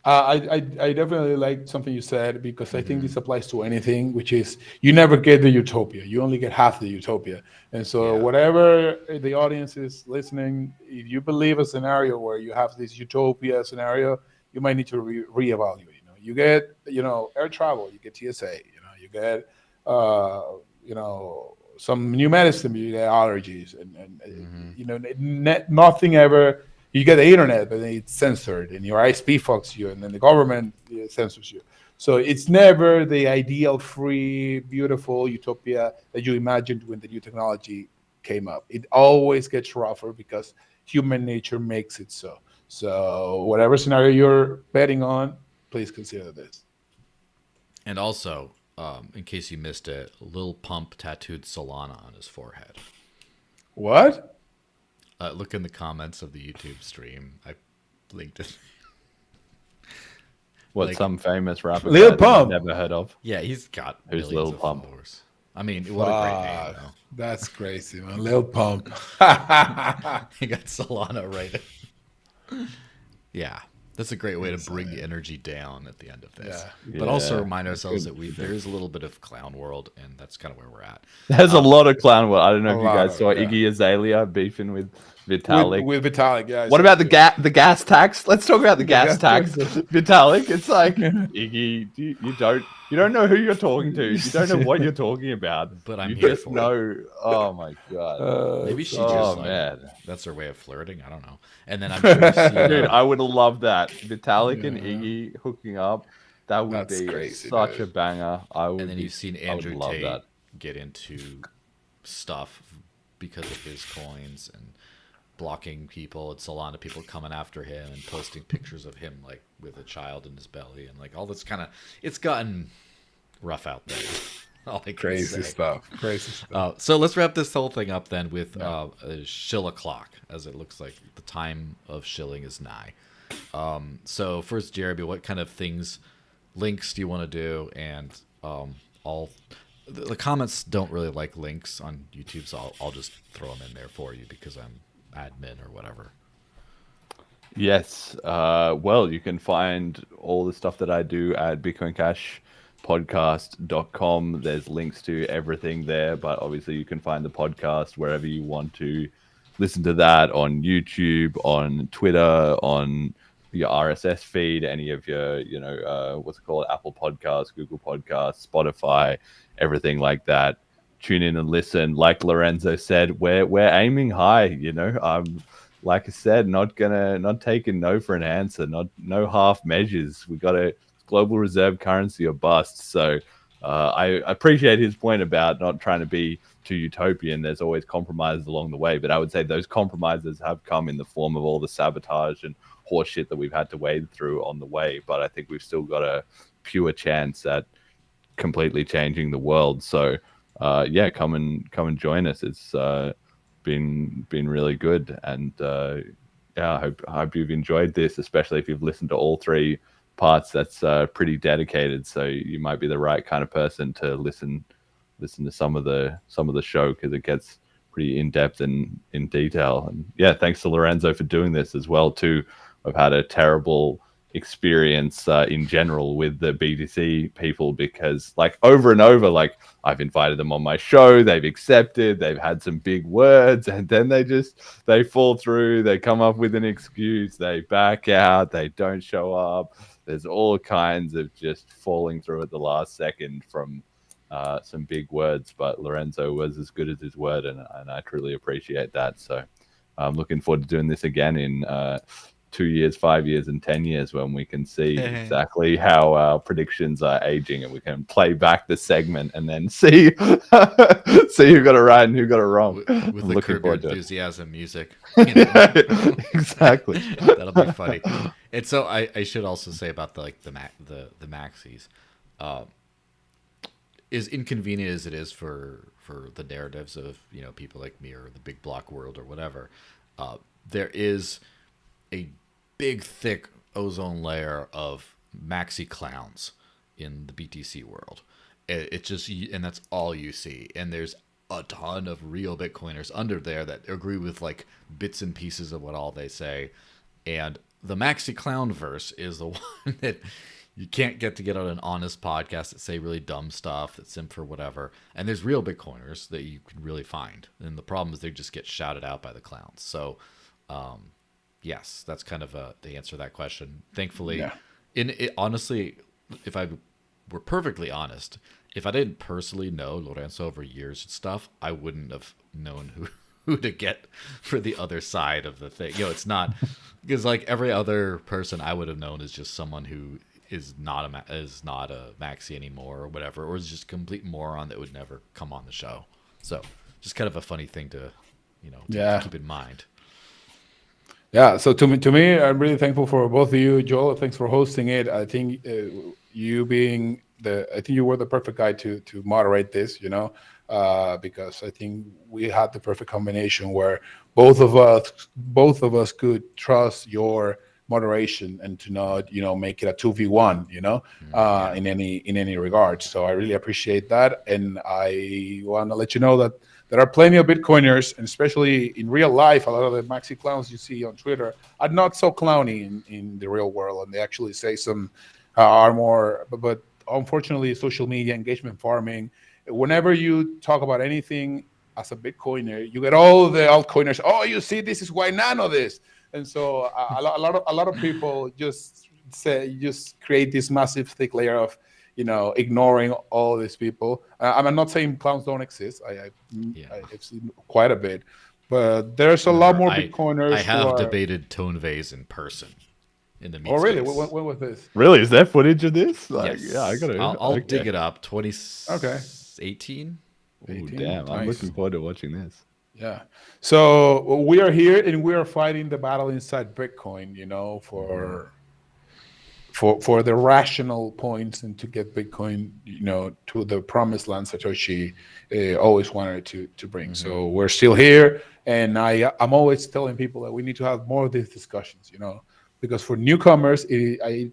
I definitely like something you said, because I think this applies to anything, which is you never get the utopia. You only get half the utopia. And so whatever the audience is listening, if you believe a scenario where you have this utopia scenario, you might need to reevaluate. You get, air travel, you get TSA, you get, some new medicine, you get allergies, and nothing ever. You get the internet, but then it's censored, and your ISP fucks you, and then the government censors you. So it's never the ideal, free, beautiful utopia that you imagined when the new technology came up. It always gets rougher because human nature makes it so. So whatever scenario you're betting on, please consider this. And also, in case you missed it, Lil Pump tattooed Solana on his forehead. What? Look in the comments of the YouTube stream. I linked it. Some famous rapper Lil Pump? Never heard of? Yeah, he's got Who's millions Lil of Pump? followers. I mean, what a great name, though. That's crazy, man. Lil Pump. He got Solana right. Yeah, that's a great way to bring the energy down at the end of this. Yeah. But also remind ourselves that there is a little bit of clown world, and that's kind of where we're at. There's a lot of clown world. I don't know if you lot guys of saw it, Iggy Azalea beefing with Vitalik. with Vitalik. Yeah. What about the gas tax? Let's talk about the gas tax. tax. Vitalik, it's like Iggy, you don't know who you're talking to. You don't know what you're talking about. But I'm you here just for know. Oh my god. Maybe she oh, just man. that's her way of flirting. I don't know. And then I'm sure you've seen, Dude, I would have loved that. Vitalik and Iggy hooking up. That would That's be crazy, such dude. a banger. and then you've seen Andrew love Tate that. get into stuff because of his coins and blocking people and Solana people coming after him and posting pictures of him like with a child in his belly and like all this kind of, it's gotten rough out there. All I can Crazy say. stuff. Crazy stuff. So let's wrap this whole thing up then with shill o'clock, as it looks like the time of shilling is nigh. So first, Jeremy, what kind of links do you want to do? And the comments don't really like links on YouTube, so I'll just throw them in there for you because I'm admin or whatever. Yes. Well, you can find all the stuff that I do at bitcoincashpodcast.com. There's links to everything there, but obviously you can find the podcast wherever you want to listen to that, on YouTube, on Twitter, on your RSS feed, any of your, what's it called, Apple Podcasts, Google Podcasts, Spotify, everything like that. Tune in and listen. Like Lorenzo said, we're aiming high. Like I said, not taking no for an answer. No half measures. We got a global reserve currency or bust. So I appreciate his point about not trying to be too utopian. There's always compromises along the way, but I would say those compromises have come in the form of all the sabotage and horseshit that we've had to wade through on the way. But I think we've still got a pure chance at completely changing the world. So come and join us. It's been really good, and I hope you've enjoyed this, especially if you've listened to all three parts. That's pretty dedicated, so you might be the right kind of person to listen to some of the show, because it gets pretty in depth and in detail. And yeah, thanks to Lorenzo for doing this as well too. I've had a terrible experience in general with the BTC people, because like over and over, like I've invited them on my show, they've accepted, they've had some big words, and then they fall through, they come up with an excuse, they back out, they don't show up. There's all kinds of just falling through at the last second from some big words, but Lorenzo was as good as his word, and I truly appreciate that. So I'm looking forward to doing this again in 2 years, 5 years, and 10 years, when we can see exactly how our predictions are aging, and we can play back the segment and then see who got it right and who got it wrong. With the Curb Your Enthusiasm music. Exactly. That'll be funny. And so I should also say about the maxis. As inconvenient as it is for the narratives of people like me or the big block world or whatever, there is a big thick ozone layer of maxi clowns in the BTC world. It just, and that's all you see. And there's a ton of real Bitcoiners under there that agree with like bits and pieces of what all they say. And the maxi clown verse is the one that you can't get on an honest podcast that say really dumb stuff, that simp for whatever. And there's real Bitcoiners that you can really find. And the problem is they just get shouted out by the clowns. So, yes, that's kind of the answer to that question. Thankfully, honestly, if I were perfectly honest, if I didn't personally know Lorenzo over years and stuff, I wouldn't have known who to get for the other side of the thing. It's not because like every other person I would have known is just someone who is not a maxi anymore or whatever, or is just a complete moron that would never come on the show. So just kind of a funny thing to keep in mind. Yeah, so to me, I'm really thankful for both of you. Joel, thanks for hosting it. I think you were the perfect guy to moderate this, because I think we had the perfect combination where both of us could trust your moderation and to not, make it a 2v1, in any regard. So I really appreciate that, and I want to let you know that there are plenty of Bitcoiners, and especially in real life, a lot of the maxi clowns you see on Twitter are not so clowny in the real world, and they actually say some are more. But unfortunately, social media engagement farming. Whenever you talk about anything as a Bitcoiner, you get all the altcoiners. Oh, you see, this is why nano this, and so a lot of people just create this massive thick layer of ignoring all these people. I'm not saying clowns don't exist. I've seen quite a bit, but there's a lot more Bitcoiners I who have are. debated tone vase in person in the meet Oh, really? space. When was this? Really? Is there footage of this? Yes. Yeah, I gotta. I'll okay. dig it up. Okay. 2018. Ooh, 18? damn! I'm Nice. looking forward to watching this. Yeah. So we are here and we are fighting the battle inside Bitcoin, for the rational points and to get Bitcoin, to the promised land Satoshi always wanted to bring. Mm-hmm. So we're still here, and I'm always telling people that we need to have more of these discussions, because for newcomers, I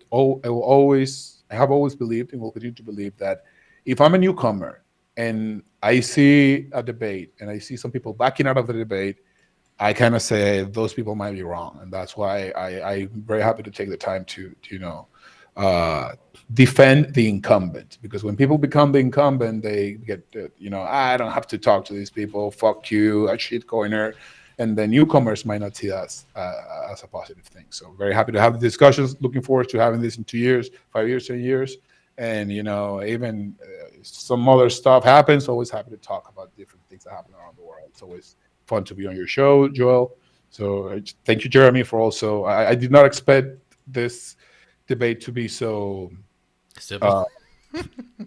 have always believed and will continue to believe that if I'm a newcomer and I see a debate and I see some people backing out of the debate, I kind of say those people might be wrong, and that's why I'm very happy to take the time to defend the incumbent. Because when people become the incumbent, they get I don't have to talk to these people. Fuck you, a shitcoiner. And the newcomers might not see that as a positive thing. So very happy to have the discussions. Looking forward to having this in 2 years, 5 years, 10 years. And, even some other stuff happens. Always happy to talk about different things that happen around the world. It's always fun to be on your show, Joel. So thank you, Jeremy, for also. I did not expect this debate to be so Civil.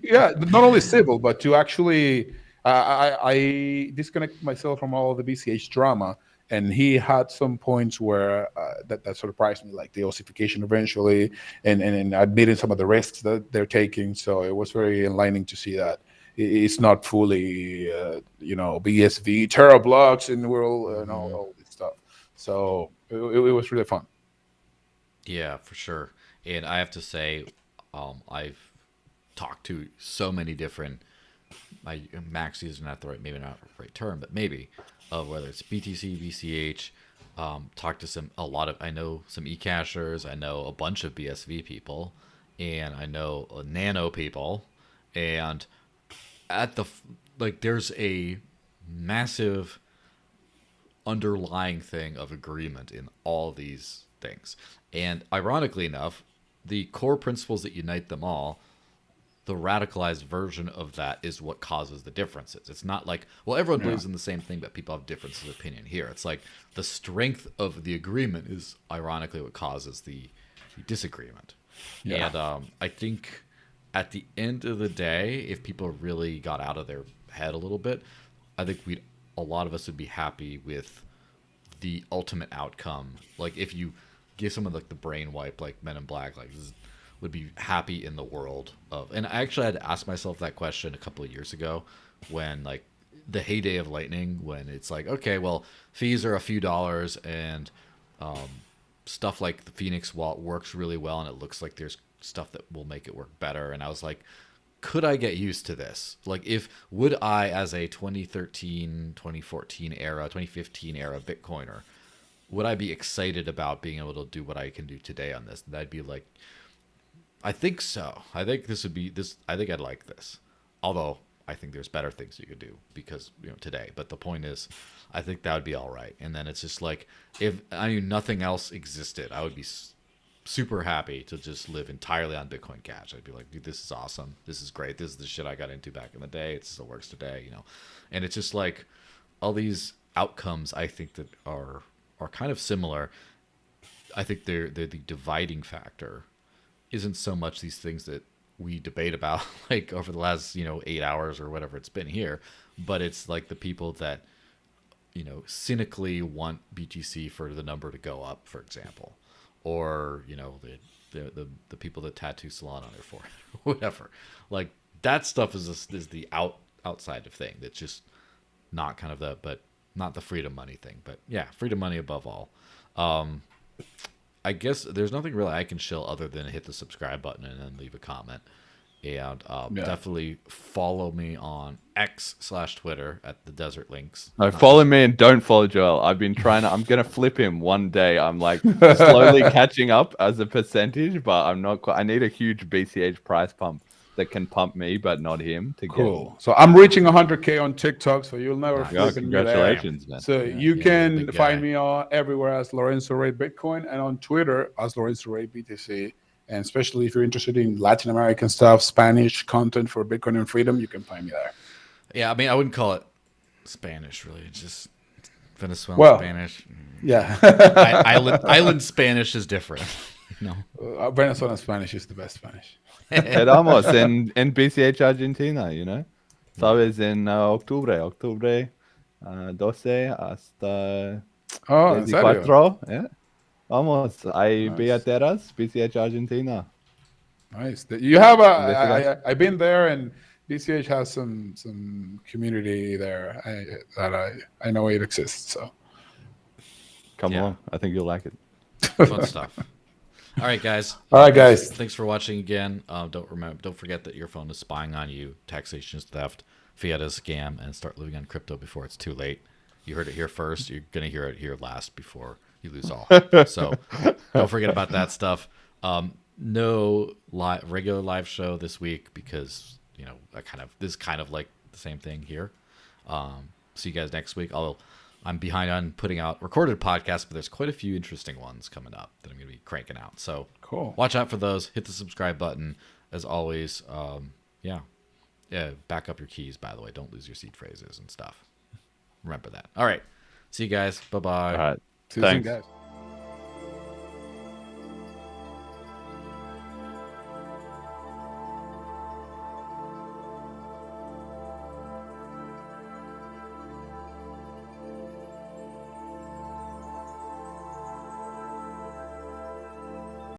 yeah, not only civil, but to actually I disconnect myself from all of the BCH drama, and he had some points where that surprised me, like the ossification eventually, and admitting some of the risks that they're taking. So it was very enlightening to see that it's not fully BSV Terra blocks in the world and all this stuff. So it was really fun. Yeah, for sure. And I have to say, I've talked to so many different. Maxis is not the right, maybe not the right term, but maybe of whether it's BTC, BCH. Talked to I know some eCashers. I know a bunch of BSV people, and I know nano people, and there's a massive underlying thing of agreement in all these things. And ironically enough, the core principles that unite them all, the radicalized version of that is what causes the differences. It's not like, well, everyone believes in the same thing, but people have differences of opinion here. It's like the strength of the agreement is ironically what causes the disagreement. Yeah. And I think at the end of the day, if people really got out of their head a little bit, I think a lot of us would be happy with the ultimate outcome. Like if you give someone like the brain wipe, like Men in Black, would be happy in the world of. And I actually had to ask myself that question a couple of years ago, when like the heyday of Lightning, when it's like, okay, well, fees are a few dollars, and stuff like the Phoenix wallet works really well, and it looks like there's stuff that will make it work better. And I was like, could I get used to this? Like, would I, as a 2013, 2014 era, 2015 era Bitcoiner, would I be excited about being able to do what I can do today on this? And I'd be like, I think so. I think this would be this. I think I'd like this. Although I think there's better things you could do because today. But the point is, I think that would be all right. And then it's just like, if nothing else existed, I would be super happy to just live entirely on Bitcoin Cash. I'd be like, dude, this is awesome. This is great. This is the shit I got into back in the day. It still works today, And it's just like all these outcomes, I think, that are kind of similar. I think they're the dividing factor isn't so much these things that we debate about like over the last 8 hours or whatever it's been here, but it's like the people that cynically want BTC for the number to go up, for example, or the people that tattoo salon on their forehead or whatever. Like that stuff is the outside of thing that's just not kind of but not the freedom money thing. But yeah, freedom money above all. I guess there's nothing really I can shill other than hit the subscribe button and then leave a comment. And definitely follow me on X/Twitter at the Desert Links. No, follow me and don't follow Joel. I've been I'm going to flip him one day. I'm like slowly catching up as a percentage, but I'm not quite. I need a huge BCH price pump that can pump me, but not him. To Cool. So I'm reaching 100K on TikTok, so you'll never Nice. Get, flip me there. congratulations, man. So you Yeah, can big guy. find me everywhere as Lorenzo Ray Bitcoin and on Twitter as Lorenzo Ray BTC. And especially if you're interested in Latin American stuff, Spanish content for Bitcoin and freedom, you can find me there. Yeah, I mean, I wouldn't call it Spanish really. It's just Venezuelan Well, Spanish. Yeah. Island Spanish is different. You know. Venezuelan Spanish is the best Spanish. Quedamos en BCH Argentina, you know. Sabes, en octubre 12 hasta Oh, ¿en serio? 14. Vamos, hay billeteras, BCH Argentina. Nice. You have I've been there, and BCH has some community there that I know it exists. So Come Yeah. on, I think you'll like it. Fun stuff. All right, guys. All right, guys. Thanks for watching again. Don't forget that your phone is spying on you. Taxation is theft. Fiat is a scam, and start living on crypto before it's too late. You heard it here first. You're gonna hear it here last before you lose all. So don't forget about that stuff. No regular live show this week because this is kind of like the same thing here. See you guys next week. I'm behind on putting out recorded podcasts, but there's quite a few interesting ones coming up that I'm going to be cranking out. So Cool. Watch out for those. Hit the subscribe button. As always, back up your keys, by the way. Don't lose your seed phrases and stuff. Remember that. All right. See you guys. Bye-bye. All right. See you soon, Thanks. guys.